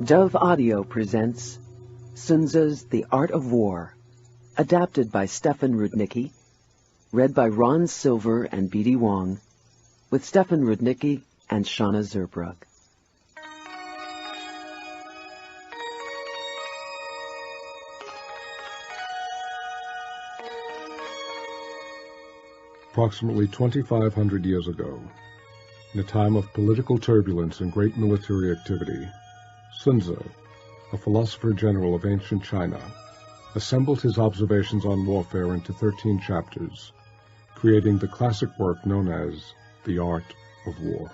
Dove Audio presents Sun Tzu's The Art of War, adapted by Stefan Rudnicki, read by Ron Silver and B.D. Wong, with Stefan Rudnicki and Shauna Zerbrug. Approximately 2,500 years ago, in a time of political turbulence and great military activity, Sun Tzu, a philosopher general of ancient China, assembled his observations on warfare into 13 chapters, creating the classic work known as The Art of War.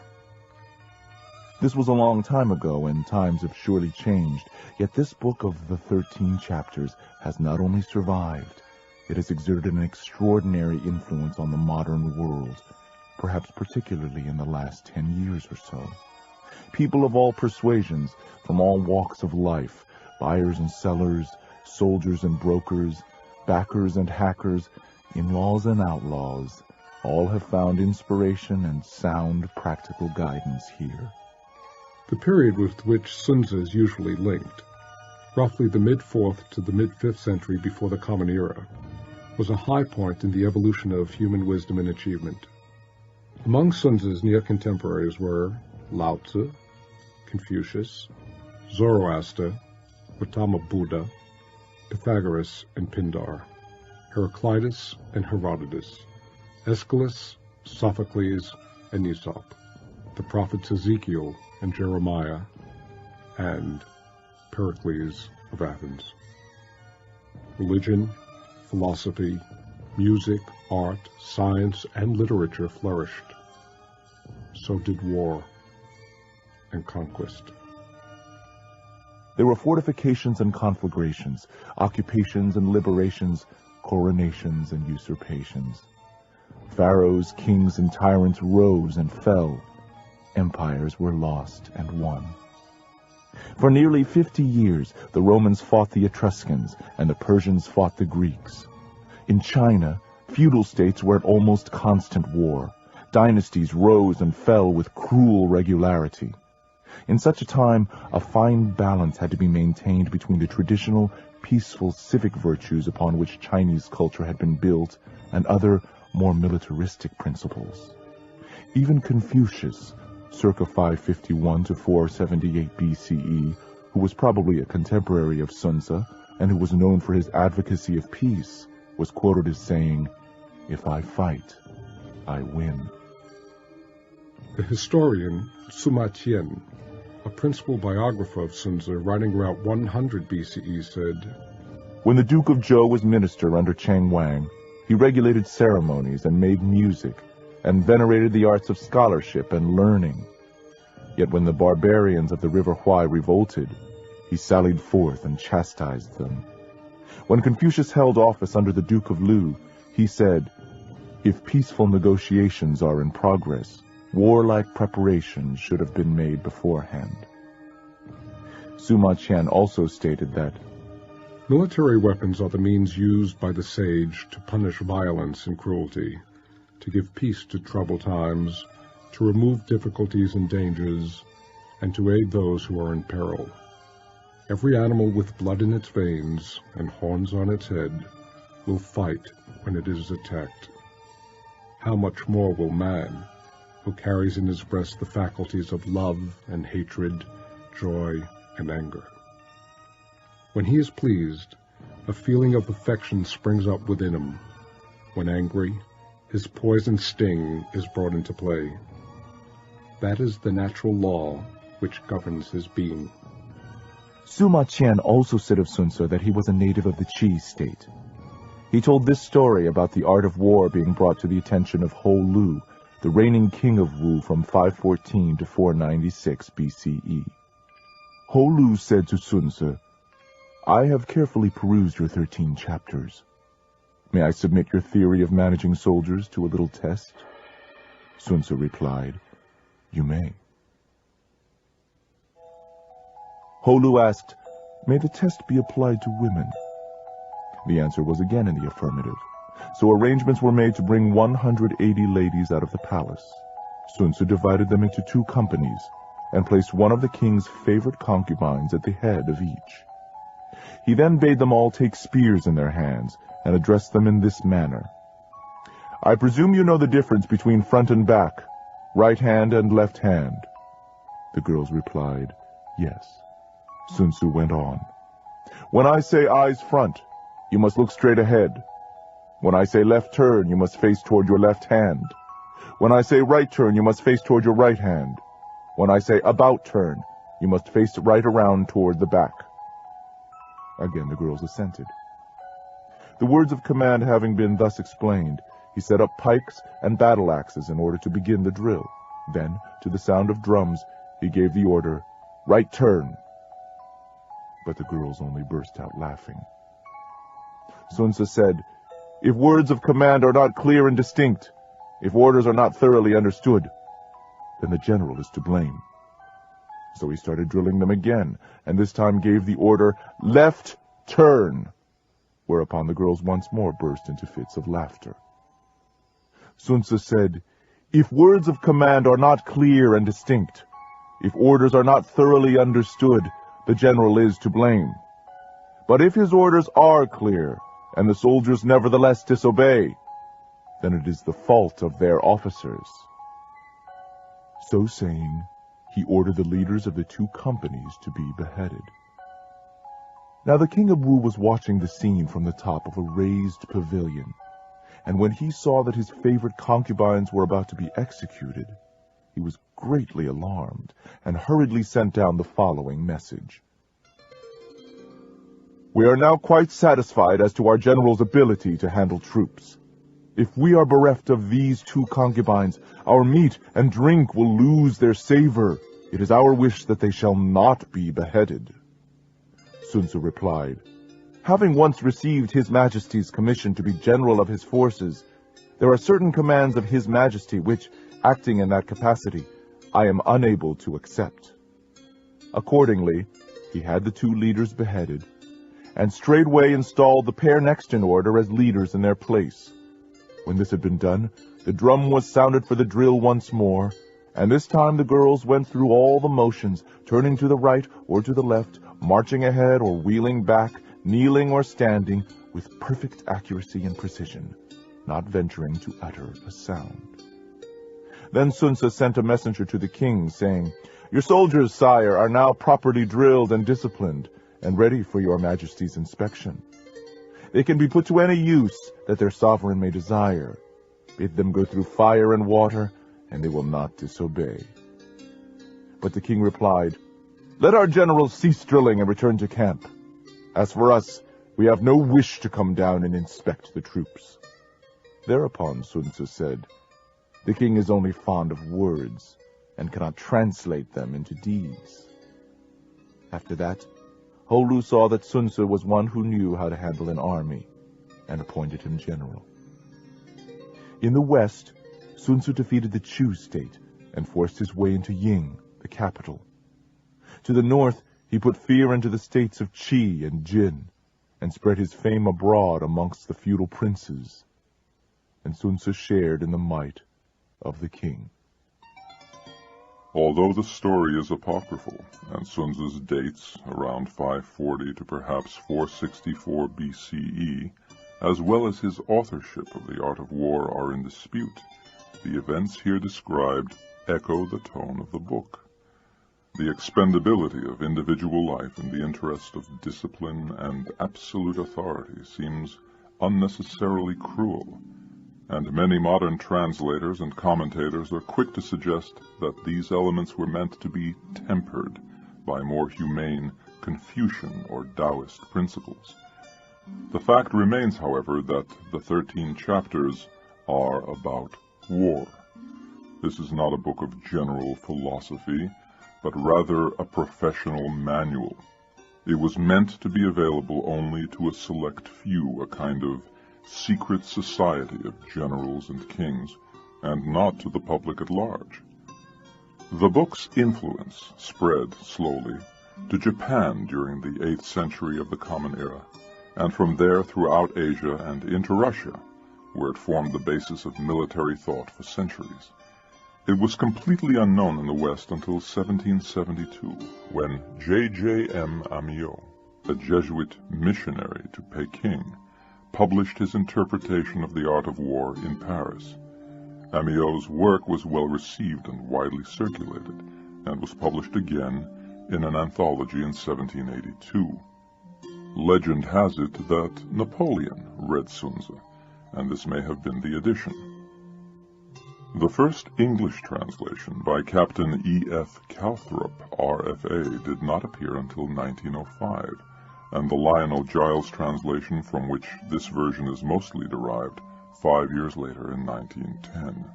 This was a long time ago, and times have surely changed, yet this book of the 13 chapters has not only survived, it has exerted an extraordinary influence on the modern world, perhaps particularly in the last 10 years or so. People of all persuasions, from all walks of life, buyers and sellers, soldiers and brokers, backers and hackers, in-laws and outlaws, all have found inspiration and sound practical guidance here. The period with which Sun Tzu is usually linked, roughly the mid-4th to the mid-5th century before the Common Era, was a high point in the evolution of human wisdom and achievement. Among Sun Tzu's near contemporaries were Lao Tzu, Confucius, Zoroaster, Gautama Buddha, Pythagoras and Pindar, Heraclitus and Herodotus, Aeschylus, Sophocles and Aesop, the prophets Ezekiel and Jeremiah, and Pericles of Athens. Religion, philosophy, music, art, science, and literature flourished. So did war and conquest. There were fortifications and conflagrations, occupations and liberations, coronations and usurpations. Pharaohs, kings, and tyrants rose and fell. Empires were lost and won. For nearly 50 years, the Romans fought the Etruscans, and the Persians fought the Greeks. In China, feudal states were at almost constant war. Dynasties rose and fell with cruel regularity. In such a time, a fine balance had to be maintained between the traditional, peaceful civic virtues upon which Chinese culture had been built and other, more militaristic principles. Even Confucius, circa 551 to 478 BCE, who was probably a contemporary of Sun Tzu and who was known for his advocacy of peace, was quoted as saying, "If I fight, I win." The historian Sima Qian, a principal biographer of Sun Tzu writing around 100 BCE, said, "When the Duke of Zhou was minister under Cheng Wang, he regulated ceremonies and made music, and venerated the arts of scholarship and learning. Yet when the barbarians of the river Huai revolted, he sallied forth and chastised them. When Confucius held office under the Duke of Lu, he said, 'If peaceful negotiations are in progress, warlike preparations should have been made beforehand.'" Sima Qian also stated that military weapons are the means used by the sage to punish violence and cruelty, to give peace to troubled times, to remove difficulties and dangers, and to aid those who are in peril. Every animal with blood in its veins and horns on its head will fight when it is attacked. How much more will man, who carries in his breast the faculties of love and hatred, joy and anger? When he is pleased, a feeling of affection springs up within him. When angry, his poison sting is brought into play. That is the natural law which governs his being. Sima Qian also said of Sun Tzu that he was a native of the Qi state. He told this story about the art of war being brought to the attention of Ho Lu, the reigning king of Wu from 514 to 496 BCE. Ho Lu said to Sun Tzu, "I have carefully perused your 13 chapters. May I submit your theory of managing soldiers to a little test?" Sun Tzu replied, "You may." Ho Lu asked, "May the test be applied to women?" The answer was again in the affirmative, so arrangements were made to bring 180 ladies out of the palace. Sun Tzu divided them into 2 companies, and placed one of the king's favorite concubines at the head of each. He then bade them all take spears in their hands and address them in this manner. "I presume you know the difference between front and back, right hand and left hand." The girls replied, "Yes." Sun Tzu went on. "When I say eyes front, you must look straight ahead. When I say left turn, you must face toward your left hand. When I say right turn, you must face toward your right hand. When I say about turn, you must face right around toward the back." Again the girls assented. The words of command having been thus explained, he set up pikes and battle axes in order to begin the drill. Then, to the sound of drums, he gave the order, "Right turn." But the girls only burst out laughing. Sun Tzu said, "If words of command are not clear and distinct, if orders are not thoroughly understood, then the general is to blame." So he started drilling them again, and this time gave the order, "Left turn," whereupon the girls once more burst into fits of laughter. Sun Tzu said, "If words of command are not clear and distinct, if orders are not thoroughly understood, the general is to blame. But if his orders are clear, and the soldiers nevertheless disobey, then it is the fault of their officers." So saying, he ordered the leaders of the two companies to be beheaded. Now the king of Wu was watching the scene from the top of a raised pavilion, and when he saw that his favorite concubines were about to be executed, he was greatly alarmed, and hurriedly sent down the following message. "We are now quite satisfied as to our general's ability to handle troops. If we are bereft of these two concubines, our meat and drink will lose their savor. It is our wish that they shall not be beheaded." Sun Tzu replied, "Having once received His Majesty's commission to be general of his forces, there are certain commands of His Majesty which, acting in that capacity, I am unable to accept." Accordingly, he had the two leaders beheaded, and straightway installed the pair next in order as leaders in their place. When this had been done, the drum was sounded for the drill once more, and this time the girls went through all the motions, turning to the right or to the left, marching ahead or wheeling back, kneeling or standing, with perfect accuracy and precision, not venturing to utter a sound. Then Sun Tzu sent a messenger to the king, saying, "Your soldiers, sire, are now properly drilled and disciplined, and ready for your Majesty's inspection. They can be put to any use that their sovereign may desire. Bid them go through fire and water, and they will not disobey." But the king replied, "Let our generals cease drilling and return to camp. As for us, we have no wish to come down and inspect the troops." Thereupon Sun Tzu said, "The king is only fond of words, and cannot translate them into deeds." After that, Ho Lu saw that Sun Tzu was one who knew how to handle an army, and appointed him general. In the west, Sun Tzu defeated the Chu state, and forced his way into Ying, the capital. To the north, he put fear into the states of Qi and Jin, and spread his fame abroad amongst the feudal princes. And Sun Tzu shared in the might of the king. Although the story is apocryphal, and Sun Tzu's dates around 540 to perhaps 464 BCE, as well as his authorship of The Art of War are in dispute, the events here described echo the tone of the book. The expendability of individual life in the interest of discipline and absolute authority seems unnecessarily cruel, and many modern translators and commentators are quick to suggest that these elements were meant to be tempered by more humane Confucian or Taoist principles. The fact remains, however, that the 13 chapters are about war. This is not a book of general philosophy, but rather a professional manual. It was meant to be available only to a select few, a kind of secret society of generals and kings, and not to the public at large. The book's influence spread slowly to Japan during the 8th century of the Common Era, and from there throughout Asia and into Russia, where it formed the basis of military thought for centuries. It was completely unknown in the West until 1772, when J.J.M. Amiot, a Jesuit missionary to Peking, published his interpretation of the art of war in Paris. Amiot's work was well received and widely circulated, and was published again in an anthology in 1782. Legend has it that Napoleon read Sun Tzu, and this may have been the edition. The first English translation by Captain E.F. Calthrop, RFA, did not appear until 1905, and the Lionel Giles translation, from which this version is mostly derived, 5 years later in 1910.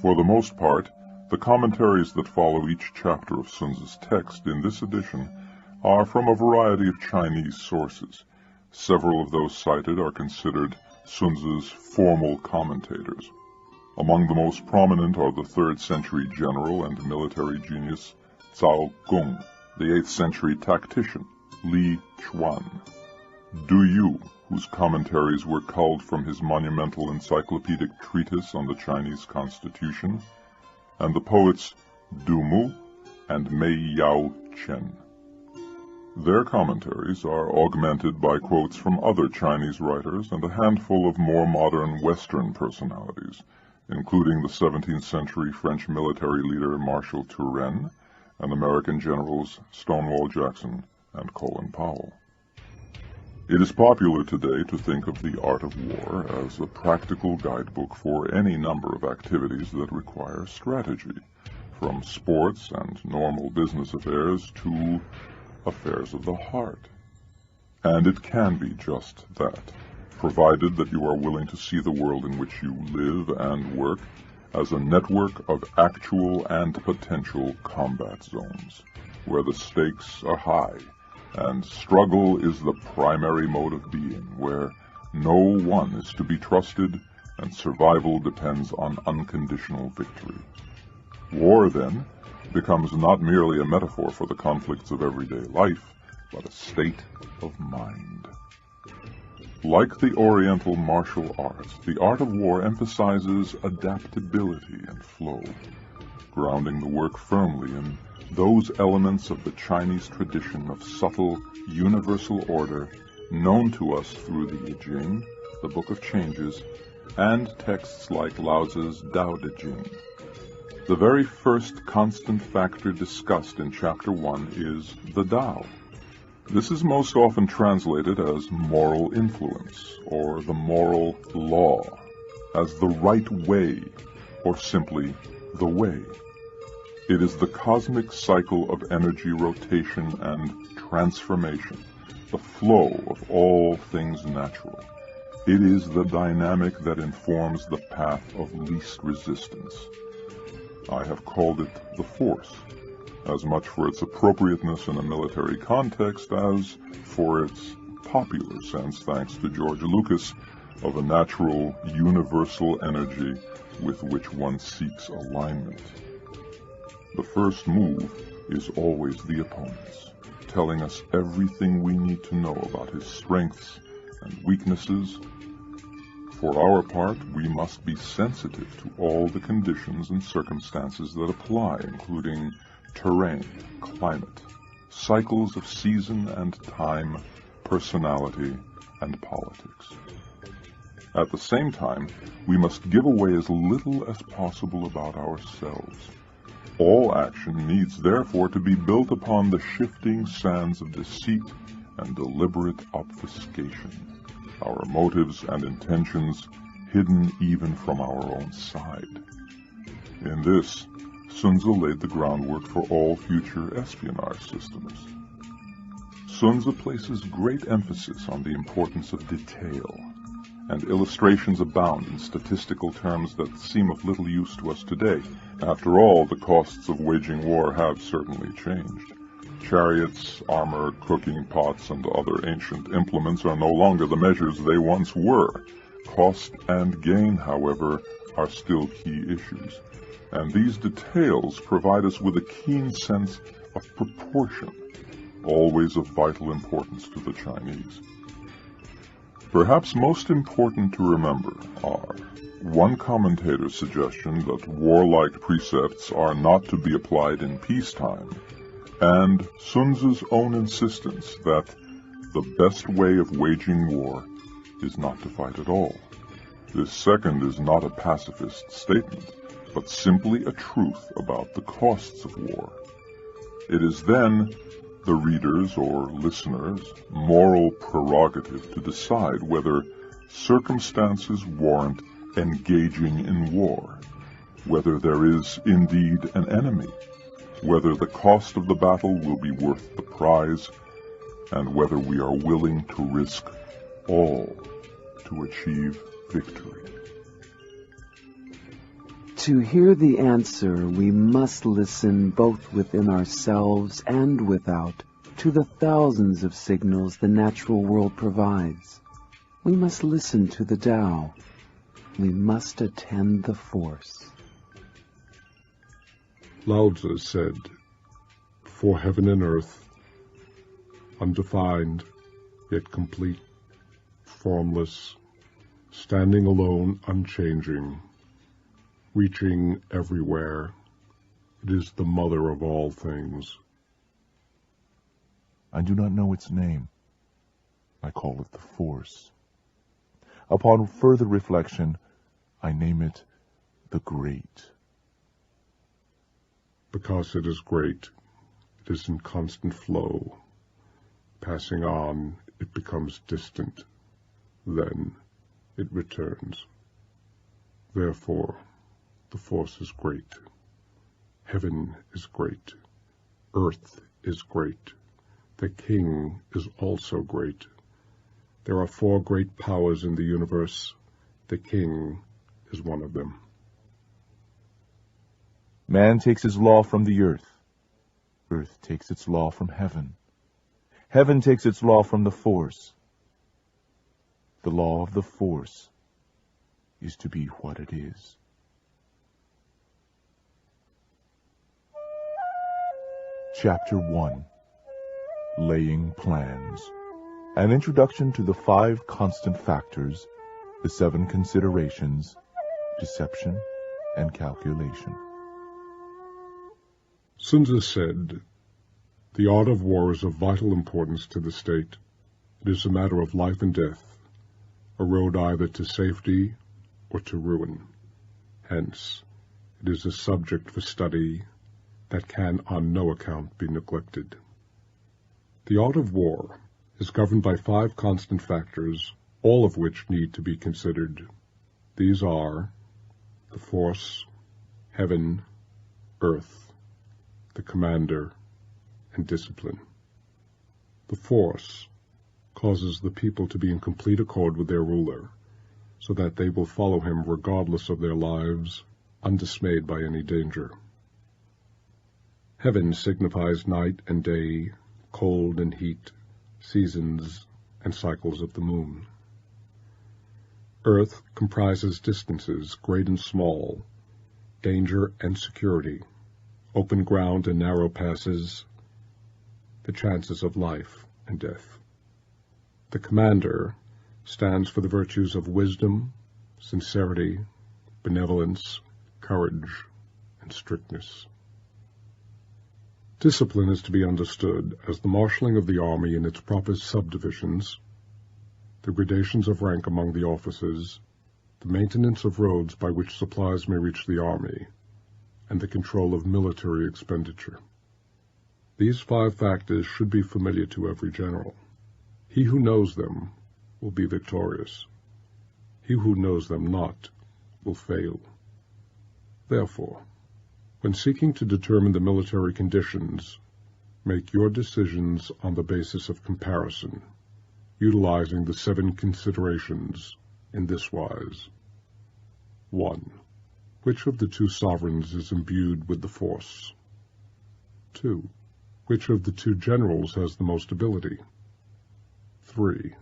For the most part, the commentaries that follow each chapter of Sun Tzu's text in this edition are from a variety of Chinese sources. Several of those cited are considered Sun Tzu's formal commentators. Among the most prominent are the 3rd century general and military genius Cao Gong, the 8th century tactician Li Chuan, Du Yu, whose commentaries were culled from his monumental encyclopedic treatise on the Chinese Constitution, and the poets Du Mu and Mei Yao Chen. Their commentaries are augmented by quotes from other Chinese writers and a handful of more modern Western personalities, including the 17th century French military leader Marshal Turenne and American generals Stonewall Jackson and Colin Powell. It is popular today to think of the art of war as a practical guidebook for any number of activities that require strategy, from sports and normal business affairs to affairs of the heart. And it can be just that, provided that you are willing to see the world in which you live and work as a network of actual and potential combat zones, where the stakes are high, and struggle is the primary mode of being, where no one is to be trusted, and survival depends on unconditional victory. War, then, becomes not merely a metaphor for the conflicts of everyday life, but a state of mind. Like the Oriental martial arts, the art of war emphasizes adaptability and flow, grounding the work firmly in those elements of the Chinese tradition of subtle, universal order known to us through the I Ching, the Book of Changes, and texts like Lao Tzu's Tao Te Ching. The very first constant factor discussed in Chapter 1 is the Tao. This is most often translated as moral influence, or the moral law, as the right way, or simply the way. It is the cosmic cycle of energy rotation and transformation, the flow of all things natural. It is the dynamic that informs the path of least resistance. I have called it the Force, as much for its appropriateness in a military context as for its popular sense, thanks to George Lucas, of a natural, universal energy with which one seeks alignment. The first move is always the opponent's, telling us everything we need to know about his strengths and weaknesses. For our part, we must be sensitive to all the conditions and circumstances that apply, including terrain, climate, cycles of season and time, personality, and politics. At the same time, we must give away as little as possible about ourselves. All action needs therefore to be built upon the shifting sands of deceit and deliberate obfuscation, our motives and intentions hidden even from our own side. In this, Sun Tzu laid the groundwork for all future espionage systems. Sun Tzu places great emphasis on the importance of detail, and illustrations abound in statistical terms that seem of little use to us today. After all, the costs of waging war have certainly changed. Chariots, armor, cooking pots, and other ancient implements are no longer the measures they once were. Cost and gain, however, are still key issues, and these details provide us with a keen sense of proportion, always of vital importance to the Chinese. Perhaps most important to remember are one commentator's suggestion that warlike precepts are not to be applied in peacetime, and Sun Tzu's own insistence that the best way of waging war is not to fight at all. This second is not a pacifist statement, but simply a truth about the costs of war. It is then the reader's or listener's moral prerogative to decide whether circumstances warrant engaging in war, whether there is indeed an enemy, whether the cost of the battle will be worth the prize, and whether we are willing to risk all to achieve victory. To hear the answer, we must listen both within ourselves and without to the thousands of signals the natural world provides. We must listen to the Tao. We must attend the Force. Lao Tzu said, "For heaven and earth, undefined, yet complete, formless, standing alone, unchanging, reaching everywhere, it is the mother of all things." I do not know its name. I call it the Force. Upon further reflection, I name it the Great. Because it is great, it is in constant flow. Passing on, it becomes distant. Then it returns. Therefore, the Force is great. Heaven is great. Earth is great. The King is also great. There are 4 great powers in the universe. The King is one of them. Man takes his law from the earth. Earth takes its law from heaven. Heaven takes its law from the Force. The law of the Force is to be what it is. Chapter 1. Laying Plans. An introduction to the 5 constant factors, the 7 considerations, deception and calculation. Sun Tzu said, "The art of war is of vital importance to the state. It is a matter of life and death, a road either to safety or to ruin. Hence, it is a subject for study that can on no account be neglected." The art of war is governed by 5 constant factors, all of which need to be considered. These are the Force, heaven, earth, the commander, and discipline. The Force causes the people to be in complete accord with their ruler, so that they will follow him regardless of their lives, undismayed by any danger. Heaven signifies night and day, cold and heat, seasons and cycles of the moon. Earth comprises distances, great and small, danger and security, open ground and narrow passes, the chances of life and death. The commander stands for the virtues of wisdom, sincerity, benevolence, courage, and strictness. Discipline is to be understood as the marshalling of the army in its proper subdivisions, the gradations of rank among the officers, the maintenance of roads by which supplies may reach the army, and the control of military expenditure. These 5 factors should be familiar to every general. He who knows them will be victorious. He who knows them not will fail. Therefore, when seeking to determine the military conditions, make your decisions on the basis of comparison, utilizing the 7 considerations in this wise. 1. Which of the 2 sovereigns is imbued with the Force? 2. Which of the 2 generals has the most ability? 3.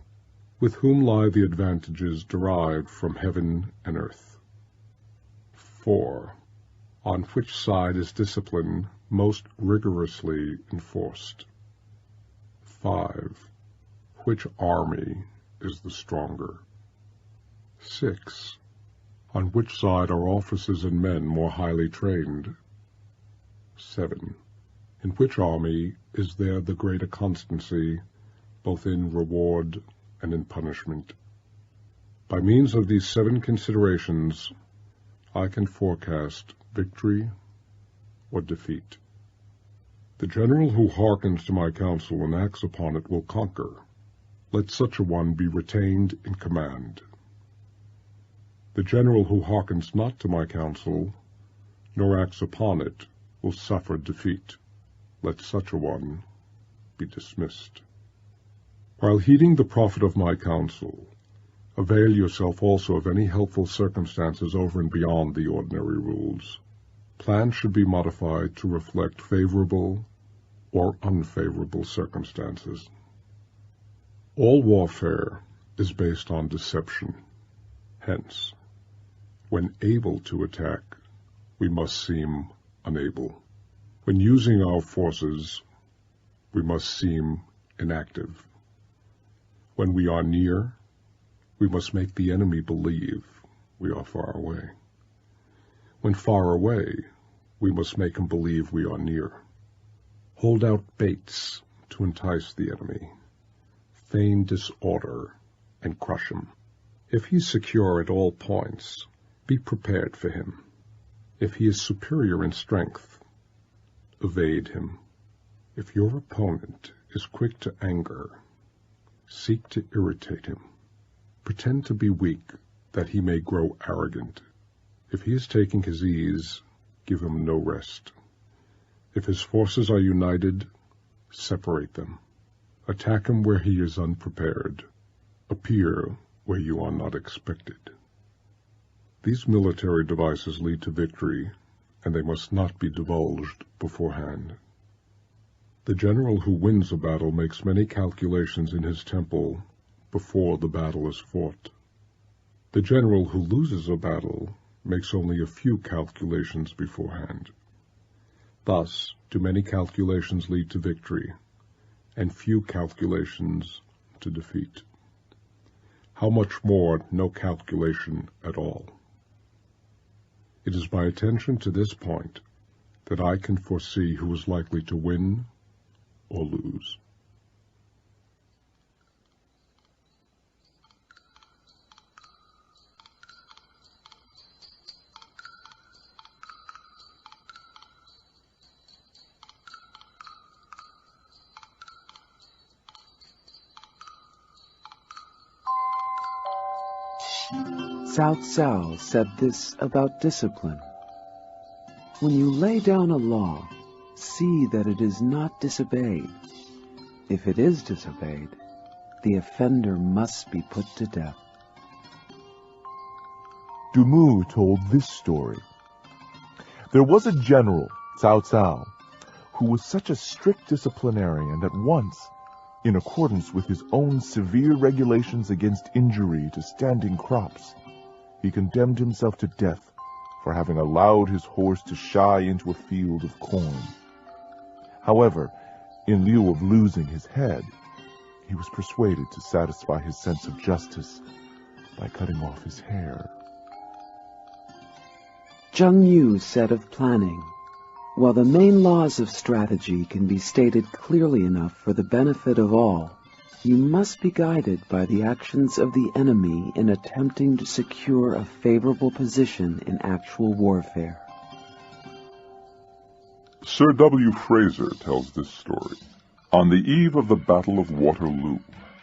With whom lie the advantages derived from heaven and earth? 4. On which side is discipline most rigorously enforced? 5. Which army is the stronger? 6. On which side are officers and men more highly trained? 7. In which army is there the greater constancy, both in reward and in punishment? By means of these 7 considerations, I can forecast victory or defeat. The general who hearkens to my counsel and acts upon it will conquer. Let such a one be retained in command. The general who hearkens not to my counsel, nor acts upon it, will suffer defeat. Let such a one be dismissed. While heeding the profit of my counsel, avail yourself also of any helpful circumstances over and beyond the ordinary rules. Plans should be modified to reflect favorable or unfavorable circumstances. All warfare is based on deception. Hence, when able to attack, we must seem unable. When using our forces, we must seem inactive. When we are near, we must make the enemy believe we are far away. When far away, we must make him believe we are near. Hold out baits to entice the enemy. Feign disorder and crush him. If he is secure at all points, be prepared for him. If he is superior in strength, evade him. If your opponent is quick to anger, seek to irritate him. Pretend to be weak, that he may grow arrogant. If he is taking his ease, give him no rest. If his forces are united, separate them. Attack him where he is unprepared. Appear where you are not expected. These military devices lead to victory, and they must not be divulged beforehand. The general who wins a battle makes many calculations in his temple before the battle is fought. The general who loses a battle makes only a few calculations beforehand. Thus do many calculations lead to victory, and few calculations to defeat. How much more no calculation at all? It is my attention to this point that I can foresee who is likely to win or lose. Cao Cao said this about discipline. When you lay down a law, see that it is not disobeyed. If it is disobeyed, the offender must be put to death. Du Mu told this story. There was a general, Cao Cao, who was such a strict disciplinarian that once, in accordance with his own severe regulations against injury to standing crops, he condemned himself to death for having allowed his horse to shy into a field of corn. However, in lieu of losing his head, he was persuaded to satisfy his sense of justice by cutting off his hair. Zheng Yu said of planning, while the main laws of strategy can be stated clearly enough for the benefit of all, you must be guided by the actions of the enemy in attempting to secure a favorable position in actual warfare. Sir W. Fraser tells this story. On the eve of the Battle of Waterloo,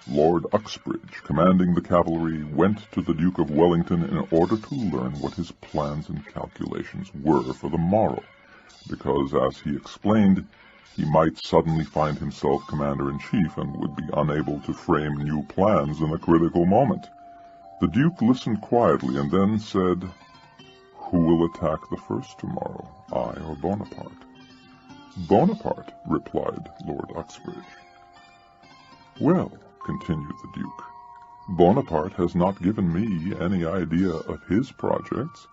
Lord Uxbridge, commanding the cavalry, went to the Duke of Wellington in order to learn what his plans and calculations were for the morrow, because, as he explained, he might suddenly find himself commander-in-chief and would be unable to frame new plans in a critical moment. The Duke listened quietly and then said, "Who will attack the first tomorrow, I or Bonaparte?" "Bonaparte," replied Lord Uxbridge. "Well," continued the Duke, "Bonaparte has not given me any idea of his projects,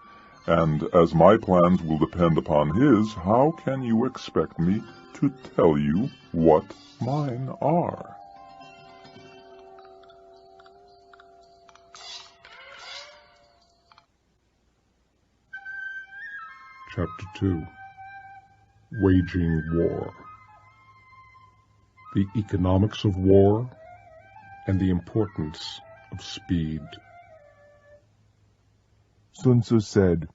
and as my plans will depend upon his, how can you expect me to tell you what mine are?" Chapter 2. Waging War. The economics of war and the importance of speed. Sun Tzu said,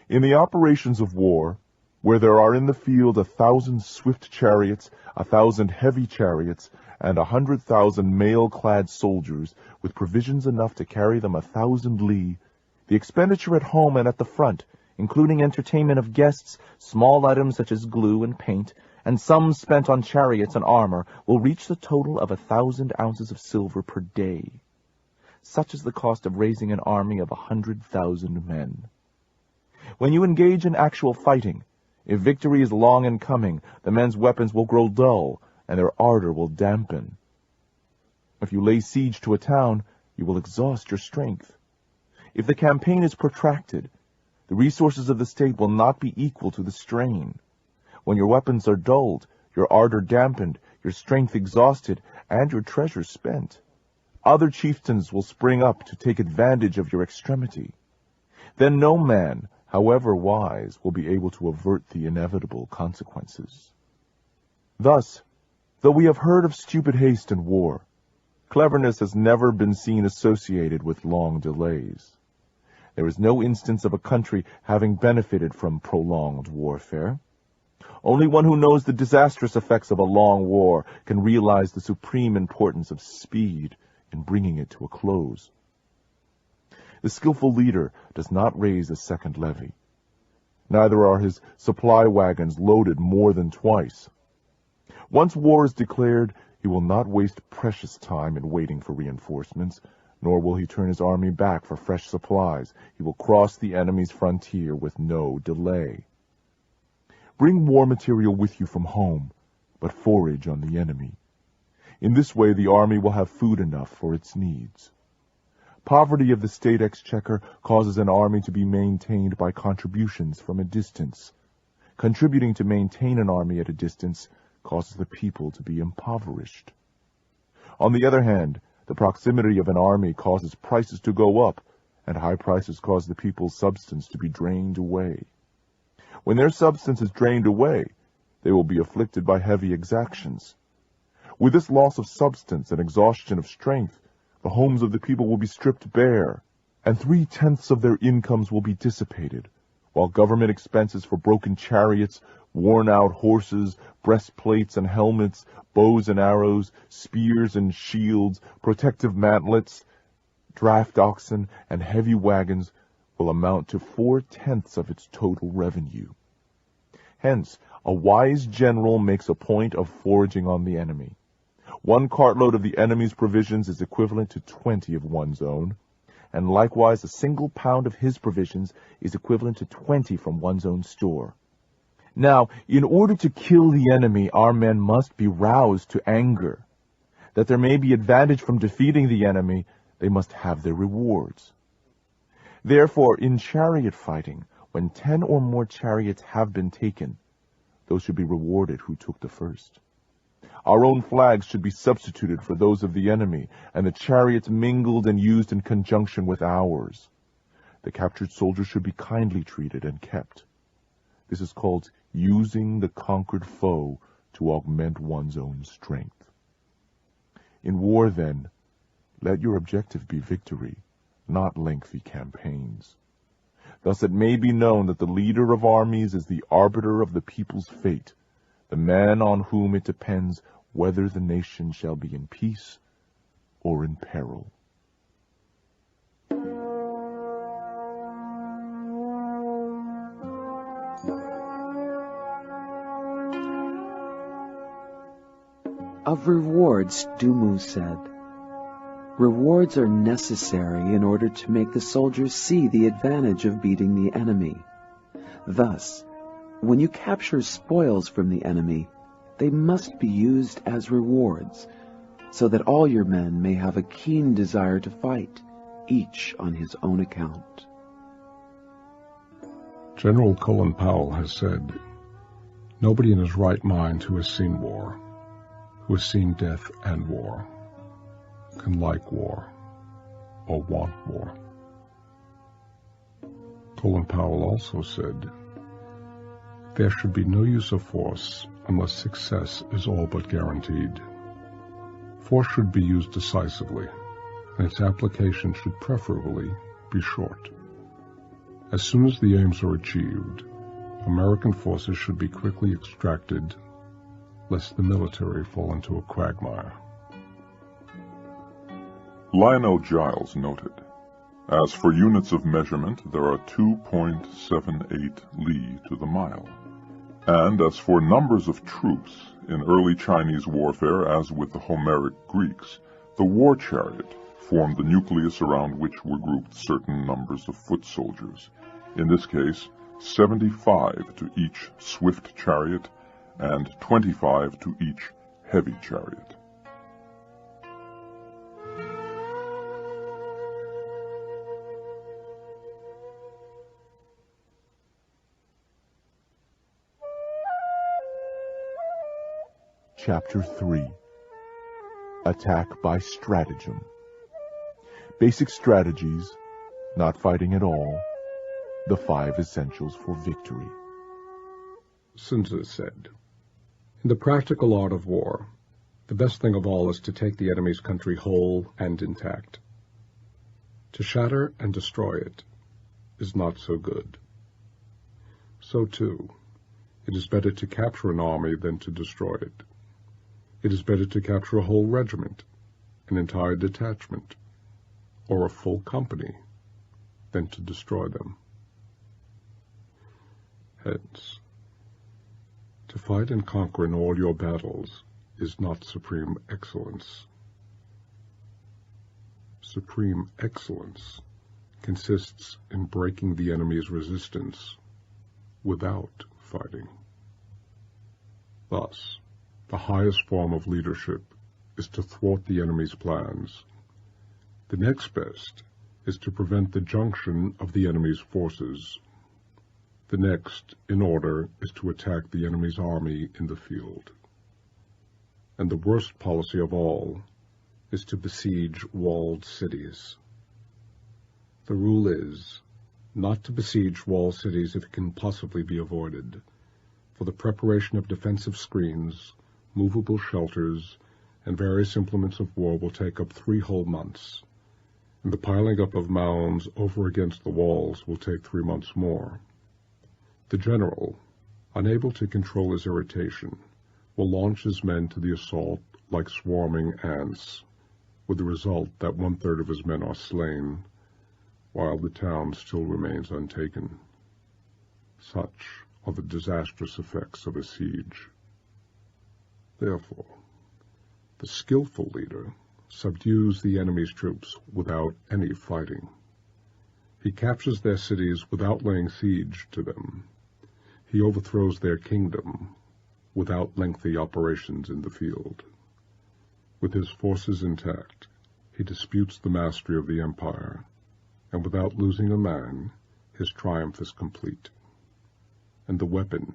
"In the operations of war, where there are in the field 1,000 swift chariots, 1,000 heavy chariots, and 100,000 mail-clad soldiers, with provisions enough to carry them 1,000 li, the expenditure at home and at the front, including entertainment of guests, small items such as glue and paint, and sums spent on chariots and armor, will reach the total of 1,000 ounces of silver per day. Such is the cost of raising an army of 100,000 men. When you engage in actual fighting, if victory is long in coming, the men's weapons will grow dull, and their ardor will dampen. If you lay siege to a town, you will exhaust your strength. If the campaign is protracted, the resources of the state will not be equal to the strain. When your weapons are dulled, your ardor dampened, your strength exhausted, and your treasures spent, other chieftains will spring up to take advantage of your extremity. Then no man, however wise, will be able to avert the inevitable consequences. Thus, though we have heard of stupid haste in war, cleverness has never been seen associated with long delays. There is no instance of a country having benefited from prolonged warfare. Only one who knows the disastrous effects of a long war can realize the supreme importance of speed in bringing it to a close. The skillful leader does not raise a second levy. Neither are his supply wagons loaded more than twice. Once war is declared, he will not waste precious time in waiting for reinforcements, nor will he turn his army back for fresh supplies. He will cross the enemy's frontier with no delay. Bring war material with you from home, but forage on the enemy. In this way the army will have food enough for its needs. Poverty of the state exchequer causes an army to be maintained by contributions from a distance. Contributing to maintain an army at a distance causes the people to be impoverished. On the other hand, the proximity of an army causes prices to go up, and high prices cause the people's substance to be drained away. When their substance is drained away, they will be afflicted by heavy exactions. With this loss of substance and exhaustion of strength, the homes of the people will be stripped bare, and 3/10 of their incomes will be dissipated, while government expenses for broken chariots, worn-out horses, breastplates and helmets, bows and arrows, spears and shields, protective mantlets, draft oxen, and heavy wagons will amount to 4/10 of its total revenue. Hence, a wise general makes a point of foraging on the enemy. 1 cartload of the enemy's provisions is equivalent to 20 of one's own, and likewise a single pound of his provisions is equivalent to 20 from one's own store. Now, in order to kill the enemy, our men must be roused to anger. That there may be advantage from defeating the enemy, they must have their rewards. Therefore, in chariot fighting, when 10 or more chariots have been taken, those should be rewarded who took the first. Our own flags should be substituted for those of the enemy, and the chariots mingled and used in conjunction with ours. The captured soldiers should be kindly treated and kept. This is called using the conquered foe to augment one's own strength. In war, then, let your objective be victory, not lengthy campaigns. Thus it may be known that the leader of armies is the arbiter of the people's fate, the man on whom it depends whether the nation shall be in peace or in peril. Of rewards, Du Mu said, "Rewards are necessary in order to make the soldiers see the advantage of beating the enemy. Thus, when you capture spoils from the enemy, they must be used as rewards, so that all your men may have a keen desire to fight, each on his own account." General Colin Powell has said, "Nobody in his right mind who has seen war, who has seen death and war, can like war or want war." Colin Powell also said, "There should be no use of force unless success is all but guaranteed. Force should be used decisively, and its application should preferably be short. As soon as the aims are achieved, American forces should be quickly extracted, lest the military fall into a quagmire." Lionel Giles noted, "As for units of measurement, there are 2.78 li to the mile. And as for numbers of troops, in early Chinese warfare, as with the Homeric Greeks, the war chariot formed the nucleus around which were grouped certain numbers of foot soldiers, in this case 75 to each swift chariot and 25 to each heavy chariot." Chapter 3. Attack by Stratagem. Basic strategies, not fighting at all, the 5 essentials for victory. Sun Tzu said, "In the practical art of war, the best thing of all is to take the enemy's country whole and intact. To shatter and destroy it is not so good. So, too, it is better to capture an army than to destroy it. It is better to capture a whole regiment, an entire detachment, or a full company, than to destroy them. Hence, to fight and conquer in all your battles is not supreme excellence. Supreme excellence consists in breaking the enemy's resistance without fighting. Thus, the highest form of leadership is to thwart the enemy's plans. The next best is to prevent the junction of the enemy's forces. The next in order is to attack the enemy's army in the field. And the worst policy of all is to besiege walled cities. The rule is not to besiege walled cities if it can possibly be avoided, for the preparation of defensive screens, movable shelters, and various implements of war will take up 3 whole months, and the piling up of mounds over against the walls will take 3 months more. The general, unable to control his irritation, will launch his men to the assault like swarming ants, with the result that 1/3 of his men are slain, while the town still remains untaken. Such are the disastrous effects of a siege. Therefore, the skillful leader subdues the enemy's troops without any fighting. He captures their cities without laying siege to them. He overthrows their kingdom without lengthy operations in the field. With his forces intact, he disputes the mastery of the empire, and without losing a man, his triumph is complete. And the weapon,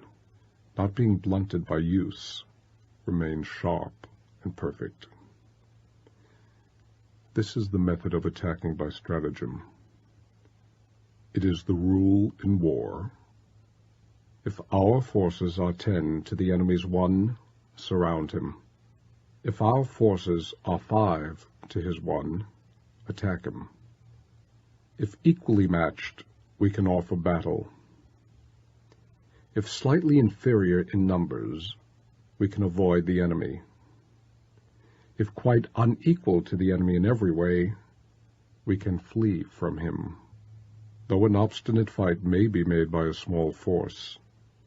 not being blunted by use, remains sharp and perfect. This is the method of attacking by stratagem. It is the rule in war. If our forces are 10 to the enemy's 1, surround him. If our forces are 5 to his 1, attack him. If equally matched, we can offer battle. If slightly inferior in numbers, we can avoid the enemy. If quite unequal to the enemy in every way, we can flee from him. Though an obstinate fight may be made by a small force,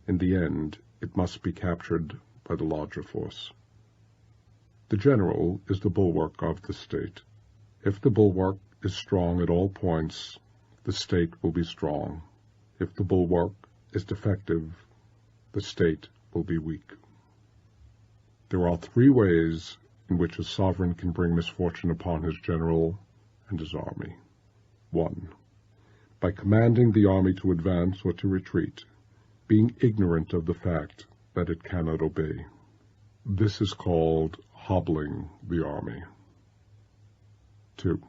in the end it must be captured by the larger force. The general is the bulwark of the state. If the bulwark is strong at all points, the state will be strong. If the bulwark is defective, the state will be weak. There are 3 ways in which a sovereign can bring misfortune upon his general and his army. 1. By commanding the army to advance or to retreat, being ignorant of the fact that it cannot obey. This is called hobbling the army. 2.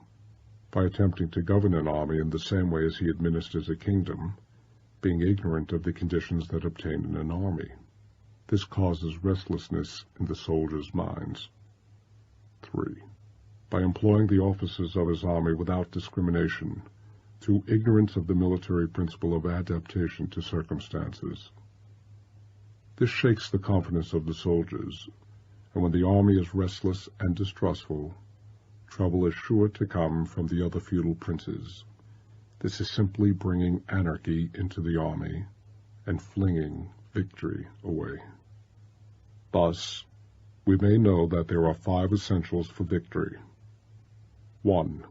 By attempting to govern an army in the same way as he administers a kingdom, being ignorant of the conditions that obtain in an army. This causes restlessness in the soldiers' minds. 3. By employing the officers of his army without discrimination, through ignorance of the military principle of adaptation to circumstances. This shakes the confidence of the soldiers, and when the army is restless and distrustful, trouble is sure to come from the other feudal princes. This is simply bringing anarchy into the army and flinging victory away. Thus, we may know that there are 5 essentials for victory. 1.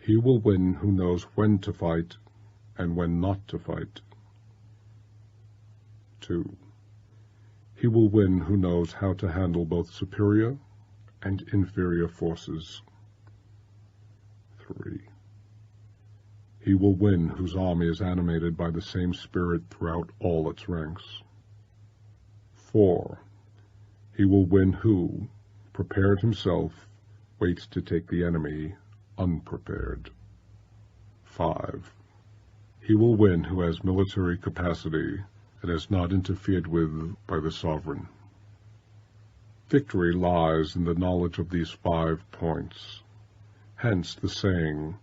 He will win who knows when to fight and when not to fight. 2. He will win who knows how to handle both superior and inferior forces. 3. He will win whose army is animated by the same spirit throughout all its ranks. 4. He will win who, prepared himself, waits to take the enemy unprepared. 5. He will win who has military capacity and is not interfered with by the sovereign. Victory lies in the knowledge of these 5 points. Hence the saying,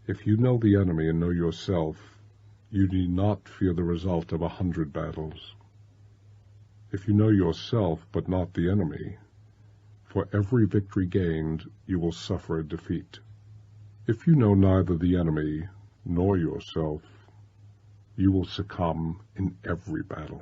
if you know the enemy and know yourself, you need not fear the result of 100 battles. If you know yourself but not the enemy, for every victory gained you will suffer a defeat. If you know neither the enemy nor yourself, you will succumb in every battle.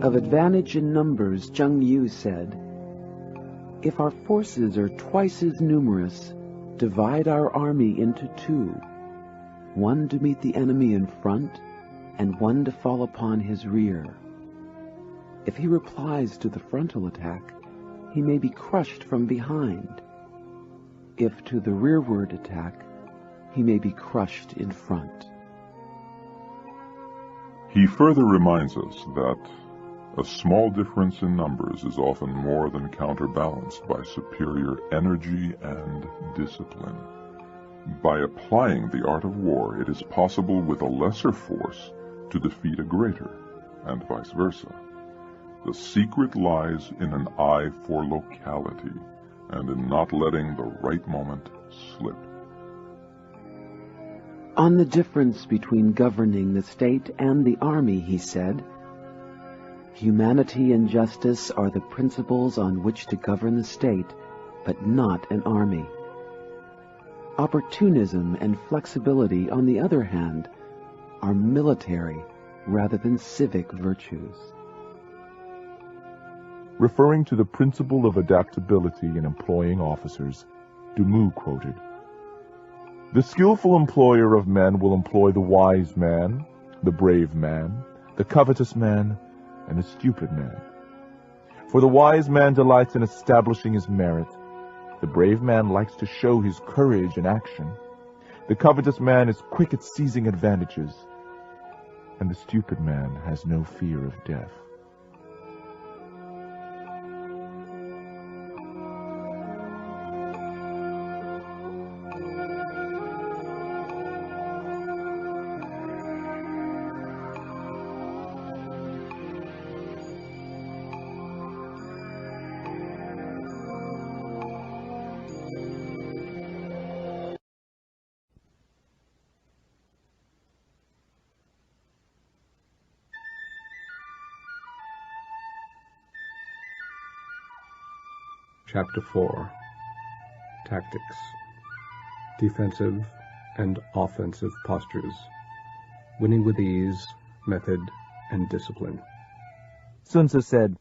Of advantage in numbers, Zheng Yu said, "If our forces are twice as numerous, divide our army into 2, one to meet the enemy in front, and one to fall upon his rear. If he replies to the frontal attack, he may be crushed from behind. If to the rearward attack, he may be crushed in front." He further reminds us that a small difference in numbers is often more than counterbalanced by superior energy and discipline. By applying the art of war, it is possible with a lesser force to defeat a greater, and vice versa. The secret lies in an eye for locality, and in not letting the right moment slip. On the difference between governing the state and the army, he said, "Humanity and justice are the principles on which to govern the state, but not an army. Opportunism and flexibility, on the other hand, are military rather than civic virtues." Referring to the principle of adaptability in employing officers, Dumu quoted, "The skillful employer of men will employ the wise man, the brave man, the covetous man, and the stupid man. For the wise man delights in establishing his merit, the brave man likes to show his courage in action, the covetous man is quick at seizing advantages, and the stupid man has no fear of death." Chapter 4. Tactics. Defensive and offensive postures. Winning with ease, method, and discipline. Sun Tzu said,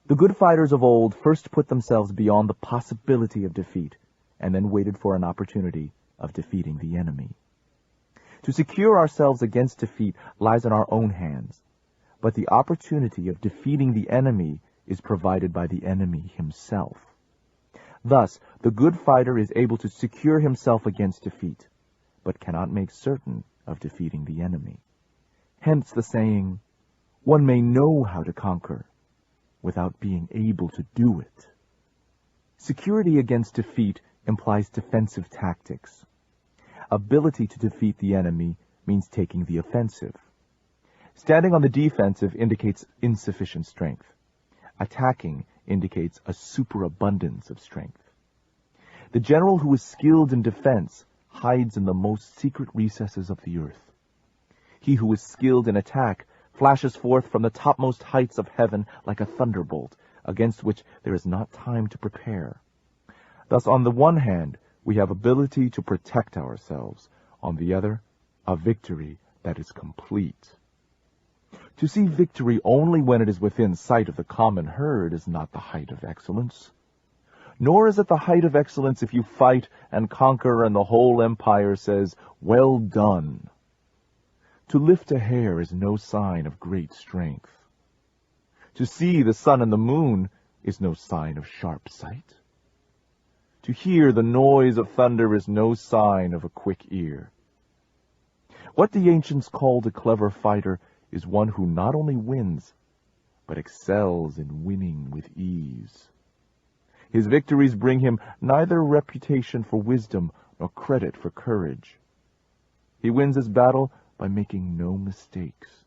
"The good fighters of old first put themselves beyond the possibility of defeat, and then waited for an opportunity of defeating the enemy." To secure ourselves against defeat lies in our own hands, but the opportunity of defeating the enemy is provided by the enemy himself. Thus, the good fighter is able to secure himself against defeat, but cannot make certain of defeating the enemy. Hence the saying, one may know how to conquer without being able to do it. Security against defeat implies defensive tactics. Ability to defeat the enemy means taking the offensive. Standing on the defensive indicates insufficient strength. Attacking indicates a superabundance of strength. The general who is skilled in defense hides in the most secret recesses of the earth. He who is skilled in attack flashes forth from the topmost heights of heaven like a thunderbolt, against which there is not time to prepare. Thus, on the one hand, we have ability to protect ourselves. On the other, a victory that is complete. To see victory only when it is within sight of the common herd is not the height of excellence. Nor is it the height of excellence if you fight and conquer and the whole empire says, "Well done." To lift a hair is no sign of great strength. To see the sun and the moon is no sign of sharp sight. To hear the noise of thunder is no sign of a quick ear. What the ancients called a clever fighter is one who not only wins, but excels in winning with ease. His victories bring him neither reputation for wisdom nor credit for courage. He wins his battle by making no mistakes.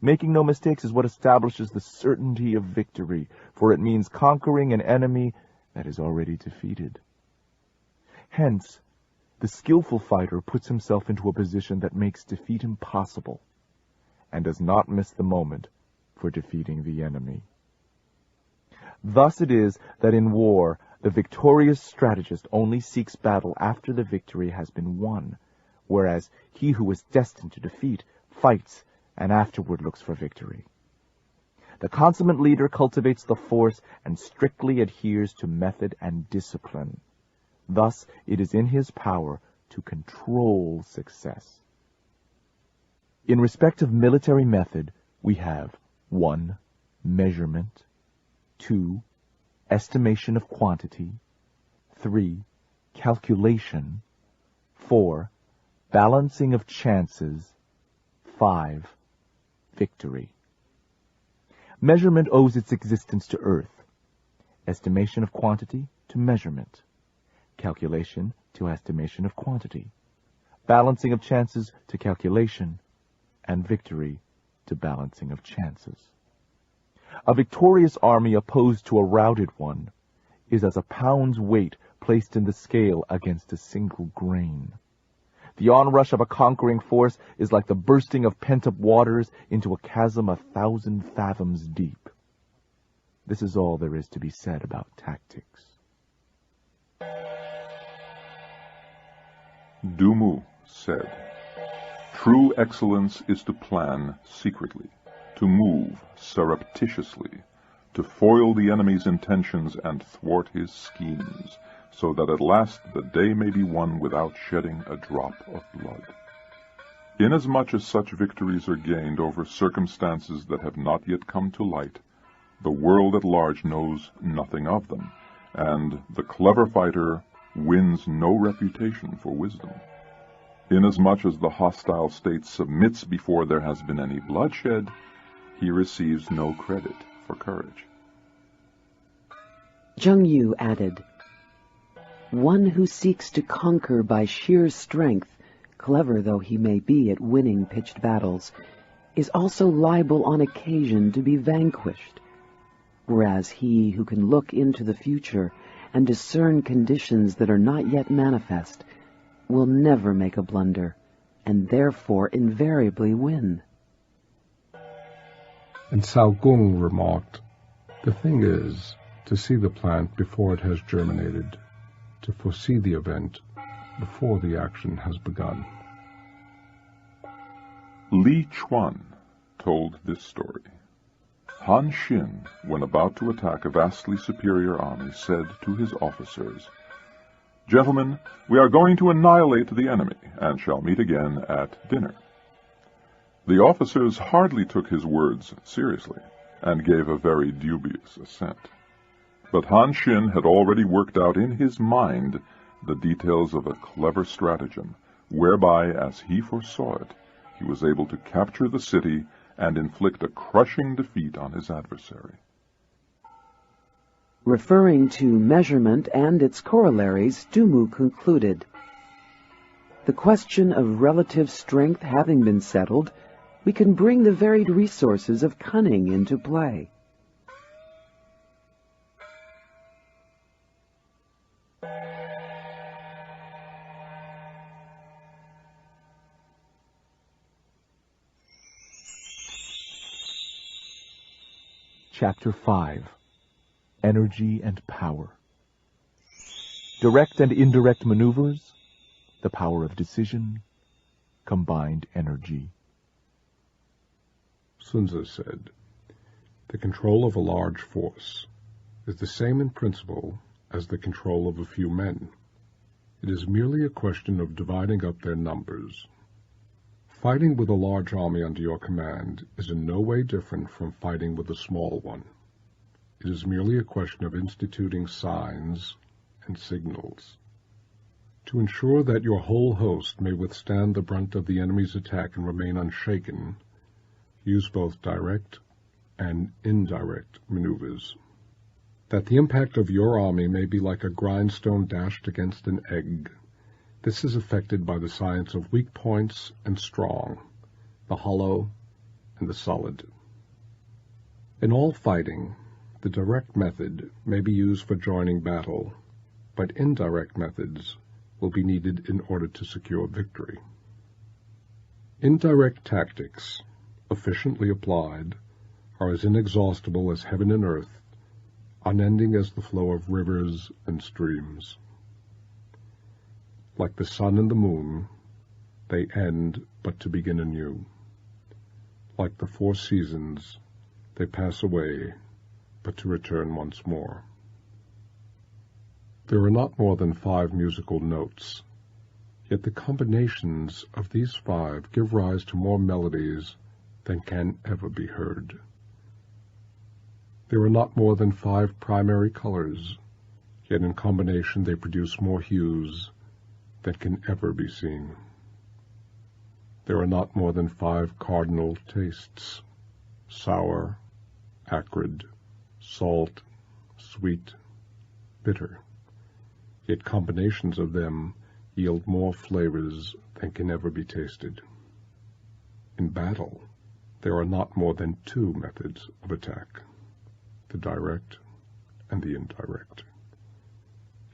Making no mistakes is what establishes the certainty of victory, for it means conquering an enemy that is already defeated. Hence, the skillful fighter puts himself into a position that makes defeat impossible, and does not miss the moment for defeating the enemy. Thus it is that in war, the victorious strategist only seeks battle after the victory has been won, whereas he who is destined to defeat fights and afterward looks for victory. The consummate leader cultivates the force and strictly adheres to method and discipline. Thus, it is in his power to control success. In respect of military method, we have 1. Measurement, 2. Estimation of quantity, 3. Calculation, 4. Balancing of chances, 5. Victory. Measurement owes its existence to earth, estimation of quantity to measurement, calculation to estimation of quantity, balancing of chances to calculation, and victory to balancing of chances. A victorious army opposed to a routed one is as a pound's weight placed in the scale against a single grain. The onrush of a conquering force is like the bursting of pent-up waters into a chasm 1,000 fathoms deep. This is all there is to be said about tactics. Du Mu said, "True excellence is to plan secretly, to move surreptitiously, to foil the enemy's intentions and thwart his schemes, so that at last the day may be won without shedding a drop of blood. Inasmuch as such victories are gained over circumstances that have not yet come to light, the world at large knows nothing of them, and the clever fighter wins no reputation for wisdom. Inasmuch as the hostile state submits before there has been any bloodshed, he receives no credit for courage." Zheng Yu added, "One who seeks to conquer by sheer strength, clever though he may be at winning pitched battles, is also liable on occasion to be vanquished, whereas he who can look into the future and discern conditions that are not yet manifest will never make a blunder, and therefore invariably win." And Cao Gong remarked, "The thing is to see the plant before it has germinated, to foresee the event before the action has begun." Li Chuan told this story. Han Xin, when about to attack a vastly superior army, said to his officers, "Gentlemen, we are going to annihilate the enemy, and shall meet again at dinner." The officers hardly took his words seriously, and gave a very dubious assent. But Han Xin had already worked out in his mind the details of a clever stratagem, whereby, as he foresaw it, he was able to capture the city and inflict a crushing defeat on his adversary. Referring to measurement and its corollaries, Dumu concluded, "The question of relative strength having been settled, we can bring the varied resources of cunning into play." Chapter 5. Energy and Power. Direct and indirect maneuvers, the power of decision, combined energy. Sun Tzu said, "The control of a large force is the same in principle as the control of a few men. It is merely a question of dividing up their numbers. Fighting with a large army under your command is in no way different from fighting with a small one. It is merely a question of instituting signs and signals. To ensure that your whole host may withstand the brunt of the enemy's attack and remain unshaken, use both direct and indirect maneuvers. That the impact of your army may be like a grindstone dashed against an egg, this is effected by the science of weak points and strong, the hollow and the solid. In all fighting, the direct method may be used for joining battle, but indirect methods will be needed in order to secure victory. Indirect tactics, efficiently applied, are as inexhaustible as heaven and earth, unending as the flow of rivers and streams. Like the sun and the moon, they end but to begin anew. Like the 4 seasons, they pass away but to return once more. There are not more than 5 musical notes, yet the combinations of these 5 give rise to more melodies than can ever be heard. There are not more than 5 primary colors, yet in combination they produce more hues than can ever be seen. There are not more than 5 cardinal tastes: sour, acrid, salt, sweet, bitter, yet combinations of them yield more flavors than can ever be tasted. In battle, there are not more than 2 methods of attack, the direct and the indirect.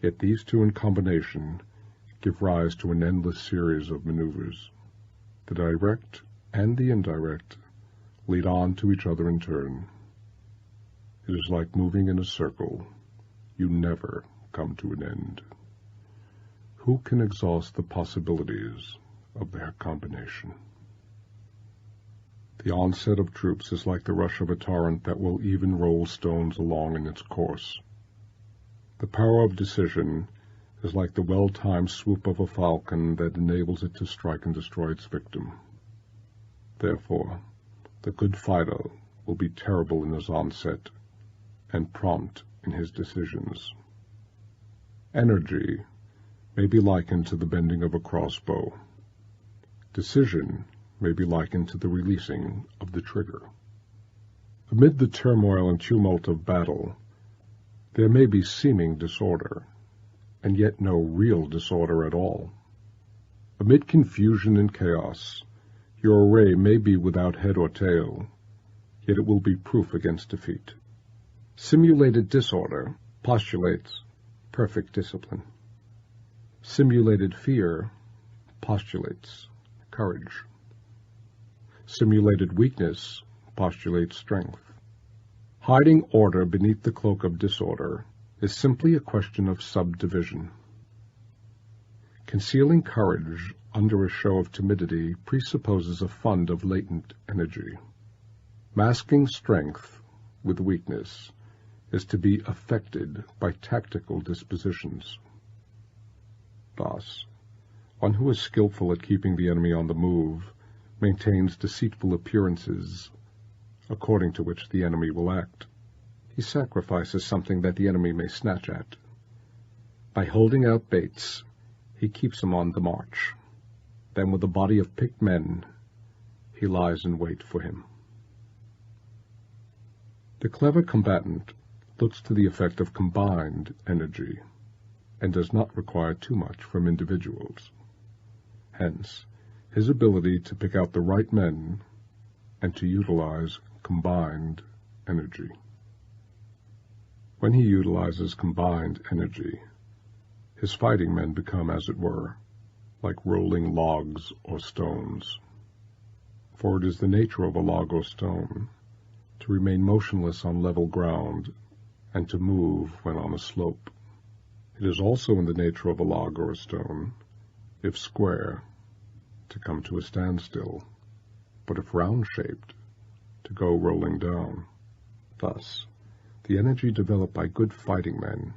Yet these 2 in combination give rise to an endless series of maneuvers. The direct and the indirect lead on to each other in turn. It is like moving in a circle. You never come to an end. Who can exhaust the possibilities of their combination? The onset of troops is like the rush of a torrent that will even roll stones along in its course. The power of decision is like the well-timed swoop of a falcon that enables it to strike and destroy its victim. Therefore, the good fighter will be terrible in his onset and prompt in his decisions. Energy may be likened to the bending of a crossbow. Decision may be likened to the releasing of the trigger. Amid the turmoil and tumult of battle, there may be seeming disorder, and yet no real disorder at all. Amid confusion and chaos, your array may be without head or tail, yet it will be proof against defeat. Simulated disorder postulates perfect discipline. Simulated fear postulates courage. Simulated weakness postulates strength. Hiding order beneath the cloak of disorder is simply a question of subdivision. Concealing courage under a show of timidity presupposes a fund of latent energy. Masking strength with weakness is to be affected by tactical dispositions. Thus, one who is skillful at keeping the enemy on the move maintains deceitful appearances according to which the enemy will act. He sacrifices something that the enemy may snatch at. By holding out baits, he keeps him on the march. Then with a body of picked men, he lies in wait for him. The clever combatant looks to the effect of combined energy and does not require too much from individuals. Hence, his ability to pick out the right men and to utilize combined energy. When he utilizes combined energy, his fighting men become, as it were, like rolling logs or stones. For it is the nature of a log or stone to remain motionless on level ground and to move when on a slope. It is also in the nature of a log or a stone, if square, to come to a standstill, but if round-shaped, to go rolling down. Thus, the energy developed by good fighting men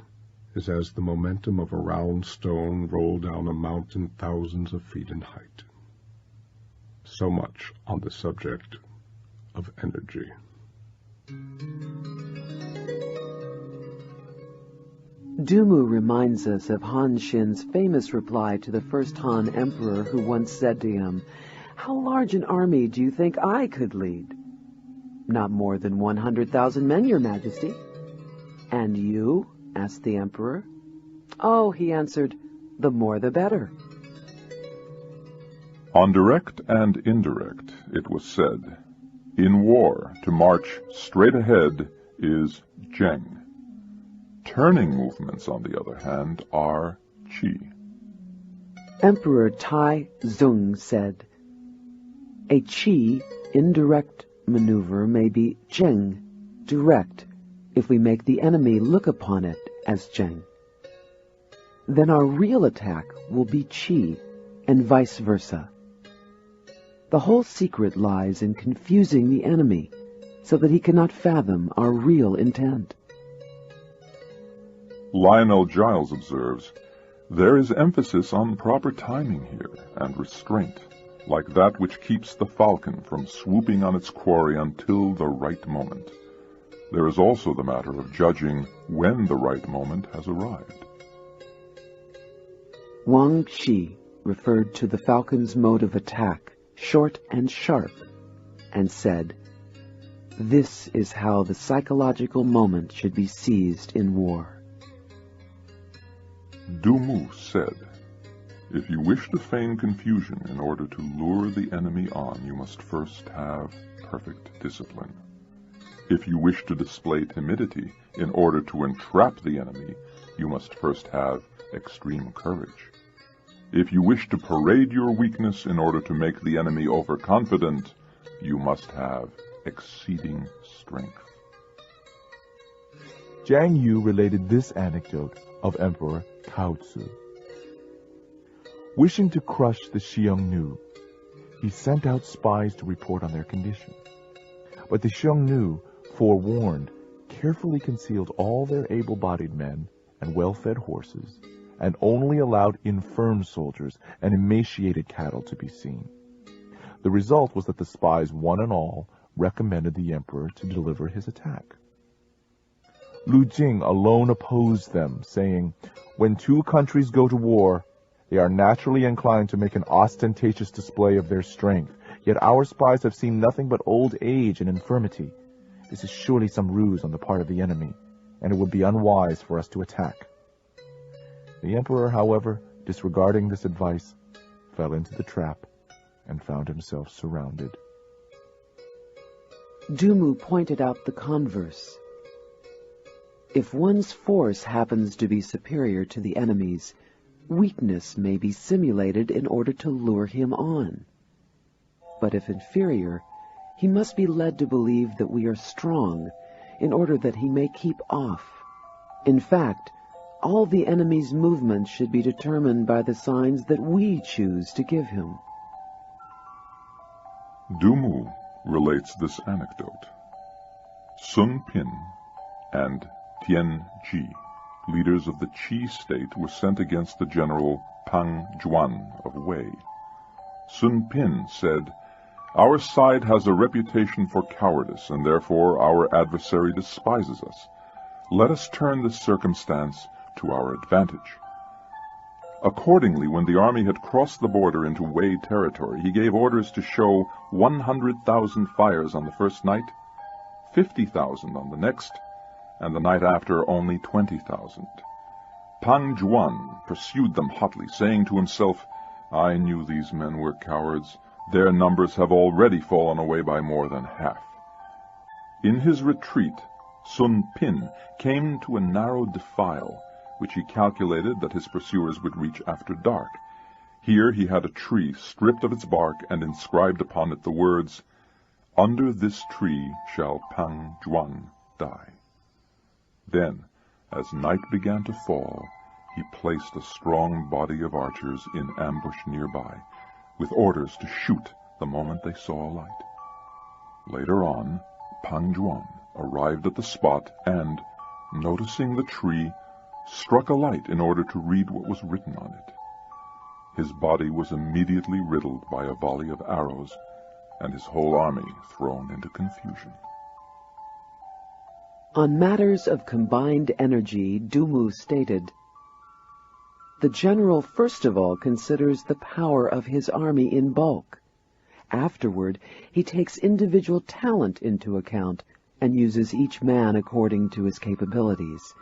is as the momentum of a round stone rolled down a mountain thousands of feet in height. So much on the subject of energy. Dumu reminds us of Han Xin's famous reply to the first Han Emperor, who once said to him, "How large an army do you think I could lead?" "Not more than 100,000 men, Your Majesty." "And you?" asked the Emperor. "Oh," he answered, "the more the better." On direct and indirect, it was said, in war, to march straight ahead is Zheng. Turning movements, on the other hand, are Qi. Emperor Tai Zung said, "A Qi indirect maneuver may be Zheng direct if we make the enemy look upon it as Zheng. Then our real attack will be Qi, and vice versa. The whole secret lies in confusing the enemy so that he cannot fathom our real intent." Lionel Giles observes, "There is emphasis on proper timing here, and restraint, like that which keeps the falcon from swooping on its quarry until the right moment. There is also the matter of judging when the right moment has arrived." Wang Xi referred to the falcon's mode of attack, short and sharp, and said, "This is how the psychological moment should be seized in war." Dumu said, "If you wish to feign confusion in order to lure the enemy on, you must first have perfect discipline. If you wish to display timidity in order to entrap the enemy, you must first have extreme courage. If you wish to parade your weakness in order to make the enemy overconfident, you must have exceeding strength." Jiang Yu related this anecdote of Emperor Cao Tzu. Wishing to crush the Xiongnu, he sent out spies to report on their condition. But the Xiongnu, forewarned, carefully concealed all their able-bodied men and well-fed horses, and only allowed infirm soldiers and emaciated cattle to be seen. The result was that the spies, one and all, recommended the emperor to deliver his attack. Lu Jing alone opposed them, saying, "When two countries go to war, they are naturally inclined to make an ostentatious display of their strength, yet our spies have seen nothing but old age and infirmity. This is surely some ruse on the part of the enemy, and it would be unwise for us to attack." The emperor, however, disregarding this advice, fell into the trap and found himself surrounded. Dumu pointed out the converse. If one's force happens to be superior to the enemy's, weakness may be simulated in order to lure him on. But if inferior, he must be led to believe that we are strong, in order that he may keep off. In fact, all the enemy's movements should be determined by the signs that we choose to give him. Dumu relates this anecdote. Sun Pin and Tian Ji, leaders of the Qi state, were sent against the general Pang Juan of Wei. Sun Pin said, "Our side has a reputation for cowardice, and therefore our adversary despises us. Let us turn this circumstance to our advantage." Accordingly, when the army had crossed the border into Wei territory, he gave orders to show 100,000 fires on the first night, 50,000 on the next, and the night after only 20,000. Pang Juan pursued them hotly, saying to himself, "I knew these men were cowards. Their numbers have already fallen away by more than half." In his retreat, Sun Pin came to a narrow defile, which he calculated that his pursuers would reach after dark. Here he had a tree stripped of its bark and inscribed upon it the words, "Under this tree shall Pang Juan die." Then, as night began to fall, he placed a strong body of archers in ambush nearby, with orders to shoot the moment they saw a light. Later on, Pang Juan arrived at the spot and, noticing the tree, struck a light in order to read what was written on it. His body was immediately riddled by a volley of arrows, and his whole army thrown into confusion. On matters of combined energy, Dumu stated, "The general first of all considers the power of his army in bulk. Afterward, he takes individual talent into account and uses each man according to his capabilities.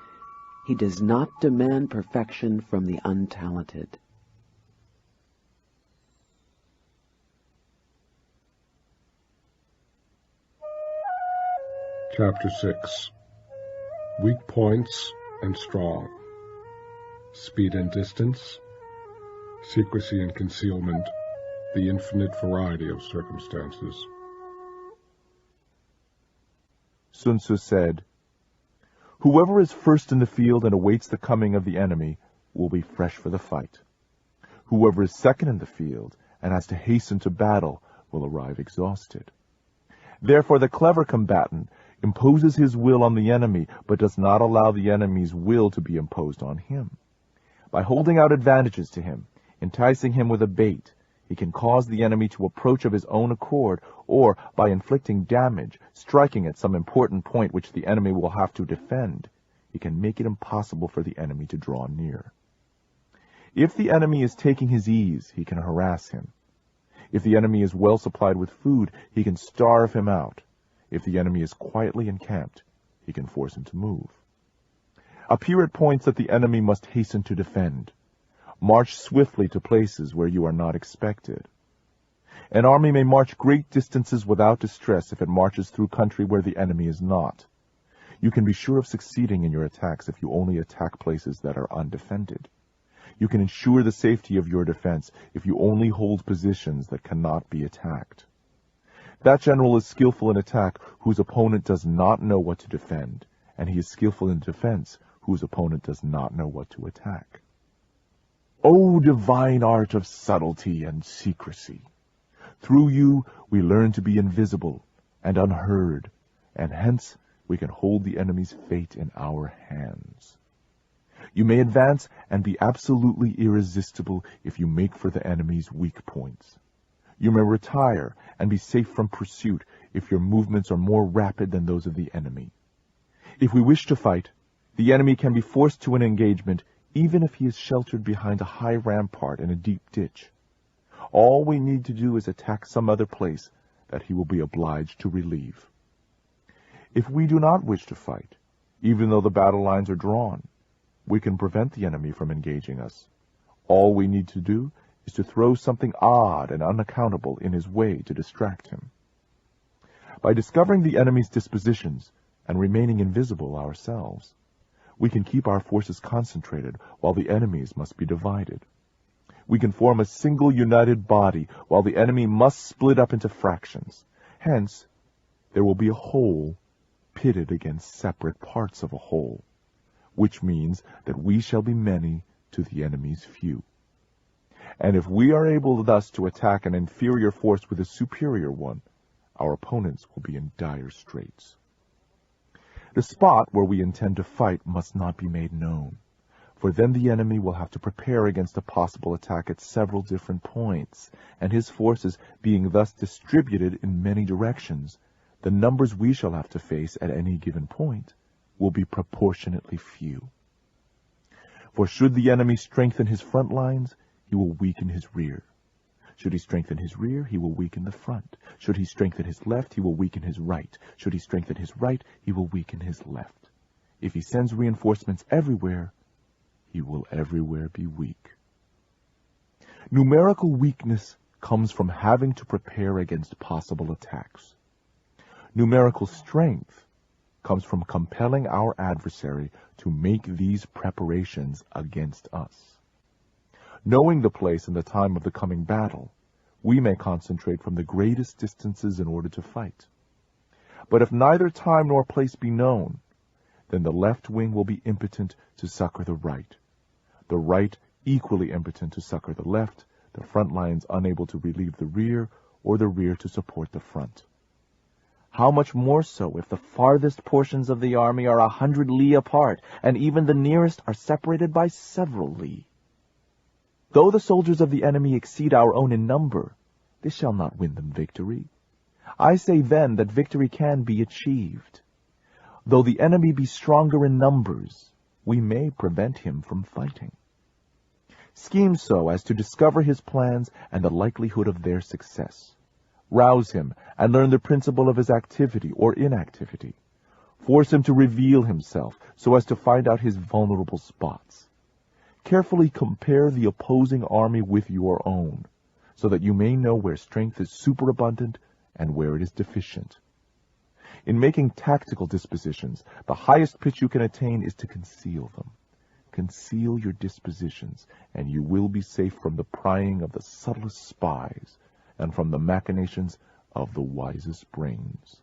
He does not demand perfection from the untalented." Chapter 6. Weak points and strong. Speed and distance. Secrecy and concealment. The infinite variety of circumstances. Sun Tzu said, "Whoever is first in the field and awaits the coming of the enemy will be fresh for the fight. Whoever is second in the field and has to hasten to battle will arrive exhausted. Therefore the clever combatant imposes his will on the enemy, but does not allow the enemy's will to be imposed on him. By holding out advantages to him, enticing him with a bait, he can cause the enemy to approach of his own accord, or by inflicting damage, striking at some important point which the enemy will have to defend, he can make it impossible for the enemy to draw near. If the enemy is taking his ease, he can harass him. If the enemy is well supplied with food, he can starve him out. If the enemy is quietly encamped, he can force him to move. Appear at points that the enemy must hasten to defend. March swiftly to places where you are not expected. An army may march great distances without distress if it marches through country where the enemy is not. You can be sure of succeeding in your attacks if you only attack places that are undefended. You can ensure the safety of your defense if you only hold positions that cannot be attacked. That general is skillful in attack whose opponent does not know what to defend, and he is skillful in defense whose opponent does not know what to attack. O divine art of subtlety and secrecy! Through you we learn to be invisible and unheard, and hence we can hold the enemy's fate in our hands. You may advance and be absolutely irresistible if you make for the enemy's weak points. You may retire and be safe from pursuit if your movements are more rapid than those of the enemy. If we wish to fight, the enemy can be forced to an engagement even if he is sheltered behind a high rampart in a deep ditch. All we need to do is attack some other place that he will be obliged to relieve. If we do not wish to fight, even though the battle lines are drawn, we can prevent the enemy from engaging us. All we need to do is to throw something odd and unaccountable in his way to distract him. By discovering the enemy's dispositions and remaining invisible ourselves, we can keep our forces concentrated while the enemy's must be divided. We can form a single united body while the enemy must split up into fractions. Hence, there will be a whole pitted against separate parts of a whole, which means that we shall be many to the enemy's few. And if we are able thus to attack an inferior force with a superior one, our opponents will be in dire straits. The spot where we intend to fight must not be made known, for then the enemy will have to prepare against a possible attack at several different points, and his forces being thus distributed in many directions, the numbers we shall have to face at any given point will be proportionately few. For should the enemy strengthen his front lines, he will weaken his rear. Should he strengthen his rear, he will weaken the front. Should he strengthen his left, he will weaken his right. Should he strengthen his right, he will weaken his left. If he sends reinforcements everywhere, he will everywhere be weak. Numerical weakness comes from having to prepare against possible attacks. Numerical strength comes from compelling our adversary to make these preparations against us. Knowing the place and the time of the coming battle, we may concentrate from the greatest distances in order to fight. But if neither time nor place be known, then the left wing will be impotent to succor the right, the right equally impotent to succor the left, the front lines unable to relieve the rear, or the rear to support the front. How much more so if the farthest portions of the army are 100 li apart, and even the nearest are separated by several li? Though the soldiers of the enemy exceed our own in number, this shall not win them victory. I say then that victory can be achieved. Though the enemy be stronger in numbers, we may prevent him from fighting. Scheme so as to discover his plans and the likelihood of their success. Rouse him and learn the principle of his activity or inactivity. Force him to reveal himself so as to find out his vulnerable spots. Carefully compare the opposing army with your own, so that you may know where strength is superabundant and where it is deficient. In making tactical dispositions, the highest pitch you can attain is to conceal them. Conceal your dispositions, and you will be safe from the prying of the subtlest spies and from the machinations of the wisest brains.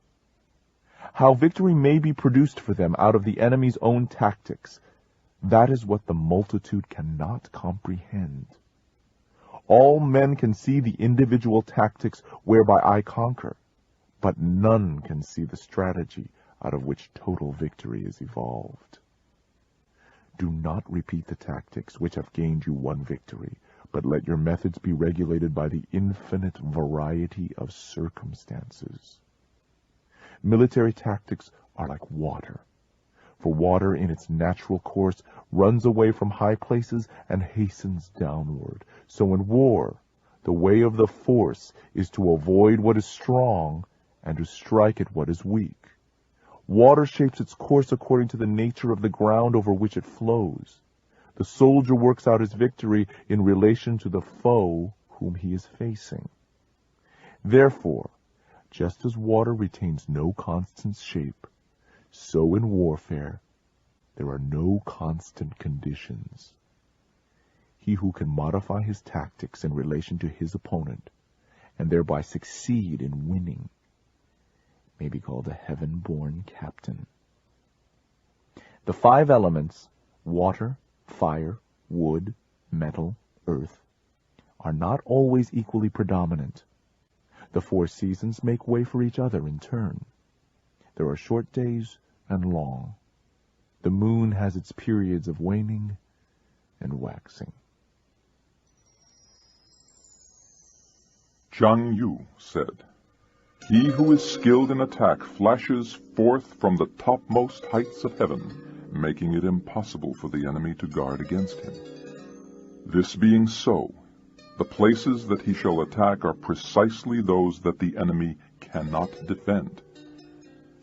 How victory may be produced for them out of the enemy's own tactics, that is what the multitude cannot comprehend. All men can see the individual tactics whereby I conquer, but none can see the strategy out of which total victory is evolved. Do not repeat the tactics which have gained you one victory, but let your methods be regulated by the infinite variety of circumstances. Military tactics are like water, for water in its natural course runs away from high places and hastens downward. So in war, the way of the force is to avoid what is strong and to strike at what is weak. Water shapes its course according to the nature of the ground over which it flows. The soldier works out his victory in relation to the foe whom he is facing. Therefore, just as water retains no constant shape, so in warfare there are no constant conditions. He who can modify his tactics in relation to his opponent, and thereby succeed in winning, may be called a heaven-born captain. The 5 elements, water, fire, wood, metal, earth, are not always equally predominant. The 4 seasons make way for each other in turn. There are short days and long. The moon has its periods of waning and waxing. Zhang Yu said, "He who is skilled in attack flashes forth from the topmost heights of heaven, making it impossible for the enemy to guard against him. This being so, the places that he shall attack are precisely those that the enemy cannot defend.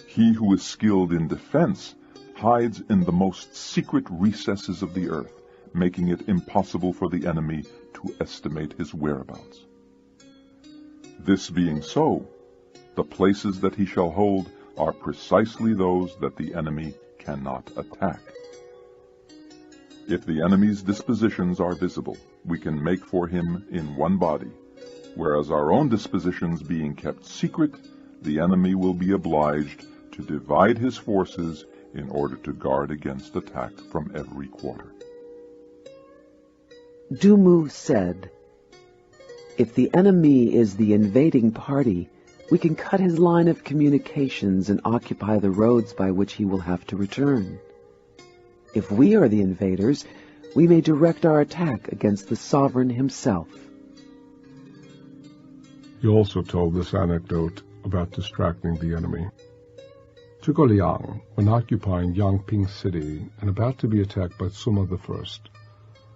He who is skilled in defense hides in the most secret recesses of the earth, making it impossible for the enemy to estimate his whereabouts. This being so, the places that he shall hold are precisely those that the enemy cannot attack. If the enemy's dispositions are visible, we can make for him in one body, whereas our own dispositions being kept secret, the enemy will be obliged to divide his forces in order to guard against attack from every quarter." Dumu said, "If the enemy is the invading party, we can cut his line of communications and occupy the roads by which he will have to return. If we are the invaders, we may direct our attack against the sovereign himself." He also told this anecdote about distracting the enemy. Zhuge Liang, when occupying Yangping City and about to be attacked by Sima I,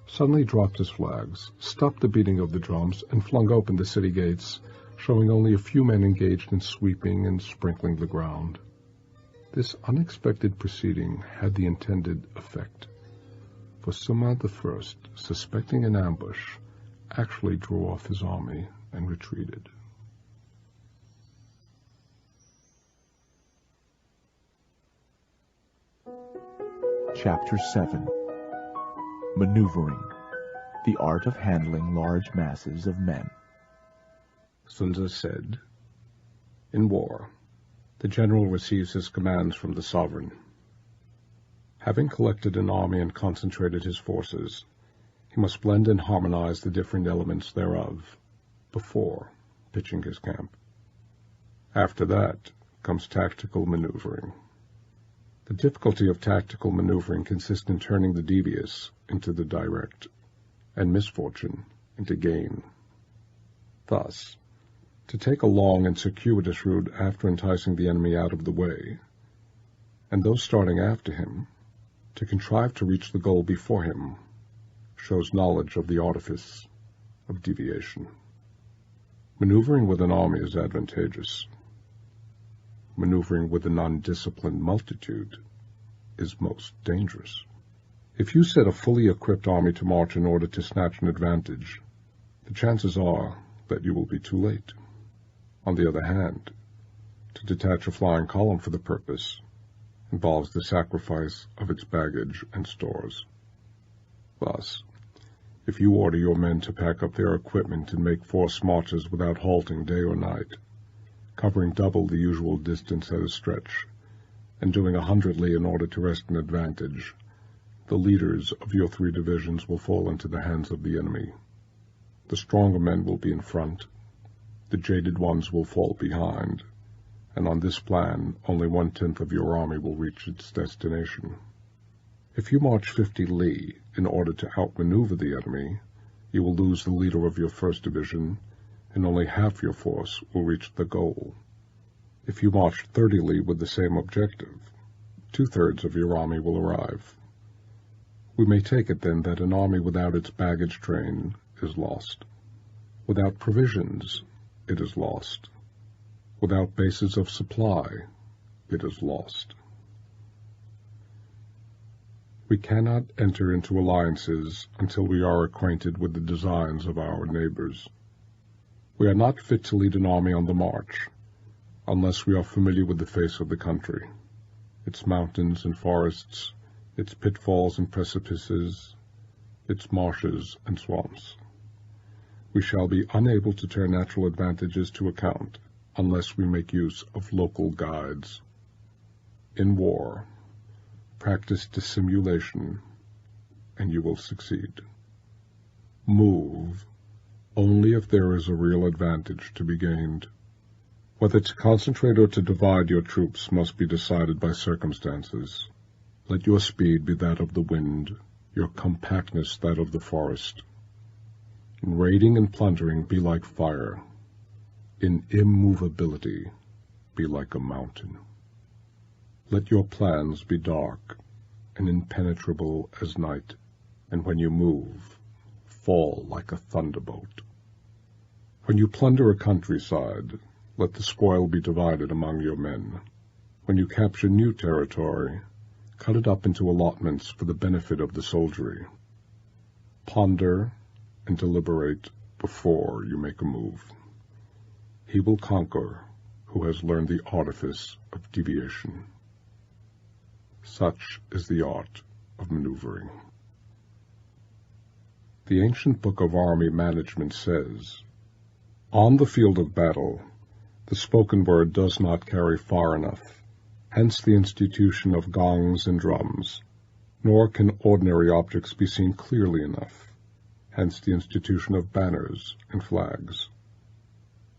suddenly dropped his flags, stopped the beating of the drums, and flung open the city gates, showing only a few men engaged in sweeping and sprinkling the ground. This unexpected proceeding had the intended effect, for Sima I, suspecting an ambush, actually drew off his army and retreated. Chapter 7. Maneuvering, the art of handling large masses of men. Sun Tzu said, "In war, the general receives his commands from the sovereign. Having collected an army and concentrated his forces, he must blend and harmonize the different elements thereof before pitching his camp. After that comes tactical maneuvering. The difficulty of tactical maneuvering consists in turning the devious into the direct, and misfortune into gain. Thus, to take a long and circuitous route after enticing the enemy out of the way, and those starting after him, to contrive to reach the goal before him, shows knowledge of the artifice of deviation. Maneuvering with an army is advantageous. Maneuvering with an undisciplined multitude is most dangerous. If you set a fully equipped army to march in order to snatch an advantage, the chances are that you will be too late. On the other hand, to detach a flying column for the purpose involves the sacrifice of its baggage and stores. Thus, if you order your men to pack up their equipment and make forced marches without halting day or night, covering double the usual distance at a stretch, and doing 100 li in order to wrest an advantage, the leaders of your 3 divisions will fall into the hands of the enemy. The stronger men will be in front, the jaded ones will fall behind, and on this plan only 1/10 of your army will reach its destination. If you march 50 li in order to outmaneuver the enemy, you will lose the leader of your 1st division, and only half your force will reach the goal. If you march 30 li with the same objective, 2/3 of your army will arrive. We may take it then that an army without its baggage train is lost. Without provisions, it is lost. Without bases of supply, it is lost. We cannot enter into alliances until we are acquainted with the designs of our neighbors. We are not fit to lead an army on the march unless we are familiar with the face of the country, its mountains and forests, its pitfalls and precipices, its marshes and swamps. We shall be unable to turn natural advantages to account unless we make use of local guides. In war, practice dissimulation, and you will succeed. Move only if there is a real advantage to be gained. Whether to concentrate or to divide your troops must be decided by circumstances. Let your speed be that of the wind, your compactness that of the forest. In raiding and plundering, be like fire. In immovability, be like a mountain. Let your plans be dark and impenetrable as night, and when you move, fall like a thunderbolt. When you plunder a countryside, let the spoil be divided among your men. When you capture new territory, cut it up into allotments for the benefit of the soldiery. Ponder and deliberate before you make a move. He will conquer who has learned the artifice of deviation. Such is the art of maneuvering. The ancient book of army management says, "On the field of battle, the spoken word does not carry far enough, hence the institution of gongs and drums, nor can ordinary objects be seen clearly enough, hence the institution of banners and flags.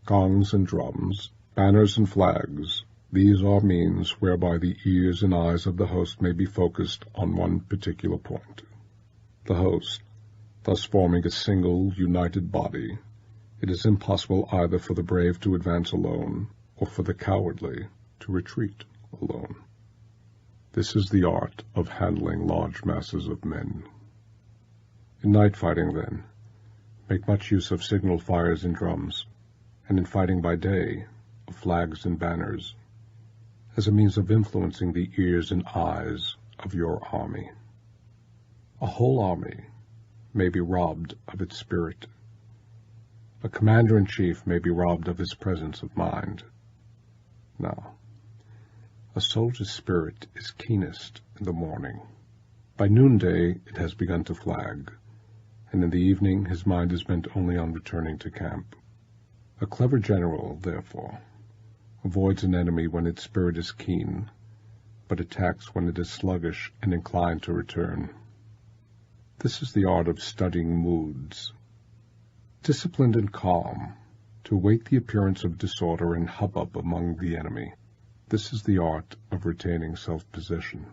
Gongs and drums, banners and flags, these are means whereby the ears and eyes of the host may be focused on one particular point. The host, thus forming a single, united body, it is impossible either for the brave to advance alone, or for the cowardly to retreat alone." This is the art of handling large masses of men. In night fighting, then, make much use of signal fires and drums, and in fighting by day, of flags and banners, as a means of influencing the ears and eyes of your army. A whole army may be robbed of its spirit. A commander-in-chief may be robbed of his presence of mind. Now, a soldier's spirit is keenest in the morning. By noonday it has begun to flag, and in the evening his mind is bent only on returning to camp. A clever general, therefore, avoids an enemy when its spirit is keen, but attacks when it is sluggish and inclined to return. This is the art of studying moods. Disciplined and calm, to await the appearance of disorder and hubbub among the enemy. This is the art of retaining self-possession.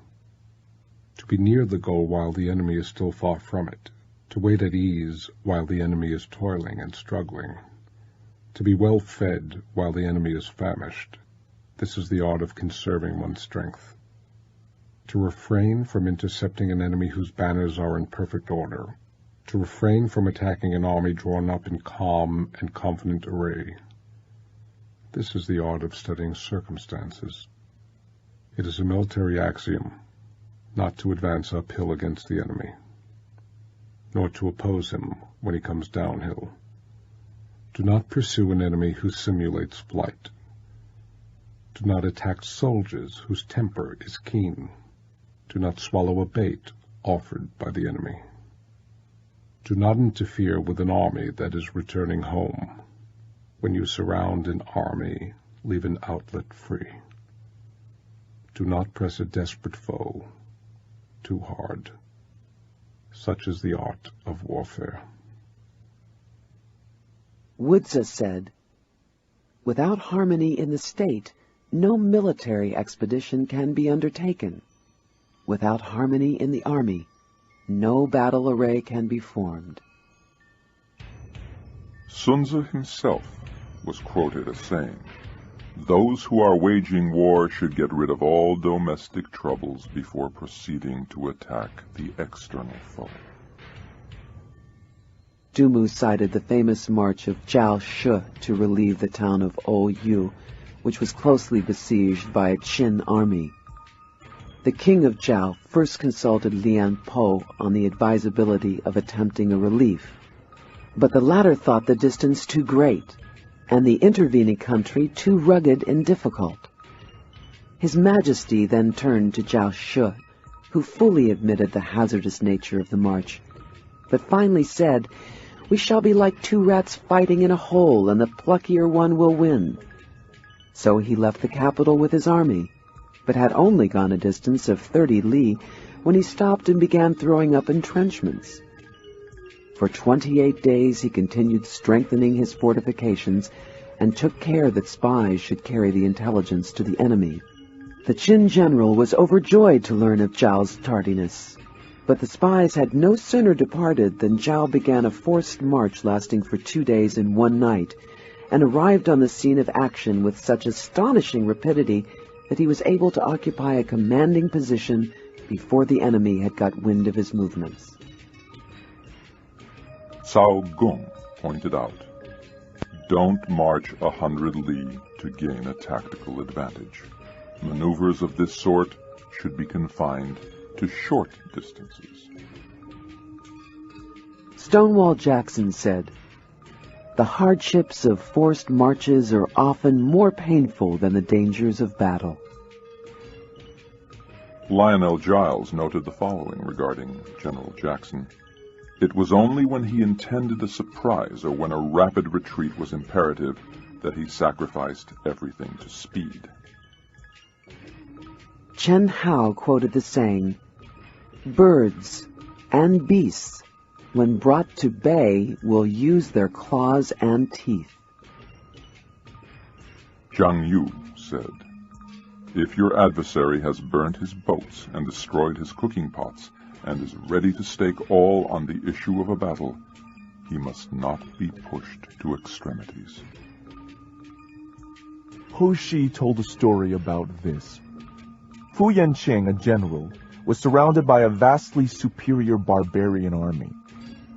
To be near the goal while the enemy is still far from it. To wait at ease while the enemy is toiling and struggling. To be well fed while the enemy is famished. This is the art of conserving one's strength. To refrain from intercepting an enemy whose banners are in perfect order. To refrain from attacking an army drawn up in calm and confident array. This is the art of studying circumstances. It is a military axiom not to advance uphill against the enemy, nor to oppose him when he comes downhill. Do not pursue an enemy who simulates flight. Do not attack soldiers whose temper is keen. Do not swallow a bait offered by the enemy. Do not interfere with an army that is returning home. When you surround an army, leave an outlet free. Do not press a desperate foe too hard. Such is the art of warfare. Wudza said, "Without harmony in the state, no military expedition can be undertaken. Without harmony in the army, no battle array can be formed." Sun Tzu himself was quoted as saying, "Those who are waging war should get rid of all domestic troubles before proceeding to attack the external foe." Dumu cited the famous march of Zhao Shi to relieve the town of Oyu, which was closely besieged by a Qin army. The king of Zhao first consulted Lian Po on the advisability of attempting a relief, but the latter thought the distance too great and the intervening country too rugged and difficult. His Majesty then turned to Zhao Shi, who fully admitted the hazardous nature of the march, but finally said, "We shall be like two rats fighting in a hole, and the pluckier one will win." So he left the capital with his army, but had only gone a distance of 30 li when he stopped and began throwing up entrenchments. For 28 days he continued strengthening his fortifications and took care that spies should carry the intelligence to the enemy. The Qin general was overjoyed to learn of Zhao's tardiness, but the spies had no sooner departed than Zhao began a forced march lasting for 2 days and 1 night, and arrived on the scene of action with such astonishing rapidity that he was able to occupy a commanding position before the enemy had got wind of his movements. Cao Gong pointed out, "Don't march 100 li to gain a tactical advantage. Maneuvers of this sort should be confined to short distances." Stonewall Jackson said, "The hardships of forced marches are often more painful than the dangers of battle." Lionel Giles noted the following regarding General Jackson: "It was only when he intended a surprise or when a rapid retreat was imperative that he sacrificed everything to speed." Chen Hao quoted the saying, "Birds and beasts, when brought to bay, will use their claws and teeth." Zhang Yu said, "If your adversary has burnt his boats and destroyed his cooking pots, and is ready to stake all on the issue of a battle, he must not be pushed to extremities." Ho Shi told a story about this. Fu Yanqing, a general, was surrounded by a vastly superior barbarian army.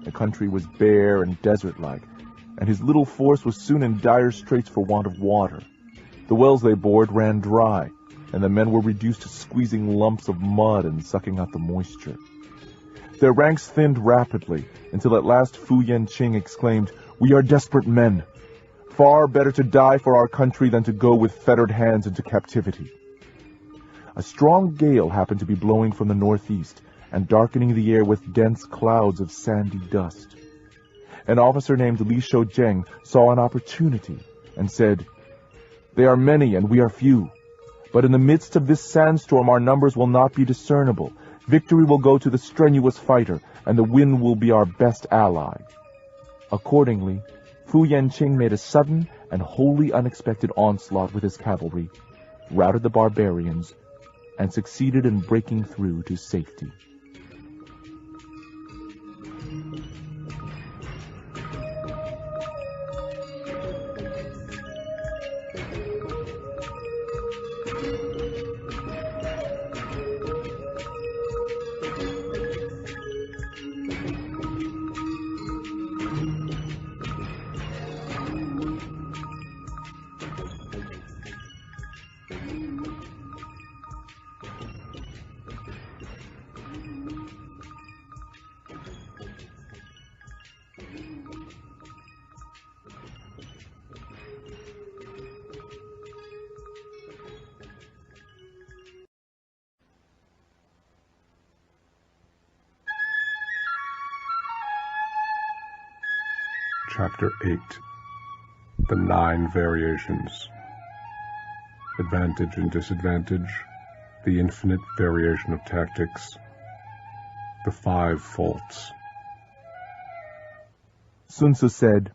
The country was bare and desert-like, and his little force was soon in dire straits for want of water. The wells they bored ran dry, and the men were reduced to squeezing lumps of mud and sucking out the moisture. Their ranks thinned rapidly, until at last Fu Yanqing exclaimed, "We are desperate men. Far better to die for our country than to go with fettered hands into captivity." A strong gale happened to be blowing from the northeast, and darkening the air with dense clouds of sandy dust. An officer named Li Shouzheng saw an opportunity, and said, "They are many and we are few. But in the midst of this sandstorm our numbers will not be discernible. Victory will go to the strenuous fighter, and the wind will be our best ally." Accordingly, Fu Yanqing made a sudden and wholly unexpected onslaught with his cavalry, routed the barbarians, and succeeded in breaking through to safety. Chapter 8. The 9 Variations. Advantage and Disadvantage. The Infinite Variation of Tactics. The 5 Faults. Sun Tzu said,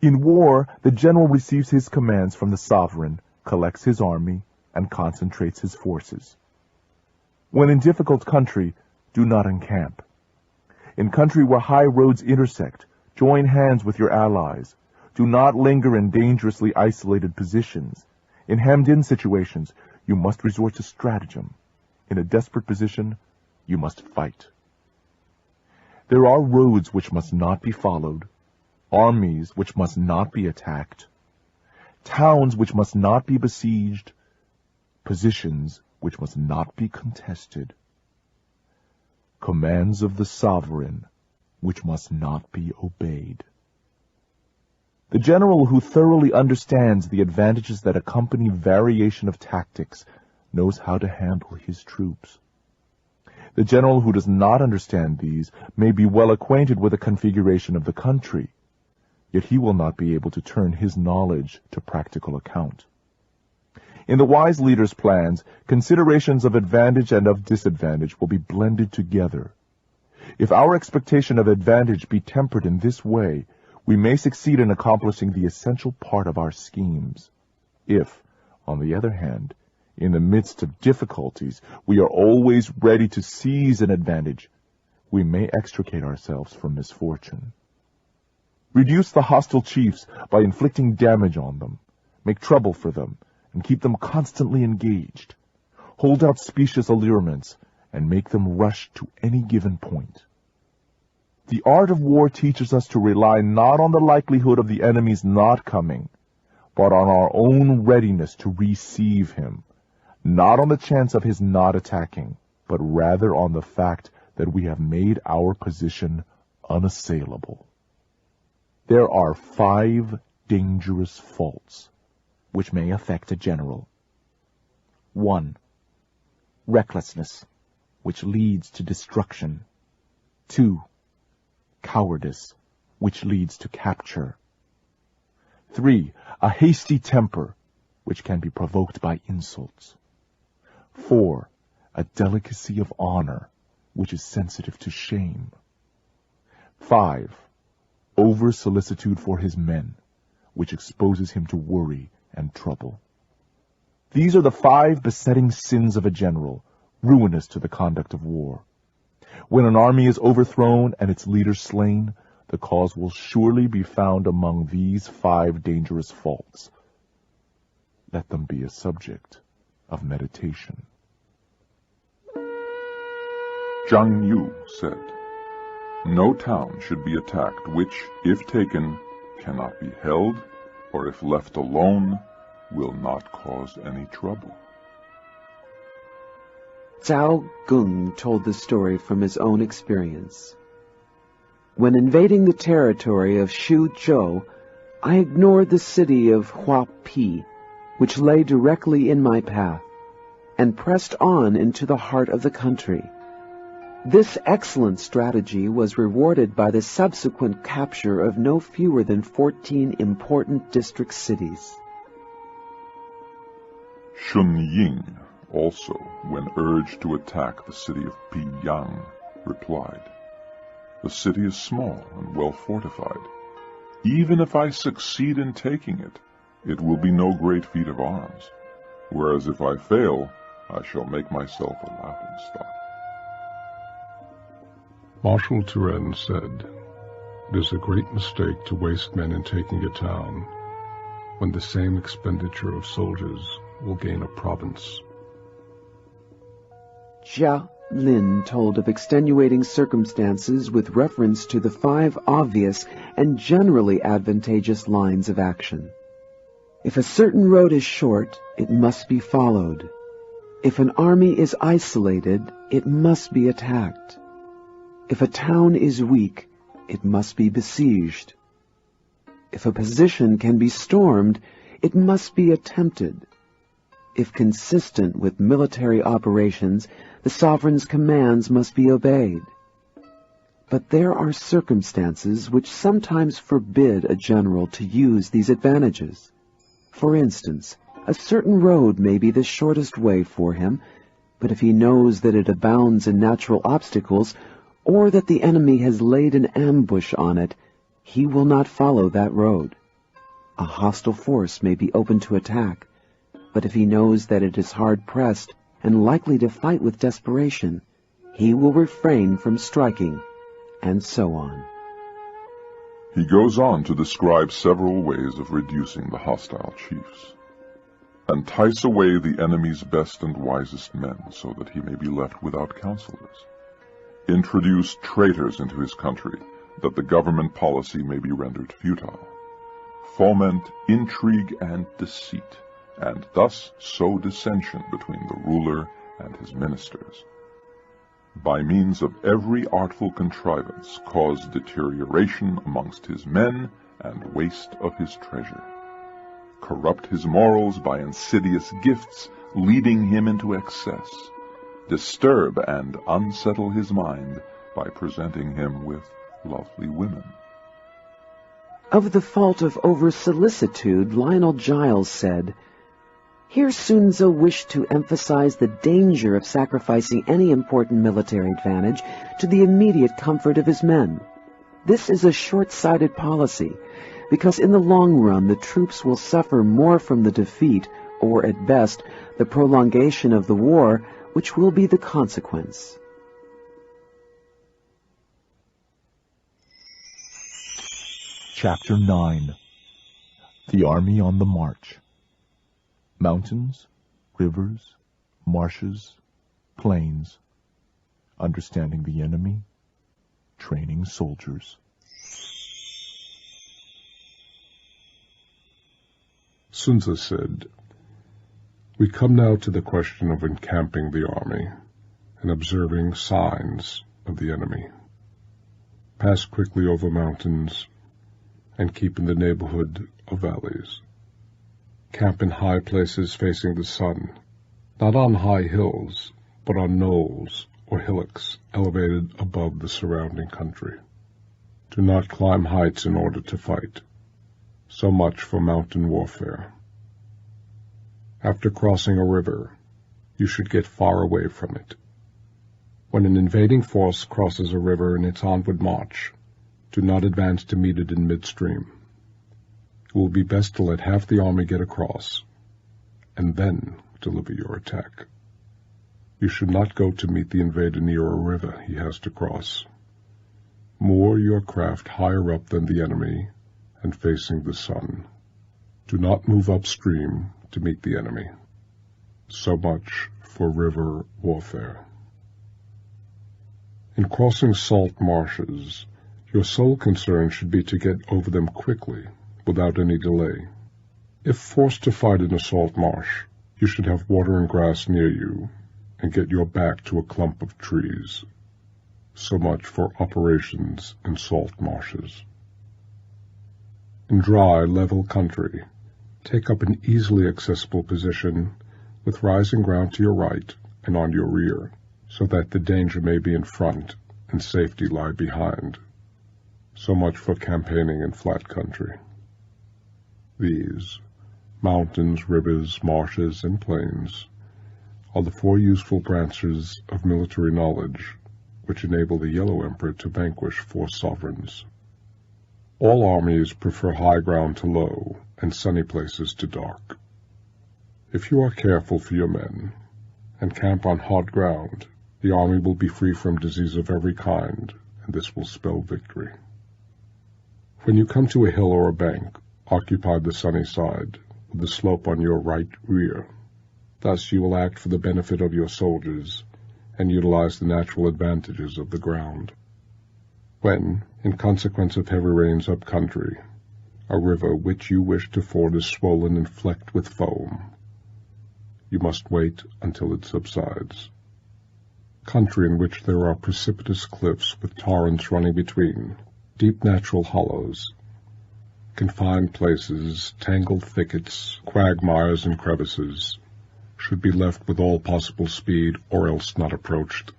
"In war, the general receives his commands from the sovereign, collects his army, and concentrates his forces. When in difficult country, do not encamp. In country where high roads intersect, join hands with your allies. Do not linger in dangerously isolated positions. In hemmed-in situations, you must resort to stratagem. In a desperate position, you must fight. There are roads which must not be followed, armies which must not be attacked, towns which must not be besieged, positions which must not be contested, commands of the sovereign which must not be obeyed." The general who thoroughly understands the advantages that accompany variation of tactics knows how to handle his troops. The general who does not understand these may be well acquainted with the configuration of the country, yet he will not be able to turn his knowledge to practical account. In the wise leader's plans, considerations of advantage and of disadvantage will be blended together. If our expectation of advantage be tempered in this way, we may succeed in accomplishing the essential part of our schemes. If, on the other hand, in the midst of difficulties, we are always ready to seize an advantage, we may extricate ourselves from misfortune. Reduce the hostile chiefs by inflicting damage on them, make trouble for them, and keep them constantly engaged. Hold out specious allurements, and make them rush to any given point. The art of war teaches us to rely not on the likelihood of the enemy's not coming, but on our own readiness to receive him, not on the chance of his not attacking, but rather on the fact that we have made our position unassailable. There are 5 dangerous faults which may affect a general. 1. Recklessness, which leads to destruction. 2. Cowardice, which leads to capture. 3. A hasty temper, which can be provoked by insults. 4. A delicacy of honor, which is sensitive to shame. 5. Over-solicitude for his men, which exposes him to worry and trouble. These are the 5 besetting sins of a general, ruinous to the conduct of war. When an army is overthrown and its leader slain, the cause will surely be found among these 5 dangerous faults. Let them be a subject of meditation. Zhang Yu said, "No town should be attacked which, if taken, cannot be held, or if left alone, will not cause any trouble." Cao Gung told the story from his own experience. When invading the territory of Xuzhou, I ignored the city of Huapi, which lay directly in my path, and pressed on into the heart of the country. This excellent strategy was rewarded by the subsequent capture of no fewer than 14 important district cities. Shun Ying also, when urged to attack the city of Piyang, replied, "The city is small and well fortified. Even if I succeed in taking it, it will be no great feat of arms, whereas if I fail, I shall make myself a laughingstock." Marshal Turenne said, "It is a great mistake to waste men in taking a town, when the same expenditure of soldiers will gain a province." Jia Lin told of extenuating circumstances with reference to the 5 obvious and generally advantageous lines of action. If a certain road is short, it must be followed. If an army is isolated, it must be attacked. If a town is weak, it must be besieged. If a position can be stormed, it must be attempted. If consistent with military operations, the sovereign's commands must be obeyed. But there are circumstances which sometimes forbid a general to use these advantages. For instance, a certain road may be the shortest way for him, but if he knows that it abounds in natural obstacles, or that the enemy has laid an ambush on it, he will not follow that road. A hostile force may be open to attack, but if he knows that it is hard-pressed and likely to fight with desperation, he will refrain from striking, and so on. He goes on to describe several ways of reducing the hostile chiefs. Entice away the enemy's best and wisest men, so that he may be left without counselors. Introduce traitors into his country, that the government policy may be rendered futile. Foment intrigue and deceit, and thus sow dissension between the ruler and his ministers. By means of every artful contrivance cause deterioration amongst his men and waste of his treasure. Corrupt his morals by insidious gifts, leading him into excess. Disturb and unsettle his mind by presenting him with lovely women." Of the fault of over-solicitude, Lionel Giles said, "Here Sun Tzu wished to emphasize the danger of sacrificing any important military advantage to the immediate comfort of his men. This is a short-sighted policy, because in the long run the troops will suffer more from the defeat, or at best, the prolongation of the war, which will be the consequence." Chapter 9. The Army on the March. Mountains, rivers, marshes, plains. Understanding the enemy. Training soldiers. Sun Tzu said, "We come now to the question of encamping the army and observing signs of the enemy. Pass quickly over mountains and keep in the neighborhood of valleys. Camp in high places facing the sun, not on high hills, but on knolls or hillocks elevated above the surrounding country. Do not climb heights in order to fight. So much for mountain warfare. After crossing a river, you should get far away from it. When an invading force crosses a river in its onward march, do not advance to meet it in midstream. It will be best to let half the army get across, and then deliver your attack. You should not go to meet the invader near a river he has to cross. Moor your craft higher up than the enemy and facing the sun. Do not move upstream to meet the enemy. So much for river warfare." In crossing salt marshes, your sole concern should be to get over them quickly, without any delay. If forced to fight in a salt marsh, you should have water and grass near you, and get your back to a clump of trees. So much for operations in salt marshes. In dry, level country, take up an easily accessible position with rising ground to your right and on your rear, so that the danger may be in front and safety lie behind. So much for campaigning in flat country. These, mountains, rivers, marshes, and plains, are the four useful branches of military knowledge which enable the Yellow Emperor to vanquish four sovereigns. All armies prefer high ground to low, and sunny places to dark. If you are careful for your men, and camp on hot ground, the army will be free from disease of every kind, and this will spell victory. When you come to a hill or a bank, occupy the sunny side, with the slope on your right rear. Thus you will act for the benefit of your soldiers, and utilize the natural advantages of the ground. When, in consequence of heavy rains up country, a river which you wish to ford is swollen and flecked with foam, you must wait until it subsides. Country in which there are precipitous cliffs with torrents running between, deep natural hollows, confined places, tangled thickets, quagmires, and crevices, should be left with all possible speed or else not approached.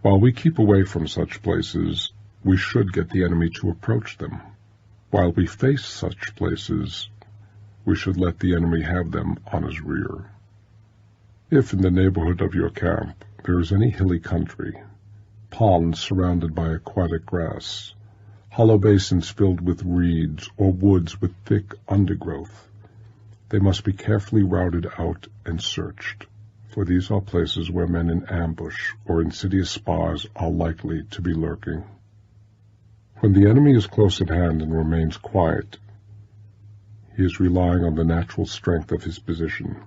While we keep away from such places, we should get the enemy to approach them. While we face such places, we should let the enemy have them on his rear. If in the neighborhood of your camp there is any hilly country, ponds surrounded by aquatic grass, hollow basins filled with reeds, or woods with thick undergrowth, they must be carefully routed out and searched, for these are places where men in ambush or insidious spies are likely to be lurking. When the enemy is close at hand and remains quiet, he is relying on the natural strength of his position.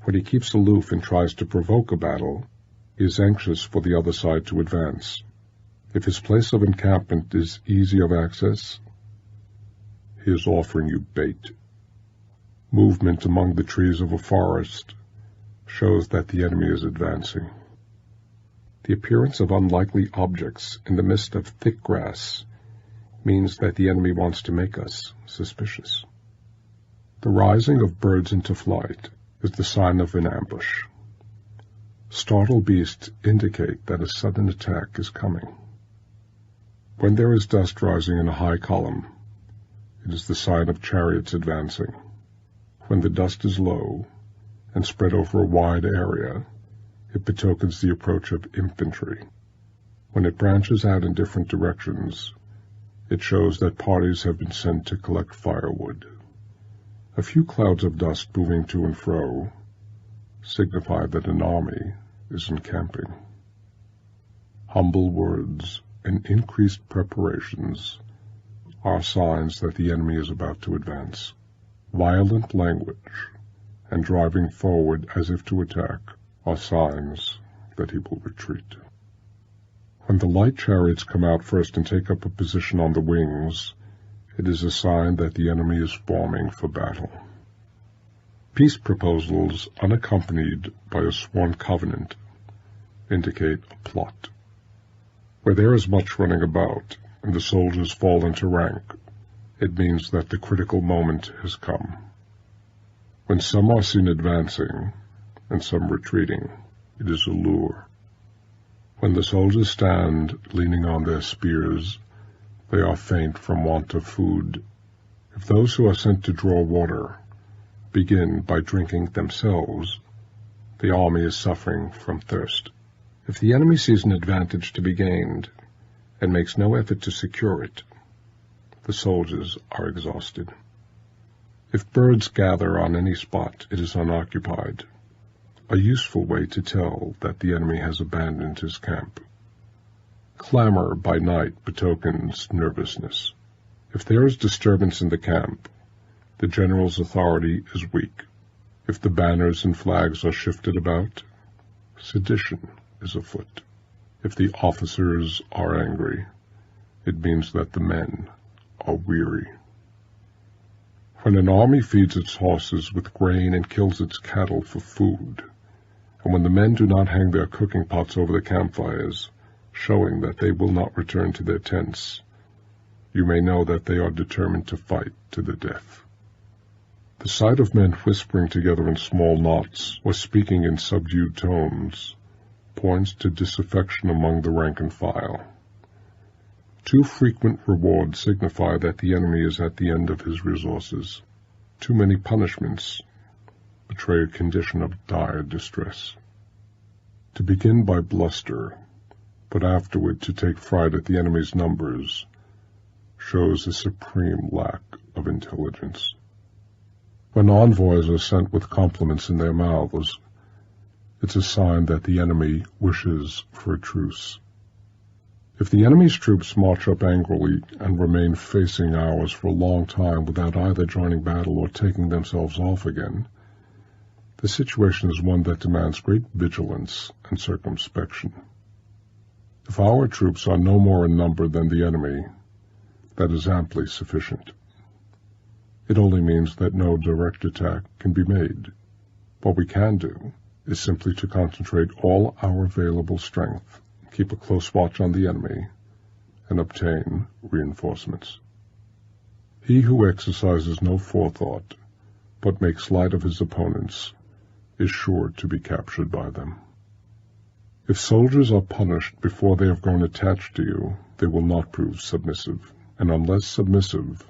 When he keeps aloof and tries to provoke a battle, he is anxious for the other side to advance. If his place of encampment is easy of access, he is offering you bait. Movement among the trees of a forest shows that the enemy is advancing. The appearance of unlikely objects in the midst of thick grass means that the enemy wants to make us suspicious. The rising of birds into flight is the sign of an ambush. Startled beasts indicate that a sudden attack is coming. When there is dust rising in a high column, it is the sign of chariots advancing. When the dust is low and spread over a wide area, it betokens the approach of infantry. When it branches out in different directions, it shows that parties have been sent to collect firewood. A few clouds of dust moving to and fro signify that an army is encamping. Humble words and increased preparations are signs that the enemy is about to advance. Violent language and driving forward as if to attack are signs that he will retreat. When the light chariots come out first and take up a position on the wings, it is a sign that the enemy is forming for battle. Peace proposals unaccompanied by a sworn covenant indicate a plot. Where there is much running about and the soldiers fall into rank, it means that the critical moment has come. When some are seen advancing and some retreating, it is a lure. When the soldiers stand leaning on their spears, they are faint from want of food. If those who are sent to draw water begin by drinking themselves, the army is suffering from thirst. If the enemy sees an advantage to be gained and makes no effort to secure it, the soldiers are exhausted. If birds gather on any spot it is unoccupied, a useful way to tell that the enemy has abandoned his camp. Clamor by night betokens nervousness. If there is disturbance in the camp, the general's authority is weak. If the banners and flags are shifted about, sedition is afoot. If the officers are angry, it means that the men are weary. When an army feeds its horses with grain and kills its cattle for food, and when the men do not hang their cooking pots over the campfires, showing that they will not return to their tents, you may know that they are determined to fight to the death. The sight of men whispering together in small knots or speaking in subdued tones points to disaffection among the rank and file. Too frequent rewards signify that the enemy is at the end of his resources. Too many punishments betray a condition of dire distress. To begin by bluster, but afterward to take fright at the enemy's numbers, shows a supreme lack of intelligence. When envoys are sent with compliments in their mouths, it's a sign that the enemy wishes for a truce. If the enemy's troops march up angrily and remain facing ours for a long time without either joining battle or taking themselves off again, the situation is one that demands great vigilance and circumspection. If our troops are no more in number than the enemy, that is amply sufficient. It only means that no direct attack can be made. What we can do is simply to concentrate all our available strength, keep a close watch on the enemy, and obtain reinforcements. He who exercises no forethought, but makes light of his opponents, is sure to be captured by them. If soldiers are punished before they have grown attached to you, they will not prove submissive, and unless submissive,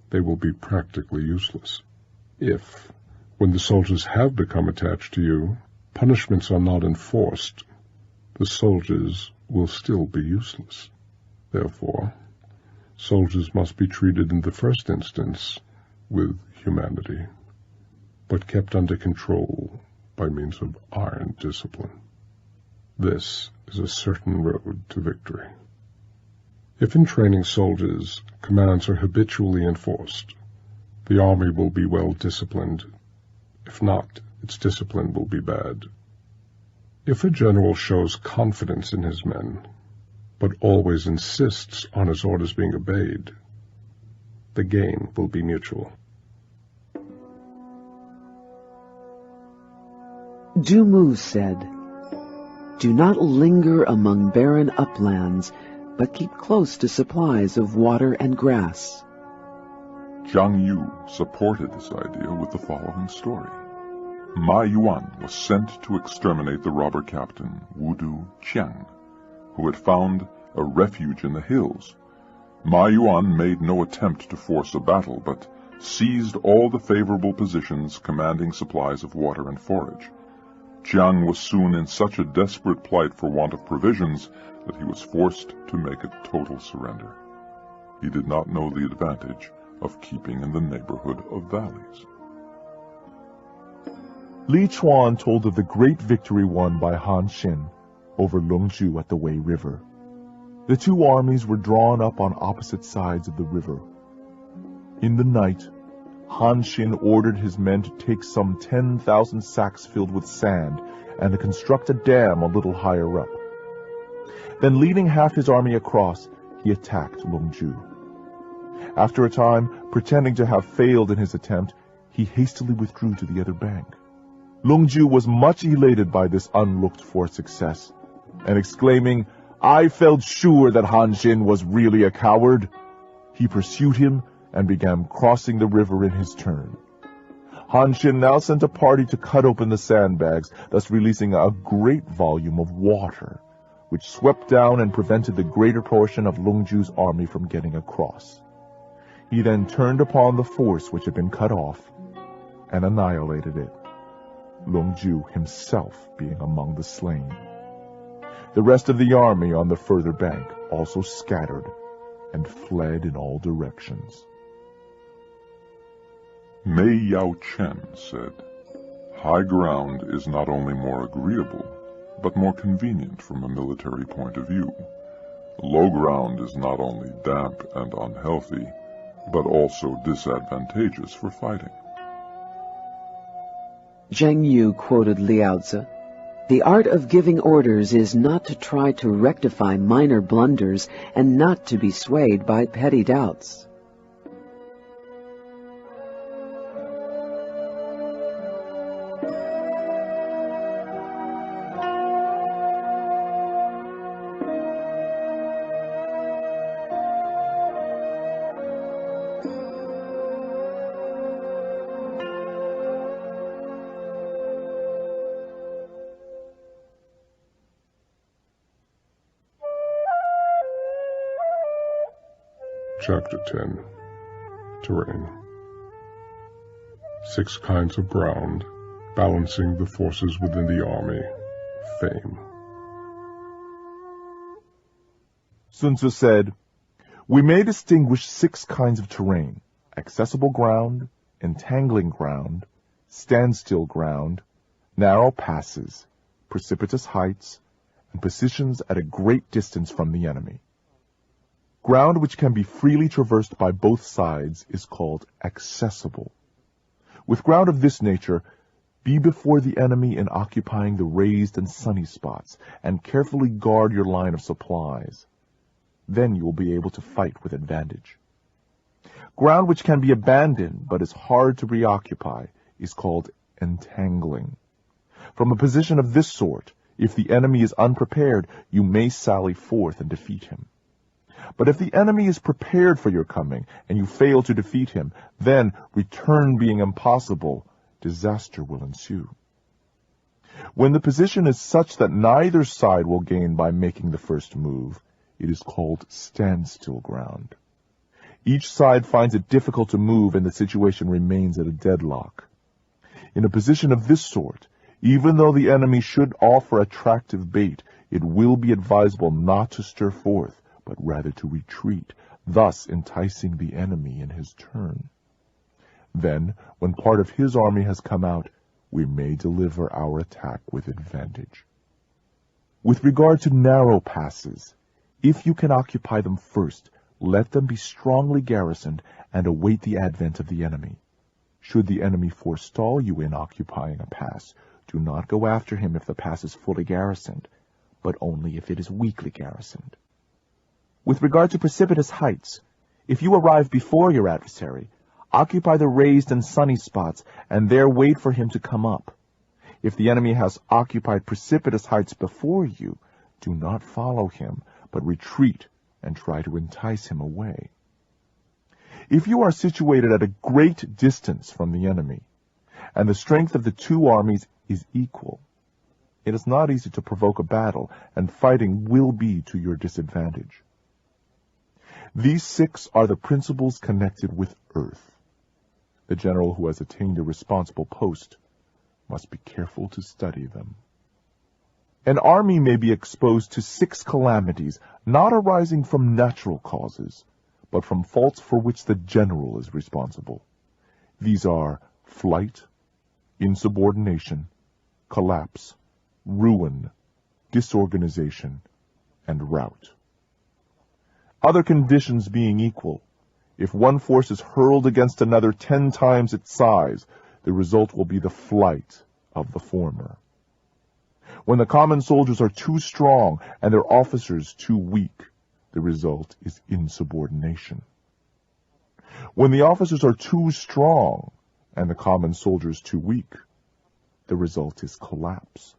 they will be practically useless. If, when the soldiers have become attached to you, punishments are not enforced, the soldiers will still be useless. Therefore, soldiers must be treated in the first instance with humanity, but kept under control by means of iron discipline. This is a certain road to victory. If in training soldiers, commands are habitually enforced, the army will be well disciplined. If not, its discipline will be bad. If a general shows confidence in his men, but always insists on his orders being obeyed, the gain will be mutual. Du Mu said, "Do not linger among barren uplands, but keep close to supplies of water and grass." Jiang Yu supported this idea with the following story. Ma Yuan was sent to exterminate the robber captain Wu Du Qiang, who had found a refuge in the hills. Ma Yuan made no attempt to force a battle, but seized all the favorable positions commanding supplies of water and forage. Jiang was soon in such a desperate plight for want of provisions that he was forced to make a total surrender. He did not know the advantage of keeping in the neighborhood of valleys. Li Chuan told of the great victory won by Han Xin over Longzhu at the Wei River. The two armies were drawn up on opposite sides of the river. In the night, Han Xin ordered his men to take some 10,000 sacks filled with sand and to construct a dam a little higher up. Then, leading half his army across, he attacked Longzhu. After a time, pretending to have failed in his attempt, he hastily withdrew to the other bank. Longzhu was much elated by this unlooked-for success, and exclaiming, "I felt sure that Han Xin was really a coward," he pursued him and began crossing the river in his turn. Han Xin now sent a party to cut open the sandbags, thus releasing a great volume of water, which swept down and prevented the greater portion of Longzhu's army from getting across. He then turned upon the force which had been cut off and annihilated it, Longzhu himself being among the slain. The rest of the army on the further bank also scattered and fled in all directions. Mei Yao Chen said, "High ground is not only more agreeable, but more convenient from a military point of view. Low ground is not only damp and unhealthy, but also disadvantageous for fighting." Zheng Yu quoted Liao Tzu, The art of giving orders is not to try to rectify minor blunders and not to be swayed by petty doubts. Chapter 10. Terrain. 6 kinds of ground, balancing the forces within the army. Fame. Sun Tzu said, "We may distinguish 6 kinds of terrain: accessible ground, entangling ground, standstill ground, narrow passes, precipitous heights, and positions at a great distance from the enemy. Ground which can be freely traversed by both sides is called accessible. With ground of this nature, be before the enemy in occupying the raised and sunny spots, and carefully guard your line of supplies. Then you will be able to fight with advantage. Ground which can be abandoned but is hard to reoccupy is called entangling. From a position of this sort, if the enemy is unprepared, you may sally forth and defeat him. But if the enemy is prepared for your coming, and you fail to defeat him, then, return being impossible, disaster will ensue. When the position is such that neither side will gain by making the first move, it is called standstill ground. Each side finds it difficult to move, and the situation remains at a deadlock. In a position of this sort, even though the enemy should offer attractive bait, it will be advisable not to stir forth, but rather to retreat, thus enticing the enemy in his turn. Then, when part of his army has come out, we may deliver our attack with advantage. With regard to narrow passes, if you can occupy them first, let them be strongly garrisoned and await the advent of the enemy. Should the enemy forestall you in occupying a pass, do not go after him if the pass is fully garrisoned, but only if it is weakly garrisoned. With regard to precipitous heights, if you arrive before your adversary, occupy the raised and sunny spots, and there wait for him to come up. If the enemy has occupied precipitous heights before you, do not follow him, but retreat and try to entice him away. If you are situated at a great distance from the enemy, and the strength of the 2 armies is equal, it is not easy to provoke a battle, and fighting will be to your disadvantage. These 6 are the principles connected with earth. The general who has attained a responsible post must be careful to study them. An army may be exposed to 6 calamities, not arising from natural causes, but from faults for which the general is responsible. These are flight, insubordination, collapse, ruin, disorganization, and rout. Other conditions being equal, if one force is hurled against another 10 times its size, the result will be the flight of the former. When the common soldiers are too strong and their officers too weak, the result is insubordination. When the officers are too strong and the common soldiers too weak, the result is collapse.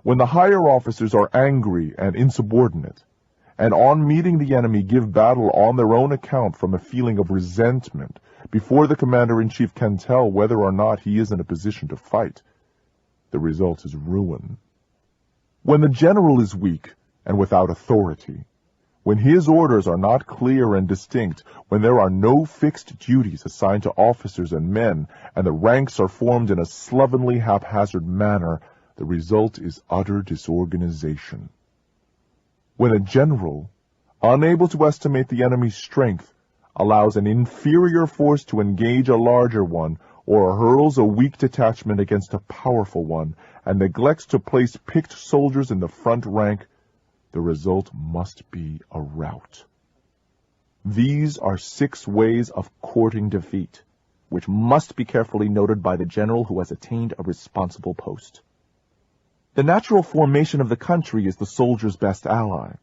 When the higher officers are angry and insubordinate, and on meeting the enemy give battle on their own account from a feeling of resentment, before the commander-in-chief can tell whether or not he is in a position to fight, the result is ruin. When the general is weak and without authority, when his orders are not clear and distinct, when there are no fixed duties assigned to officers and men, and the ranks are formed in a slovenly, haphazard manner, the result is utter disorganization. When a general, unable to estimate the enemy's strength, allows an inferior force to engage a larger one, or hurls a weak detachment against a powerful one, and neglects to place picked soldiers in the front rank, the result must be a rout. These are 6 ways of courting defeat, which must be carefully noted by the general who has attained a responsible post. The natural formation of the country is the soldier's best ally.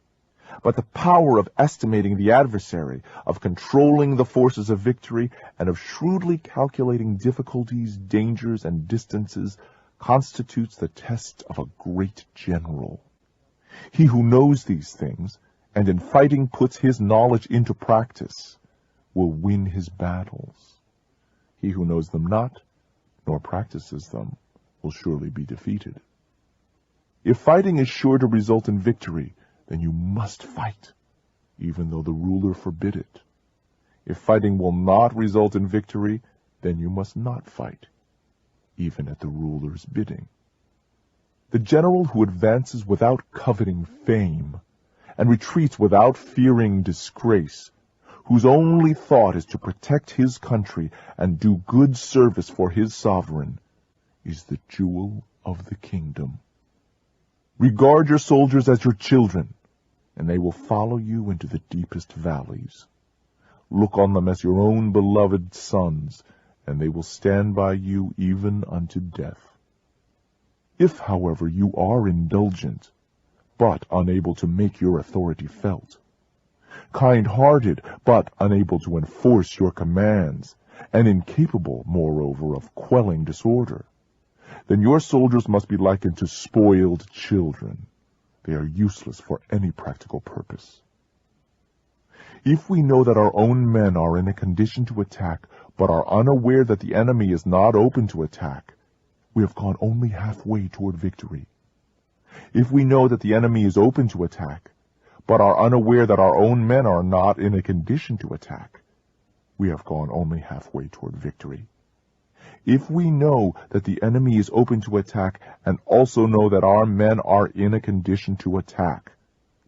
But the power of estimating the adversary, of controlling the forces of victory, and of shrewdly calculating difficulties, dangers, and distances constitutes the test of a great general. He who knows these things, and in fighting puts his knowledge into practice, will win his battles. He who knows them not, nor practices them, will surely be defeated. If fighting is sure to result in victory, then you must fight, even though the ruler forbid it. If fighting will not result in victory, then you must not fight, even at the ruler's bidding. The general who advances without coveting fame, and retreats without fearing disgrace, whose only thought is to protect his country and do good service for his sovereign, is the jewel of the kingdom. Regard your soldiers as your children, and they will follow you into the deepest valleys. Look on them as your own beloved sons, and they will stand by you even unto death. If, however, you are indulgent, but unable to make your authority felt, kind-hearted, but unable to enforce your commands, and incapable, moreover, of quelling disorder, then your soldiers must be likened to spoiled children. They are useless for any practical purpose. If we know that our own men are in a condition to attack, but are unaware that the enemy is not open to attack, we have gone only halfway toward victory. If we know that the enemy is open to attack, but are unaware that our own men are not in a condition to attack, we have gone only halfway toward victory. If we know that the enemy is open to attack, and also know that our men are in a condition to attack,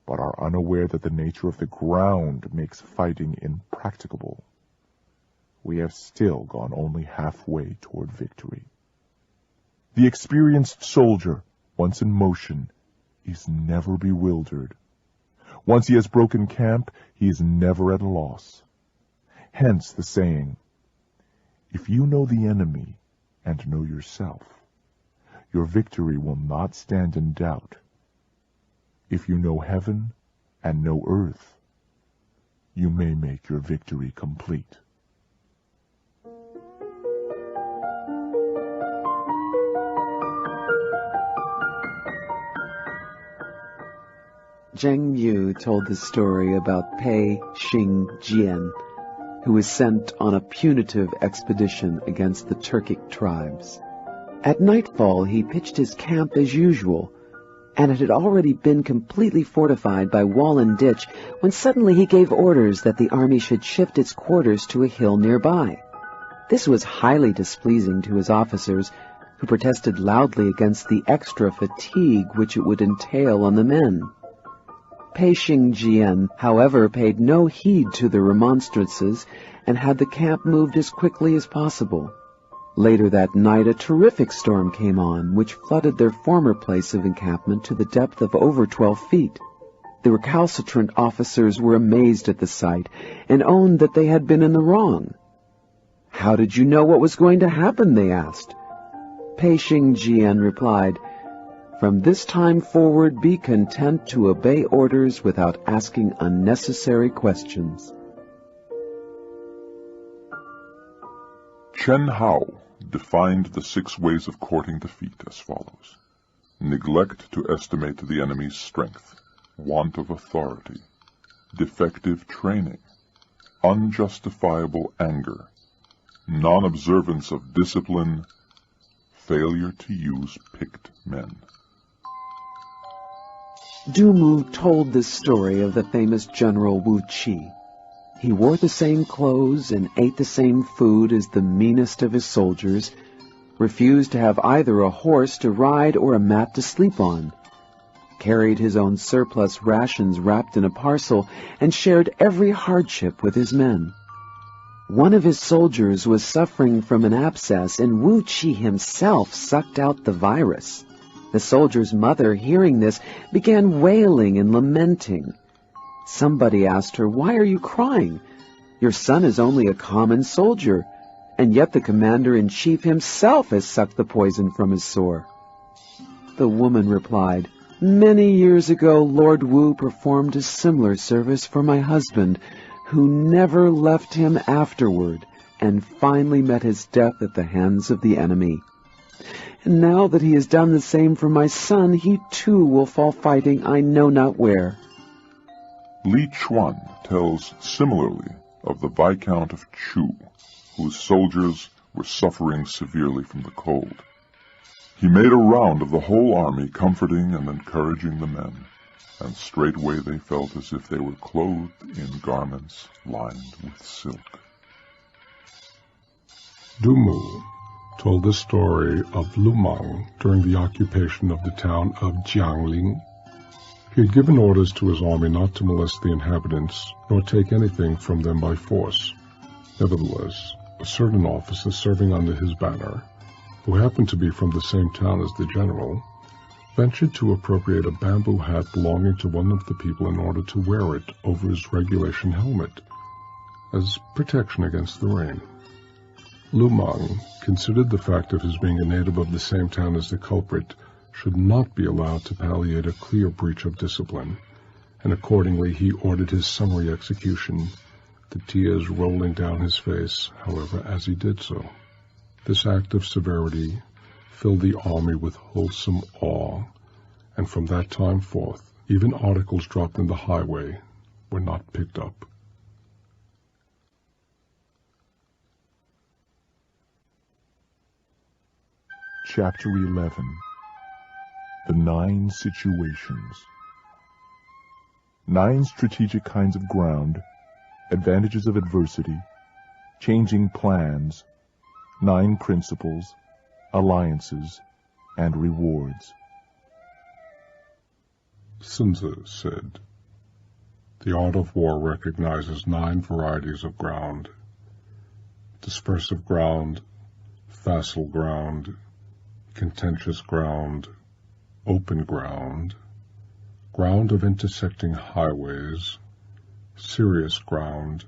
but are unaware that the nature of the ground makes fighting impracticable, we have still gone only halfway toward victory. The experienced soldier, once in motion, is never bewildered. Once he has broken camp, he is never at a loss. Hence the saying, if you know the enemy and know yourself, your victory will not stand in doubt. If you know heaven and know earth, you may make your victory complete. Zheng Yu told the story about Pei Xing-jian, who was sent on a punitive expedition against the Turkic tribes. At nightfall he pitched his camp as usual, and it had already been completely fortified by wall and ditch when suddenly he gave orders that the army should shift its quarters to a hill nearby. This was highly displeasing to his officers, who protested loudly against the extra fatigue which it would entail on the men. Pei Xing-jian, however, paid no heed to the remonstrances and had the camp moved as quickly as possible. Later that night a terrific storm came on, which flooded their former place of encampment to the depth of over 12 feet. The recalcitrant officers were amazed at the sight and owned that they had been in the wrong. "How did you know what was going to happen?" they asked. Pei Xing-jian replied, "From this time forward be content to obey orders without asking unnecessary questions." Chen Hao defined the 6 ways of courting defeat as follows: neglect to estimate the enemy's strength, want of authority, defective training, unjustifiable anger, non-observance of discipline, failure to use picked men. Du Mu told this story of the famous general Wu Qi. He wore the same clothes and ate the same food as the meanest of his soldiers, refused to have either a horse to ride or a mat to sleep on, carried his own surplus rations wrapped in a parcel, and shared every hardship with his men. One of his soldiers was suffering from an abscess, and Wu Qi himself sucked out the virus. The soldier's mother, hearing this, began wailing and lamenting. Somebody asked her, "Why are you crying? Your son is only a common soldier, and yet the commander-in-chief himself has sucked the poison from his sore." The woman replied, "Many years ago Lord Wu performed a similar service for my husband, who never left him afterward, and finally met his death at the hands of the enemy. And now that he has done the same for my son, he too will fall fighting I know not where." Li Chuan tells similarly of the Viscount of Chu, whose soldiers were suffering severely from the cold. He made a round of the whole army, comforting and encouraging the men, and straightway they felt as if they were clothed in garments lined with silk. Du Mu told the story of Lu Meng during the occupation of the town of Jiangling. He had given orders to his army not to molest the inhabitants, nor take anything from them by force. Nevertheless, a certain officer serving under his banner, who happened to be from the same town as the general, ventured to appropriate a bamboo hat belonging to one of the people in order to wear it over his regulation helmet, as protection against the rain. Lu Meng considered the fact of his being a native of the same town as the culprit should not be allowed to palliate a clear breach of discipline, and accordingly he ordered his summary execution, the tears rolling down his face, however, as he did so. This act of severity filled the army with wholesome awe, and from that time forth, even articles dropped in the highway were not picked up. Chapter 11. The 9 Situations. 9 strategic kinds of ground, advantages of adversity, changing plans, 9 principles, alliances, and rewards. Sun Tzu said, "The art of war recognizes 9 varieties of ground: dispersive ground, facile ground, contentious ground, open ground, ground of intersecting highways, serious ground,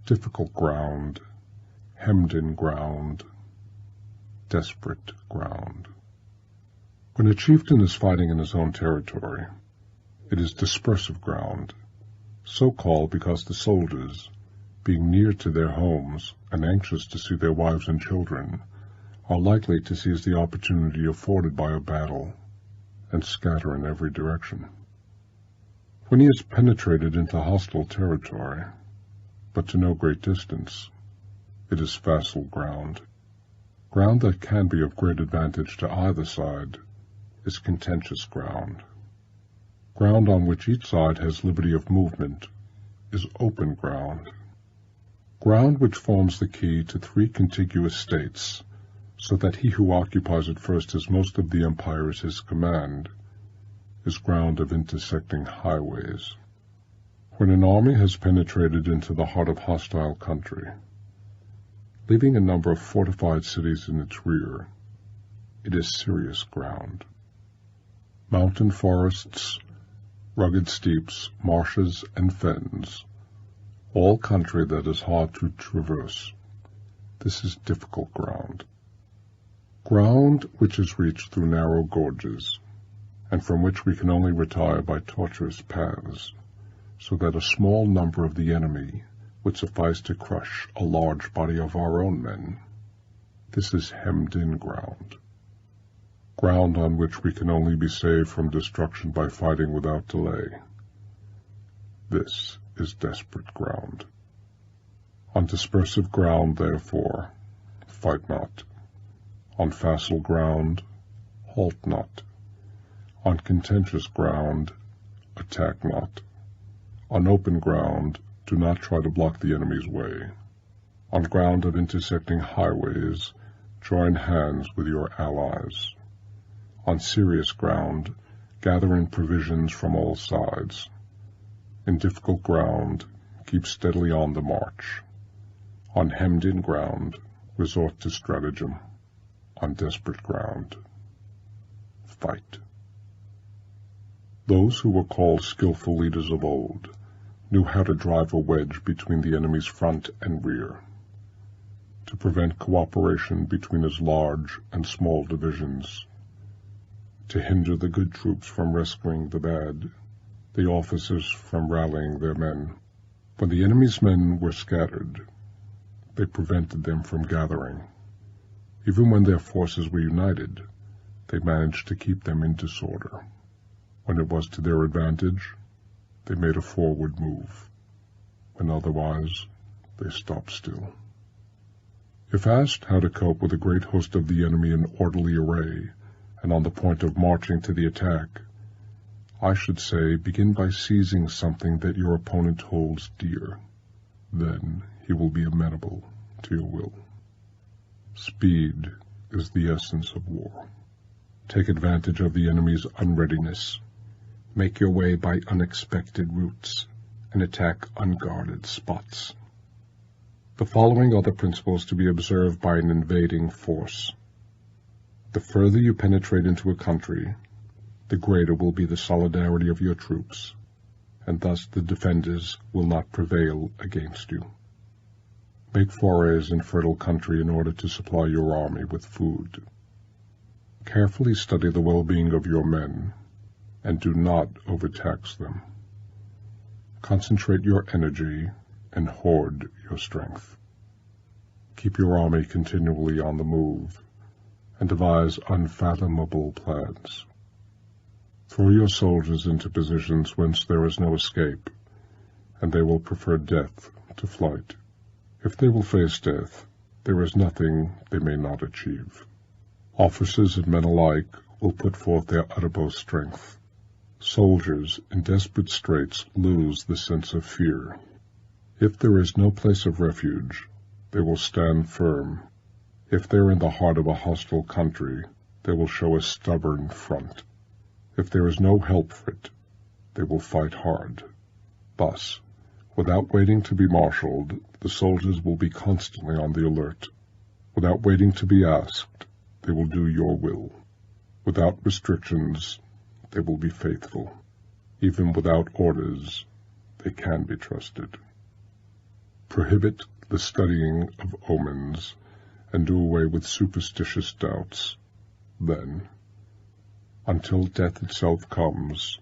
difficult ground, hemmed-in ground, desperate ground." When a chieftain is fighting in his own territory, it is dispersive ground, so called because the soldiers, being near to their homes and anxious to see their wives and children, are likely to seize the opportunity afforded by a battle and scatter in every direction. When he has penetrated into hostile territory, but to no great distance, it is facile ground. Ground that can be of great advantage to either side is contentious ground. Ground on which each side has liberty of movement is open ground. Ground which forms the key to 3 contiguous states, so that he who occupies it first has most of the empire at his command, is ground of intersecting highways. When an army has penetrated into the heart of hostile country, leaving a number of fortified cities in its rear, it is serious ground. Mountain forests, rugged steeps, marshes, and fens, all country that is hard to traverse, this is difficult ground. Ground which is reached through narrow gorges, and from which we can only retire by tortuous paths, so that a small number of the enemy would suffice to crush a large body of our own men. This is hemmed-in ground. Ground on which we can only be saved from destruction by fighting without delay. This is desperate ground. On dispersive ground, therefore, fight not. On facile ground, halt not. On contentious ground, attack not. On open ground, do not try to block the enemy's way. On ground of intersecting highways, join hands with your allies. On serious ground, gather in provisions from all sides. In difficult ground, keep steadily on the march. On hemmed-in ground, resort to stratagem. On desperate ground, fight. Those who were called skillful leaders of old knew how to drive a wedge between the enemy's front and rear, to prevent cooperation between his large and small divisions, to hinder the good troops from rescuing the bad, the officers from rallying their men. When the enemy's men were scattered, they prevented them from gathering. Even when their forces were united, they managed to keep them in disorder. When it was to their advantage, they made a forward move. When otherwise, they stopped still. If asked how to cope with a great host of the enemy in orderly array and on the point of marching to the attack, I should say begin by seizing something that your opponent holds dear. Then he will be amenable to your will. Speed is the essence of war. Take advantage of the enemy's unreadiness. Make your way by unexpected routes and attack unguarded spots. The following are the principles to be observed by an invading force. The further you penetrate into a country, the greater will be the solidarity of your troops, and thus the defenders will not prevail against you. Make forays in fertile country in order to supply your army with food. Carefully study the well-being of your men, and do not overtax them. Concentrate your energy and hoard your strength. Keep your army continually on the move, and devise unfathomable plans. Throw your soldiers into positions whence there is no escape, and they will prefer death to flight. If they will face death, there is nothing they may not achieve. Officers and men alike will put forth their uttermost strength. Soldiers in desperate straits lose the sense of fear. If there is no place of refuge, they will stand firm. If they are in the heart of a hostile country, they will show a stubborn front. If there is no help for it, they will fight hard. Thus, without waiting to be marshaled, the soldiers will be constantly on the alert. Without waiting to be asked, they will do your will. Without restrictions, they will be faithful. Even without orders, they can be trusted. Prohibit the studying of omens, and do away with superstitious doubts. Then, until death itself comes,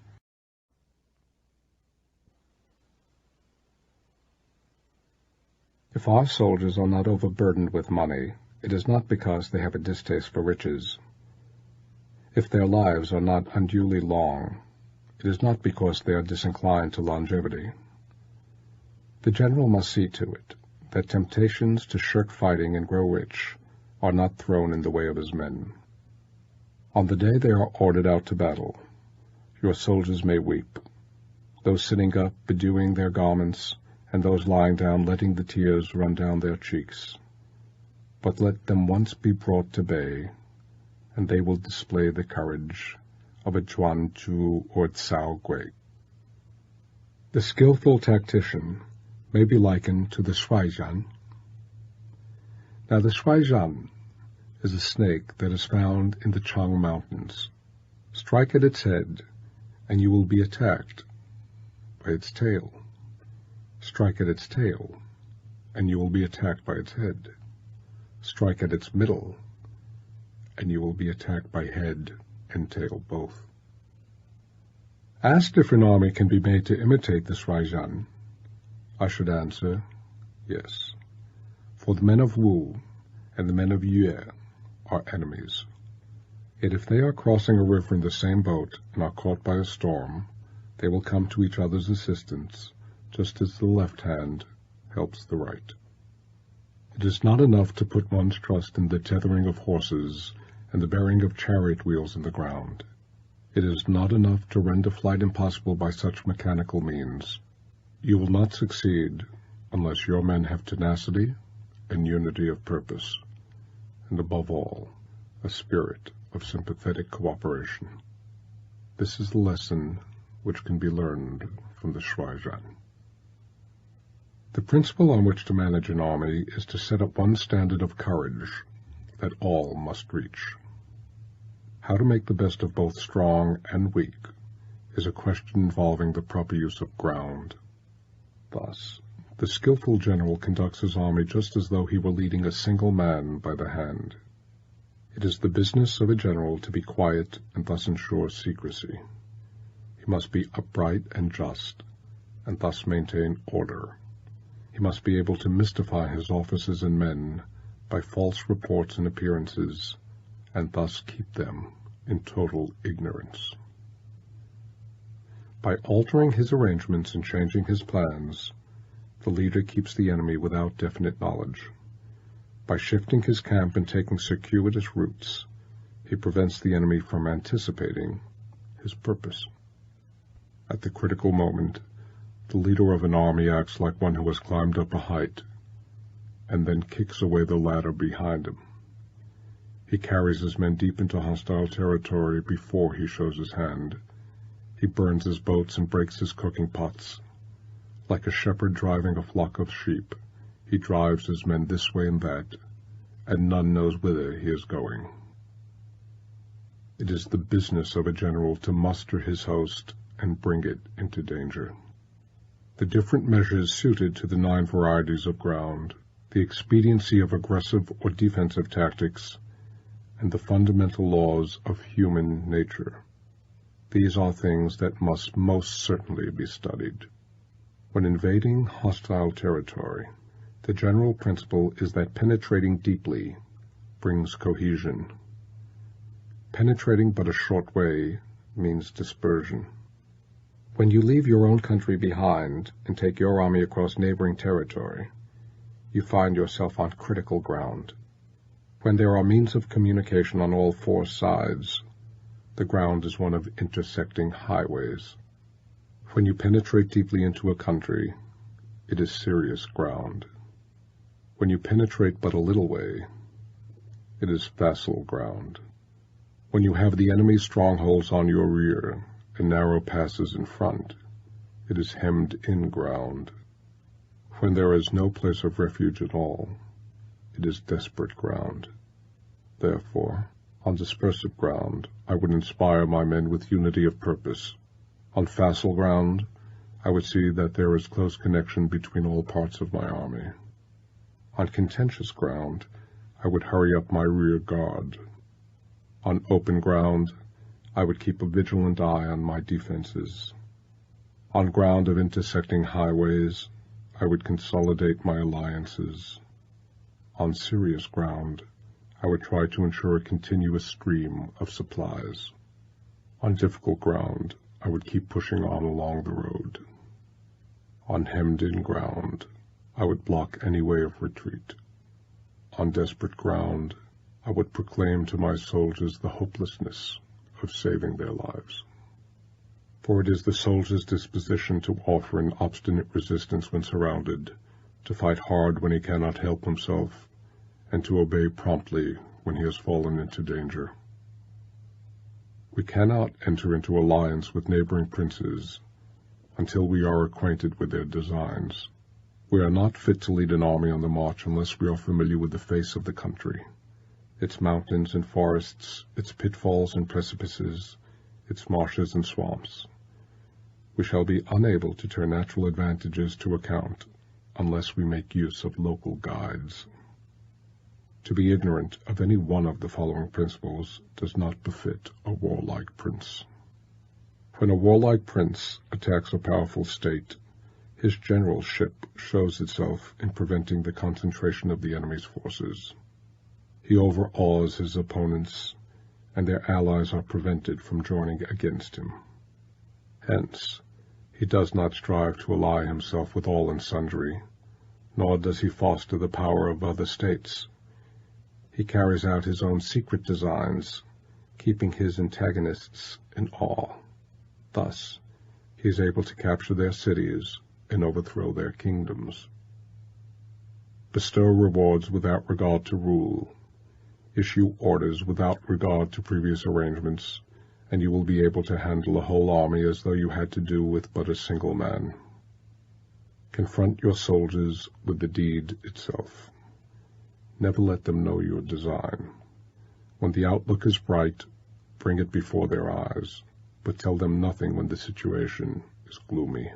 if our soldiers are not overburdened with money, it is not because they have a distaste for riches. If their lives are not unduly long, it is not because they are disinclined to longevity. The general must see to it that temptations to shirk fighting and grow rich are not thrown in the way of his men. On the day they are ordered out to battle, your soldiers may weep, those sitting up bedewing their garments, and those lying down letting the tears run down their cheeks. But let them once be brought to bay, and they will display the courage of a Chuan Chu or Cao Gui. The skillful tactician may be likened to the Shuaizhan. Now the Shuaizhan is a snake that is found in the Chang Mountains. Strike at its head, and you will be attacked by its tail. Strike at its tail, and you will be attacked by its head. Strike at its middle, and you will be attacked by head and tail both. Asked if an army can be made to imitate the Shuaizhan, I should answer, yes. For the men of Wu and the men of Yue are enemies. Yet if they are crossing a river in the same boat and are caught by a storm, they will come to each other's assistance, just as the left hand helps the right. It is not enough to put one's trust in the tethering of horses and the bearing of chariot wheels in the ground. It is not enough to render flight impossible by such mechanical means. You will not succeed unless your men have tenacity and unity of purpose, and above all, a spirit of sympathetic cooperation. This is the lesson which can be learned from the Shuaizhan. The principle on which to manage an army is to set up one standard of courage that all must reach. How to make the best of both strong and weak is a question involving the proper use of ground. Thus, the skillful general conducts his army just as though he were leading a single man by the hand. It is the business of a general to be quiet and thus ensure secrecy. He must be upright and just, and thus maintain order. He must be able to mystify his officers and men by false reports and appearances, and thus keep them in total ignorance. By altering his arrangements and changing his plans, the leader keeps the enemy without definite knowledge. By shifting his camp and taking circuitous routes, he prevents the enemy from anticipating his purpose. At the critical moment, the leader of an army acts like one who has climbed up a height, and then kicks away the ladder behind him. He carries his men deep into hostile territory before he shows his hand. He burns his boats and breaks his cooking pots. Like a shepherd driving a flock of sheep, he drives his men this way and that, and none knows whither he is going. It is the business of a general to muster his host and bring it into danger. The different measures suited to the 9 varieties of ground, the expediency of aggressive or defensive tactics, and the fundamental laws of human nature. These are things that must most certainly be studied. When invading hostile territory, the general principle is that penetrating deeply brings cohesion. Penetrating but a short way means dispersion. When you leave your own country behind and take your army across neighboring territory, you find yourself on critical ground. When there are means of communication on all 4 sides, the ground is one of intersecting highways. When you penetrate deeply into a country, it is serious ground. When you penetrate but a little way, it is facile ground. When you have the enemy's strongholds on your rear and narrow passes in front, it is hemmed-in ground. When there is no place of refuge at all, it is desperate ground. Therefore, on dispersive ground, I would inspire my men with unity of purpose. On facile ground, I would see that there is close connection between all parts of my army. On contentious ground, I would hurry up my rear guard. On open ground, I would keep a vigilant eye on my defenses. On ground of intersecting highways, I would consolidate my alliances. On serious ground, I would try to ensure a continuous stream of supplies. On difficult ground, I would keep pushing on along the road. On hemmed-in ground, I would block any way of retreat. On desperate ground, I would proclaim to my soldiers the hopelessness of saving their lives. For it is the soldier's disposition to offer an obstinate resistance when surrounded, to fight hard when he cannot help himself, and to obey promptly when he has fallen into danger. We cannot enter into alliance with neighboring princes until we are acquainted with their designs. We are not fit to lead an army on the march unless we are familiar with the face of the country, its mountains and forests, its pitfalls and precipices, its marshes and swamps. We shall be unable to turn natural advantages to account unless we make use of local guides. To be ignorant of any one of the following principles does not befit a warlike prince. When a warlike prince attacks a powerful state, his generalship shows itself in preventing the concentration of the enemy's forces. He overawes his opponents, and their allies are prevented from joining against him. Hence, he does not strive to ally himself with all and sundry, nor does he foster the power of other states. He carries out his own secret designs, keeping his antagonists in awe. Thus, he is able to capture their cities and overthrow their kingdoms. Bestow rewards without regard to rule. Issue orders without regard to previous arrangements, and you will be able to handle a whole army as though you had to do with but a single man. Confront your soldiers with the deed itself. Never let them know your design. When the outlook is bright, bring it before their eyes, but tell them nothing when the situation is gloomy.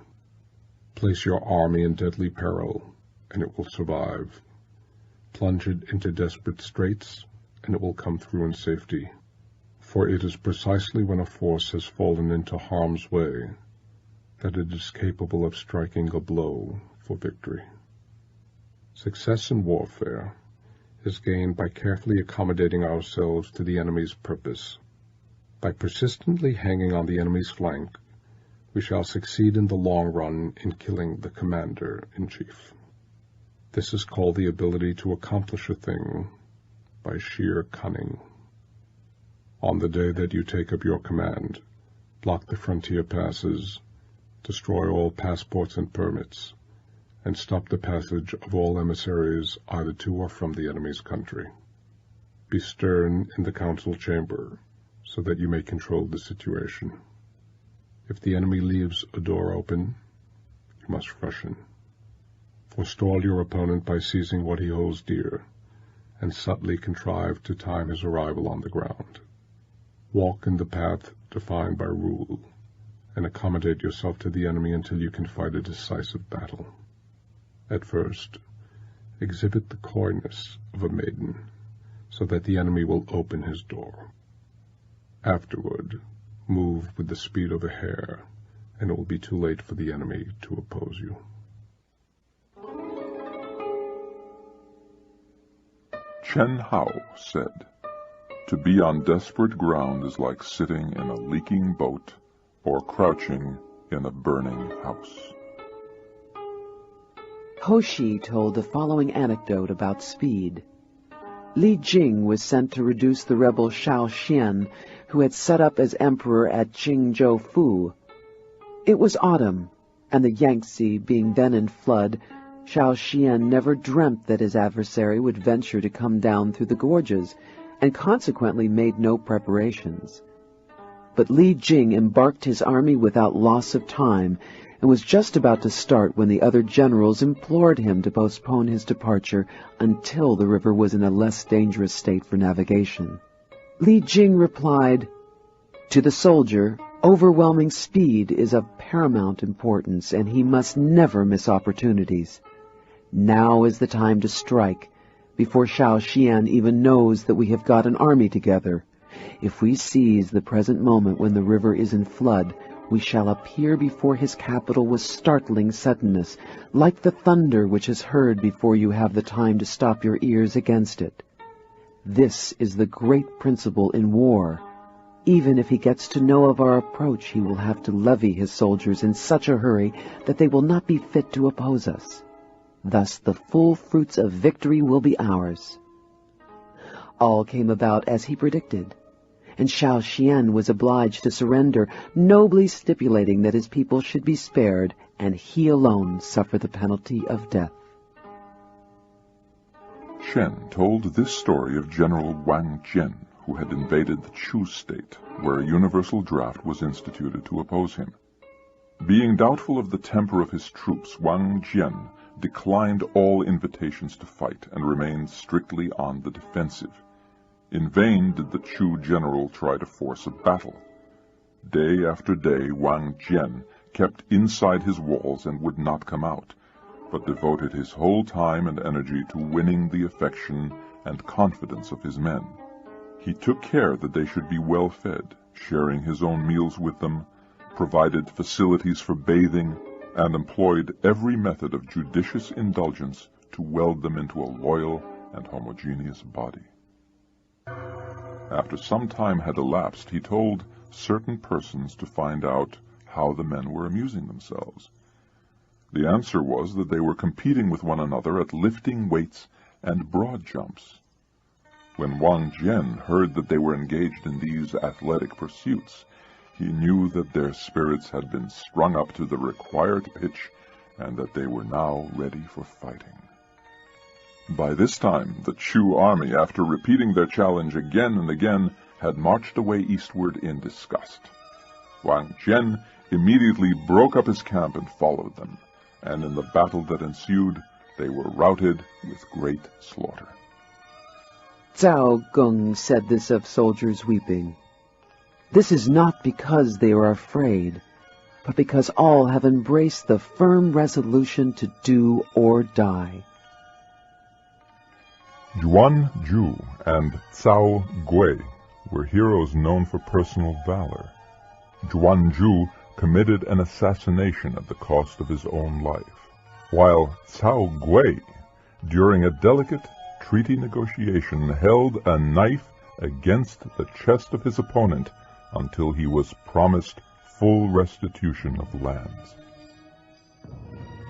Place your army in deadly peril, and it will survive. Plunge it into desperate straits, and it will come through in safety. For it is precisely when a force has fallen into harm's way that it is capable of striking a blow for victory. Success in warfare is gained by carefully accommodating ourselves to the enemy's purpose. By persistently hanging on the enemy's flank, we shall succeed in the long run in killing the commander-in-chief. This is called the ability to accomplish a thing by sheer cunning. On the day that you take up your command, block the frontier passes, destroy all passports and permits, and stop the passage of all emissaries either to or from the enemy's country. Be stern in the council chamber, so that you may control the situation. If the enemy leaves a door open, you must rush in. Forestall your opponent by seizing what he holds dear, and subtly contrive to time his arrival on the ground. Walk in the path defined by rule, and accommodate yourself to the enemy until you can fight a decisive battle. At first, exhibit the coyness of a maiden, so that the enemy will open his door. Afterward, move with the speed of a hare, and it will be too late for the enemy to oppose you. Chen Hao said, "To be on desperate ground is like sitting in a leaking boat or crouching in a burning house." Hoshi told the following anecdote about speed. Li Jing was sent to reduce the rebel Shao Xian, who had set up as emperor at Jingzhou Fu. It was autumn, and the Yangtze being then in flood, Shao Xian never dreamt that his adversary would venture to come down through the gorges, and consequently made no preparations. But Li Jing embarked his army without loss of time, and was just about to start when the other generals implored him to postpone his departure until the river was in a less dangerous state for navigation. Li Jing replied, "To the soldier, overwhelming speed is of paramount importance, and he must never miss opportunities. Now is the time to strike, before Shao Xian even knows that we have got an army together. If we seize the present moment when the river is in flood, we shall appear before his capital with startling suddenness, like the thunder which is heard before you have the time to stop your ears against it. This is the great principle in war. Even if he gets to know of our approach, he will have to levy his soldiers in such a hurry that they will not be fit to oppose us. Thus the full fruits of victory will be ours." All came about as he predicted, and Shao Xian was obliged to surrender, nobly stipulating that his people should be spared, and he alone suffer the penalty of death. Shen told this story of General Wang Jian, who had invaded the Chu state, where a universal draft was instituted to oppose him. Being doubtful of the temper of his troops, Wang Jian declined all invitations to fight and remained strictly on the defensive. In vain did the Chu general try to force a battle. Day after day Wang Jian kept inside his walls and would not come out, but devoted his whole time and energy to winning the affection and confidence of his men. He took care that they should be well fed, sharing his own meals with them, provided facilities for bathing, and employed every method of judicious indulgence to weld them into a loyal and homogeneous body. After some time had elapsed, he told certain persons to find out how the men were amusing themselves. The answer was that they were competing with one another at lifting weights and broad jumps. When Wang Jian heard that they were engaged in these athletic pursuits, he knew that their spirits had been strung up to the required pitch, and that they were now ready for fighting. By this time, the Chu army, after repeating their challenge again and again, had marched away eastward in disgust. Wang Jian immediately broke up his camp and followed them, and in the battle that ensued, they were routed with great slaughter. Zhao Geng said this of soldiers weeping. This is not because they are afraid, but because all have embraced the firm resolution to do or die. Yuan Ju and Cao Gui were heroes known for personal valor. Yuan Ju committed an assassination at the cost of his own life, while Cao Gui, during a delicate treaty negotiation, held a knife against the chest of his opponent until he was promised full restitution of lands.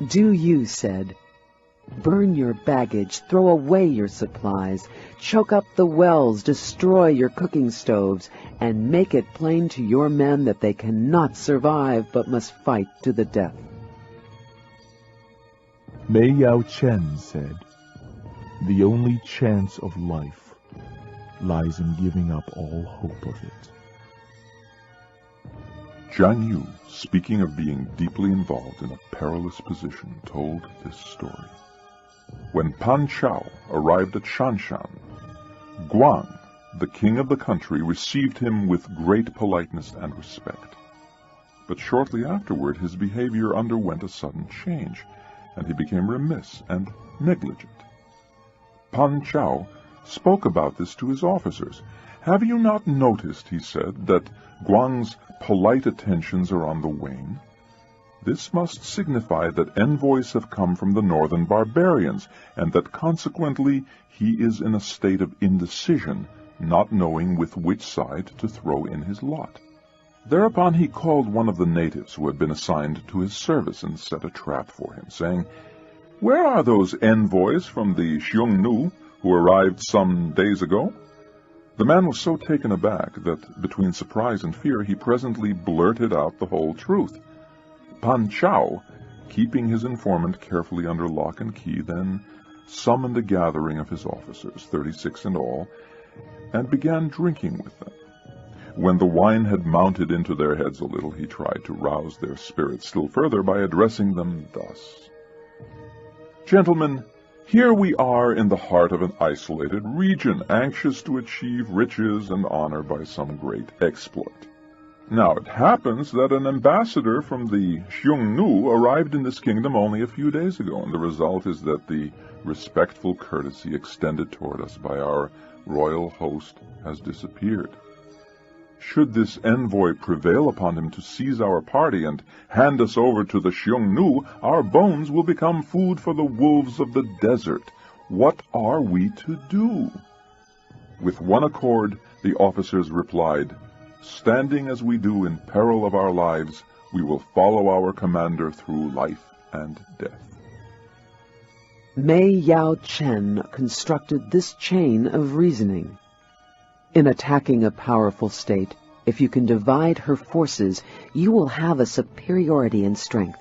Du Yu said, "Burn your baggage, throw away your supplies, choke up the wells, destroy your cooking stoves, and make it plain to your men that they cannot survive but must fight to the death." Mei Yao Chen said, "The only chance of life lies in giving up all hope of it." Jiang Yu, speaking of being deeply involved in a perilous position, told this story. When Pan Chao arrived at Shanshan, Guang, the king of the country, received him with great politeness and respect. But shortly afterward his behavior underwent a sudden change, and he became remiss and negligent. Pan Chao spoke about this to his officers. "Have you not noticed," he said, "that Guang's polite attentions are on the wane? This must signify that envoys have come from the northern barbarians, and that consequently he is in a state of indecision, not knowing with which side to throw in his lot." Thereupon he called one of the natives who had been assigned to his service and set a trap for him, saying, "Where are those envoys from the Xiongnu who arrived some days ago?" The man was so taken aback that, between surprise and fear, he presently blurted out the whole truth. Pan Chao, keeping his informant carefully under lock and key, then summoned a gathering of his officers, 36 in all, and began drinking with them. When the wine had mounted into their heads a little, he tried to rouse their spirits still further by addressing them thus: "Gentlemen, here we are in the heart of an isolated region, anxious to achieve riches and honor by some great exploit. Now it happens that an ambassador from the Xiongnu arrived in this kingdom only a few days ago, and the result is that the respectful courtesy extended toward us by our royal host has disappeared. Should this envoy prevail upon him to seize our party and hand us over to the Xiongnu, our bones will become food for the wolves of the desert. What are we to do?" With one accord, the officers replied, "Standing as we do in peril of our lives, we will follow our commander through life and death." Mei Yao Chen constructed this chain of reasoning. In attacking a powerful state, if you can divide her forces, you will have a superiority in strength.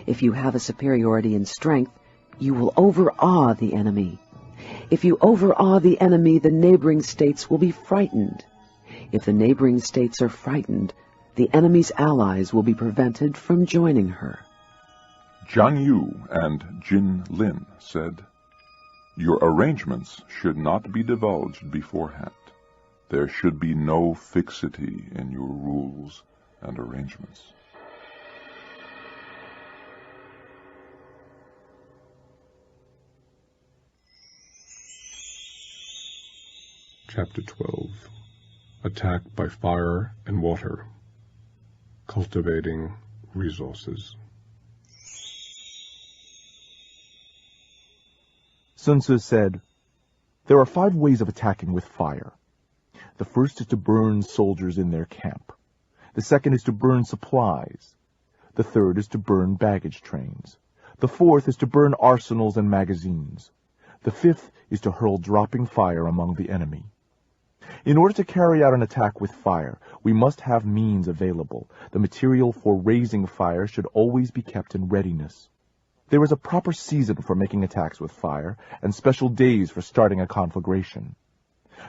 If you have a superiority in strength, you will overawe the enemy. If you overawe the enemy, the neighboring states will be frightened. If the neighboring states are frightened, the enemy's allies will be prevented from joining her. Jiang Yu and Jin Lin said, "Your arrangements should not be divulged beforehand. There should be no fixity in your rules and arrangements." Chapter 12. Attack by Fire and Water. Cultivating Resources. Sun Tzu said, "There are 5 ways of attacking with fire. The first is to burn soldiers in their camp. The second is to burn supplies. The third is to burn baggage trains. The fourth is to burn arsenals and magazines. The fifth is to hurl dropping fire among the enemy." In order to carry out an attack with fire, we must have means available. The material for raising fire should always be kept in readiness. There is a proper season for making attacks with fire, and special days for starting a conflagration.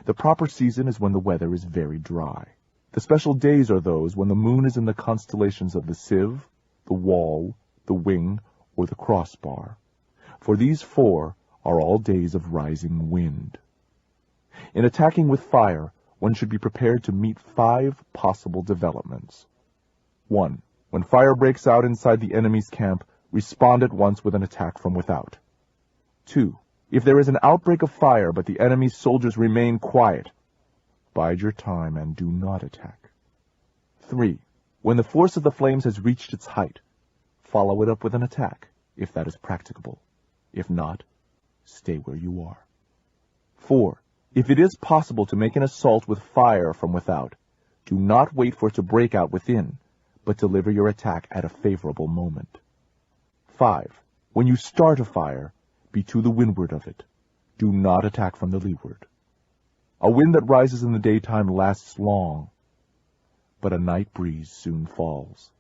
The proper season is when the weather is very dry. The special days are those when the moon is in the constellations of the sieve, the wall, the wing, or the crossbar. For these 4 are all days of rising wind. In attacking with fire, one should be prepared to meet 5 possible developments. 1. When fire breaks out inside the enemy's camp, respond at once with an attack from without. 2. If there is an outbreak of fire, but the enemy's soldiers remain quiet, bide your time and do not attack. 3. When the force of the flames has reached its height, follow it up with an attack, if that is practicable. If not, stay where you are. 4. If it is possible to make an assault with fire from without, do not wait for it to break out within, but deliver your attack at a favorable moment. 5. When you start a fire, be to the windward of it. Do not attack from the leeward. A wind that rises in the daytime lasts long, but a night breeze soon falls.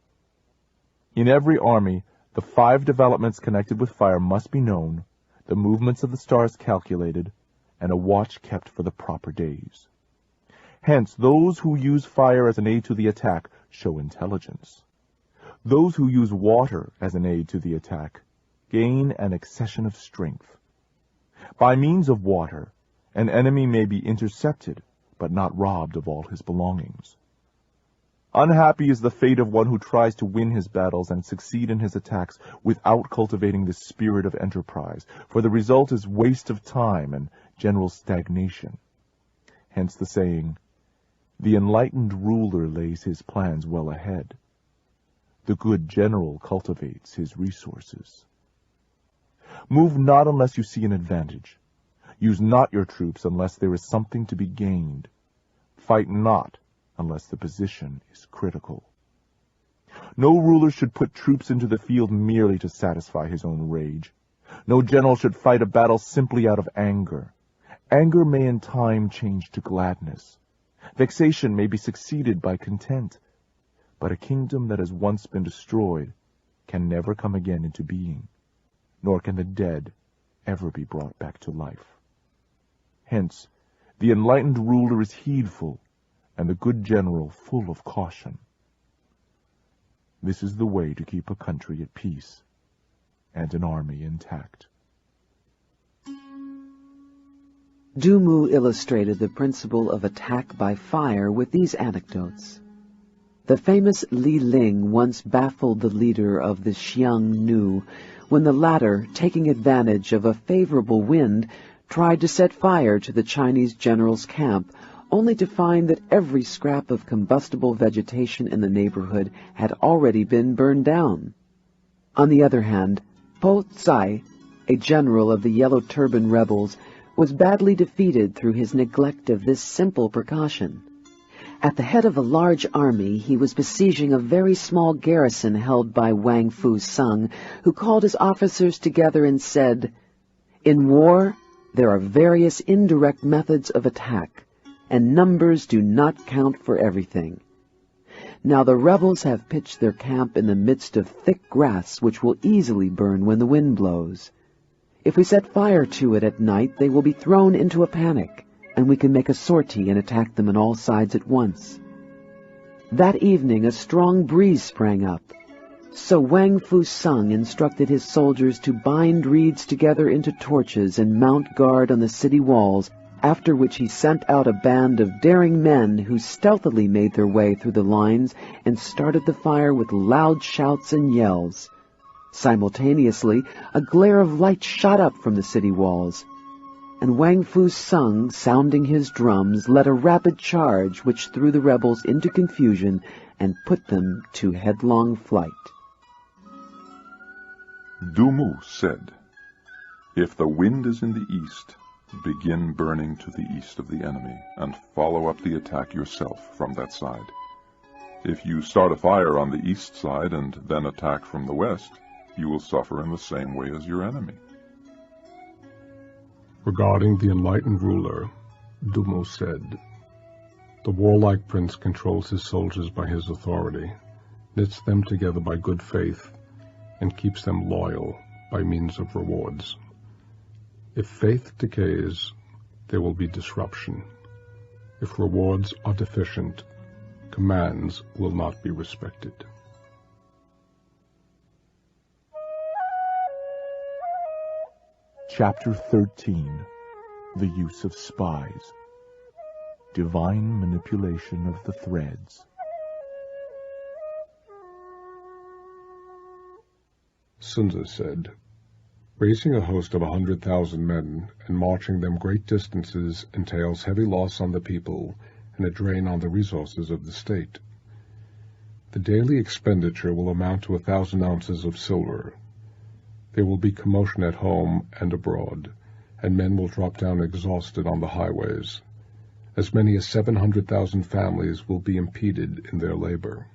In every army, the 5 developments connected with fire must be known, the movements of the stars calculated, and a watch kept for the proper days. Hence, those who use fire as an aid to the attack show intelligence. Those who use water as an aid to the attack gain an accession of strength. By means of water, an enemy may be intercepted, but not robbed of all his belongings. Unhappy is the fate of one who tries to win his battles and succeed in his attacks without cultivating the spirit of enterprise, for the result is waste of time and general stagnation. Hence the saying, "The enlightened ruler lays his plans well ahead. The good general cultivates his resources." Move not unless you see an advantage. Use not your troops unless there is something to be gained. Fight not unless the position is critical. No ruler should put troops into the field merely to satisfy his own rage. No general should fight a battle simply out of anger. Anger may in time change to gladness. Vexation may be succeeded by content. But a kingdom that has once been destroyed can never come again into being, nor can the dead ever be brought back to life. Hence, the enlightened ruler is heedful, and the good general full of caution. This is the way to keep a country at peace and an army intact. Du Mu illustrated the principle of attack by fire with these anecdotes. The famous Li Ling once baffled the leader of the Xiang Nu when the latter, taking advantage of a favorable wind, tried to set fire to the Chinese general's camp, only to find that every scrap of combustible vegetation in the neighborhood had already been burned down. On the other hand, Po Tsai, a general of the Yellow Turban rebels, was badly defeated through his neglect of this simple precaution. At the head of a large army, he was besieging a very small garrison held by Wang Fu Sung, who called his officers together and said, "In war, there are various indirect methods of attack, and numbers do not count for everything. Now the rebels have pitched their camp in the midst of thick grass, which will easily burn when the wind blows. If we set fire to it at night, they will be thrown into a panic, and we can make a sortie and attack them on all sides at once." That evening a strong breeze sprang up, so Wang Fu Sung instructed his soldiers to bind reeds together into torches and mount guard on the city walls, after which he sent out a band of daring men who stealthily made their way through the lines and started the fire with loud shouts and yells. Simultaneously, a glare of light shot up from the city walls, and Wang Fu Sung, sounding his drums, led a rapid charge which threw the rebels into confusion and put them to headlong flight. Du Mu said, "If the wind is in the east, begin burning to the east of the enemy, and follow up the attack yourself from that side. If you start a fire on the east side and then attack from the west, you will suffer in the same way as your enemy." Regarding the enlightened ruler, Du Mu said, "The warlike prince controls his soldiers by his authority, knits them together by good faith, and keeps them loyal by means of rewards. If faith decays, there will be disruption. If rewards are deficient, commands will not be respected." Chapter 13. The Use of Spies. Divine Manipulation of the Threads. Sun Tzu said, Raising a host of 100,000 men and marching them great distances entails heavy loss on the people and a drain on the resources of the state. The daily expenditure will amount to 1,000 ounces of silver. There will be commotion at home and abroad, and men will drop down exhausted on the highways. As many as 700,000 families will be impeded in their labor.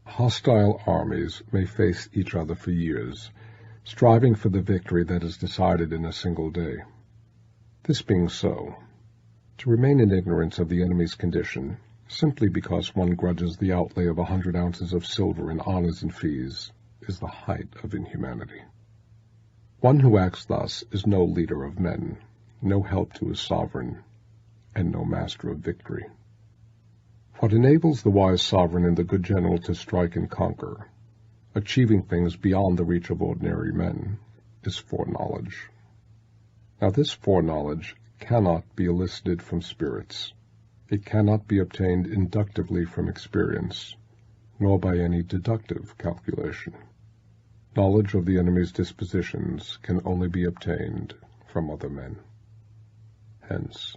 Hostile armies may face each other for years, striving for the victory that is decided in a single day. This being so, to remain in ignorance of the enemy's condition, simply because one grudges the outlay of 100 ounces of silver in honors and fees, is the height of inhumanity. One who acts thus is no leader of men, no help to his sovereign, and no master of victory. What enables the wise sovereign and the good general to strike and conquer, achieving things beyond the reach of ordinary men, is foreknowledge. Now this foreknowledge cannot be elicited from spirits. It cannot be obtained inductively from experience, nor by any deductive calculation. Knowledge of the enemy's dispositions can only be obtained from other men. Hence,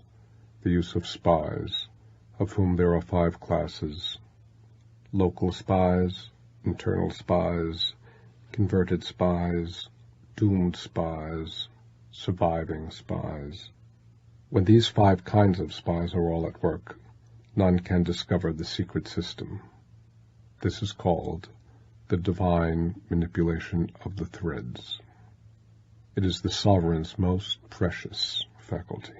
the use of spies, of whom there are 5 classes: local spies, internal spies, converted spies, doomed spies, surviving spies. When these 5 kinds of spies are all at work, none can discover the secret system. This is called the divine manipulation of the threads. It is the sovereign's most precious faculty.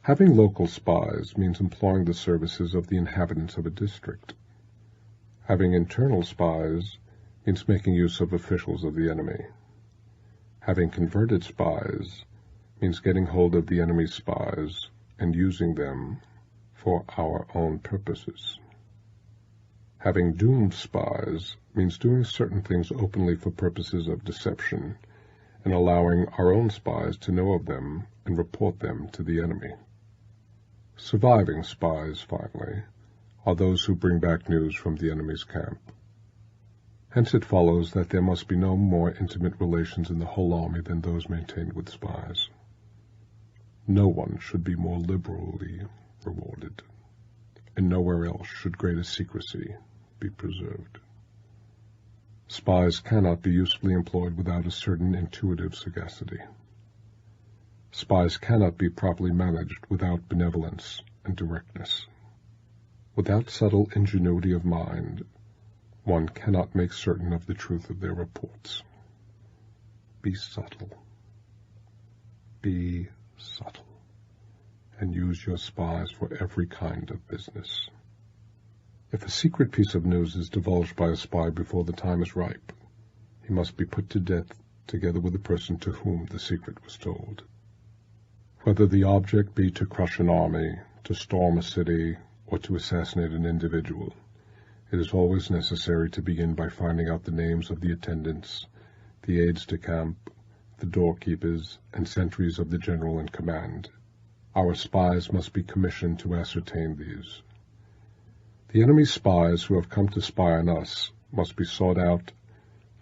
Having local spies means employing the services of the inhabitants of a district. Having internal spies means making use of officials of the enemy. Having converted spies means getting hold of the enemy's spies and using them for our own purposes. Having doomed spies means doing certain things openly for purposes of deception and allowing our own spies to know of them and report them to the enemy. Surviving spies, finally, are those who bring back news from the enemy's camp. Hence it follows that there must be no more intimate relations in the whole army than those maintained with spies. No one should be more liberally rewarded, and nowhere else should greater secrecy be preserved. Spies cannot be usefully employed without a certain intuitive sagacity. Spies cannot be properly managed without benevolence and directness. Without subtle ingenuity of mind, one cannot make certain of the truth of their reports. Be subtle. Be subtle, and use your spies for every kind of business. If a secret piece of news is divulged by a spy before the time is ripe, he must be put to death together with the person to whom the secret was told. Whether the object be to crush an army, to storm a city, or to assassinate an individual, it is always necessary to begin by finding out the names of the attendants, the aides-de-camp, the doorkeepers, and sentries of the general in command. Our spies must be commissioned to ascertain these. The enemy's spies who have come to spy on us must be sought out,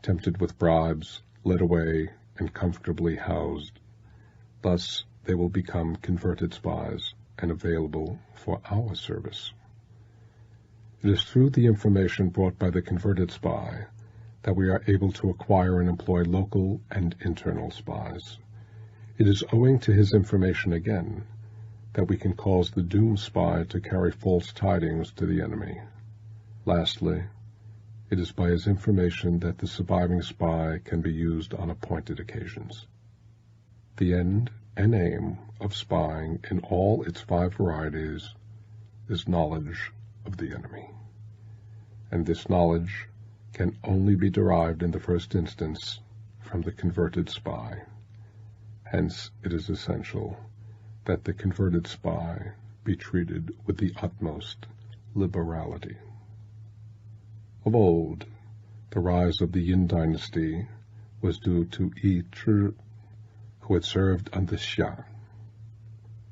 tempted with bribes, led away, and comfortably housed. Thus they will become converted spies and available for our service. It is through the information brought by the converted spy that we are able to acquire and employ local and internal spies. It is owing to his information again that we can cause the doomed spy to carry false tidings to the enemy. Lastly, it is by his information that the surviving spy can be used on appointed occasions. The end and aim of spying in all its 5 varieties is knowledge of the enemy, and this knowledge can only be derived in the first instance from the converted spy. Hence it is essential that the converted spy be treated with the utmost liberality. Of old, the rise of the Yin dynasty was due to Yi Zhi, who had served under Xia.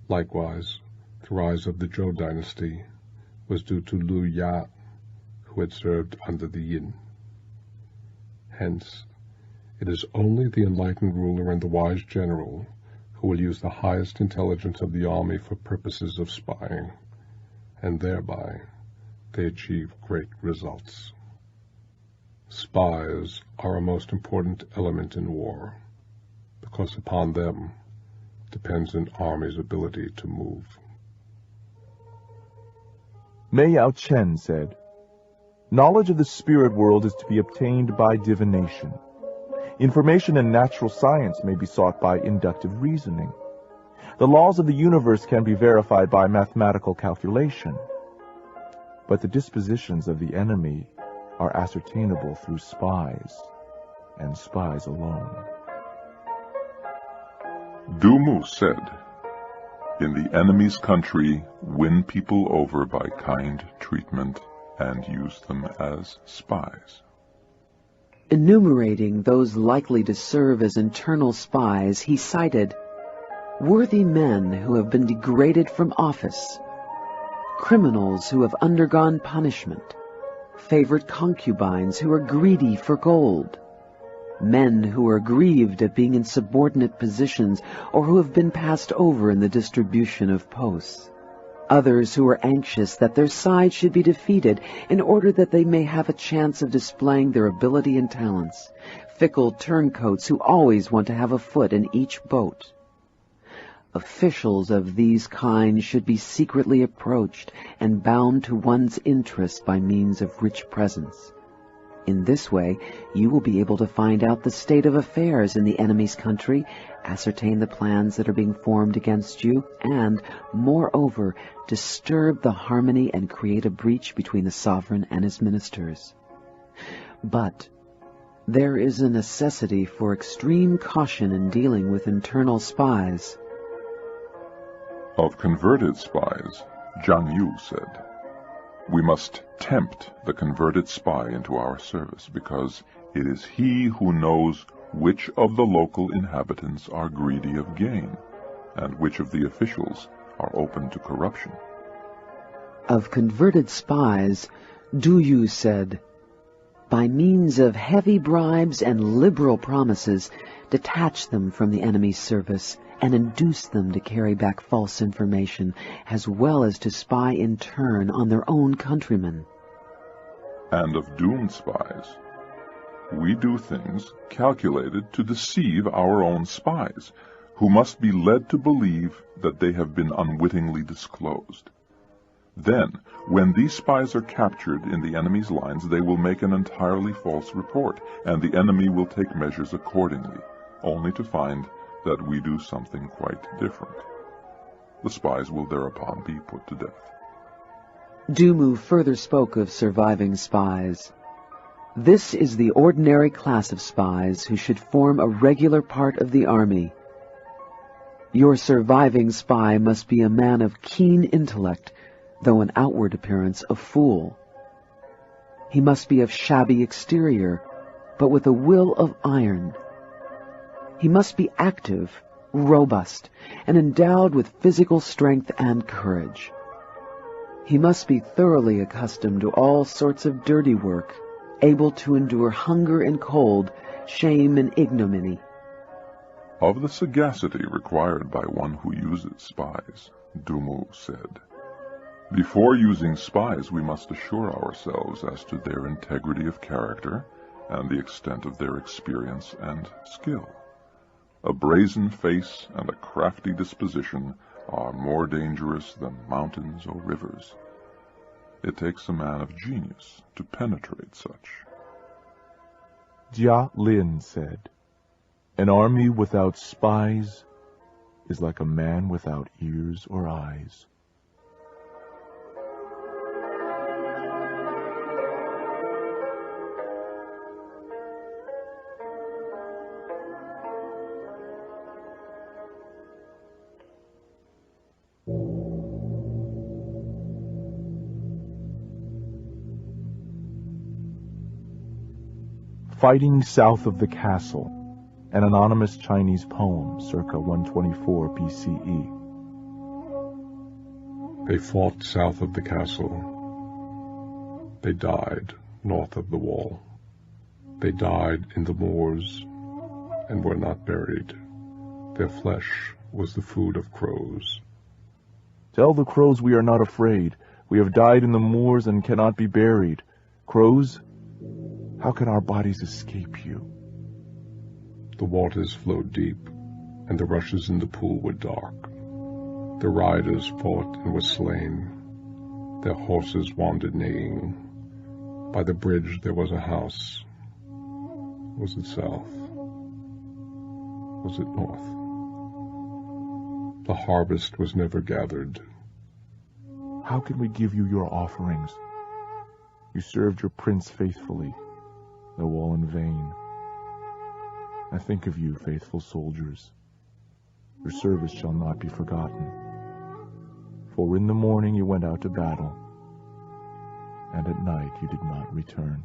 Likewise, the rise of the Zhou dynasty was due to Lu Ya, who had served under the Yin. Hence, It is only the enlightened ruler and the wise general who will use the highest intelligence of the army for purposes of spying, and thereby they achieve great results. Spies are a most important element in war, because upon them depends an army's ability to move. Mei Yao Chen said, "Knowledge of the spirit world is to be obtained by divination. Information in natural science may be sought by inductive reasoning. The laws of the universe can be verified by mathematical calculation. But the dispositions of the enemy are ascertainable through spies, and spies alone." Du Mu said, "In the enemy's country, win people over by kind treatment and use them as spies." Enumerating those likely to serve as internal spies, he cited worthy men who have been degraded from office, criminals who have undergone punishment, favorite concubines who are greedy for gold, men who are grieved at being in subordinate positions or who have been passed over in the distribution of posts, others who are anxious that their side should be defeated in order that they may have a chance of displaying their ability and talents, fickle turncoats who always want to have a foot in each boat. Officials of these kinds should be secretly approached and bound to one's interest by means of rich presents. In this way, you will be able to find out the state of affairs in the enemy's country, ascertain the plans that are being formed against you, and, moreover, disturb the harmony and create a breach between the sovereign and his ministers. But there is a necessity for extreme caution in dealing with internal spies. Of converted spies, Zhang Yu said, "We must tempt the converted spy into our service, because it is he who knows which of the local inhabitants are greedy of gain, and which of the officials are open to corruption." Of converted spies, Du Yu said, "By means of heavy bribes and liberal promises, detach them from the enemy's service, and induce them to carry back false information, as well as to spy in turn on their own countrymen." And of doomed spies, "We do things calculated to deceive our own spies, who must be led to believe that they have been unwittingly disclosed. Then, when these spies are captured in the enemy's lines, they will make an entirely false report, and the enemy will take measures accordingly, only to find that we do something quite different. The spies will thereupon be put to death." Du Mu further spoke of surviving spies. "This is the ordinary class of spies who should form a regular part of the army. Your surviving spy must be a man of keen intellect, though in outward appearance a fool. He must be of shabby exterior, but with a will of iron. He must be active, robust, and endowed with physical strength and courage. He must be thoroughly accustomed to all sorts of dirty work, able to endure hunger and cold, shame and ignominy." Of the sagacity required by one who uses spies, Du Mu said, "Before using spies, we must assure ourselves as to their integrity of character and the extent of their experience and skill. A brazen face and a crafty disposition are more dangerous than mountains or rivers. It takes a man of genius to penetrate such." Jia Lin said, "An army without spies is like a man without ears or eyes." Fighting South of the Castle, an anonymous Chinese poem, circa 124 BCE. They fought south of the castle. They died north of the wall. They died in the moors, and were not buried. Their flesh was the food of crows. Tell the crows we are not afraid. We have died in the moors and cannot be buried. Crows, how can our bodies escape you? The waters flowed deep, and the rushes in the pool were dark. The riders fought and were slain. Their horses wandered neighing. By the bridge there was a house. Was it south? Was it north? The harvest was never gathered. How can we give you your offerings? You served your prince faithfully, though all in vain. I think of you, faithful soldiers. Your service shall not be forgotten. For in the morning you went out to battle, and at night you did not return.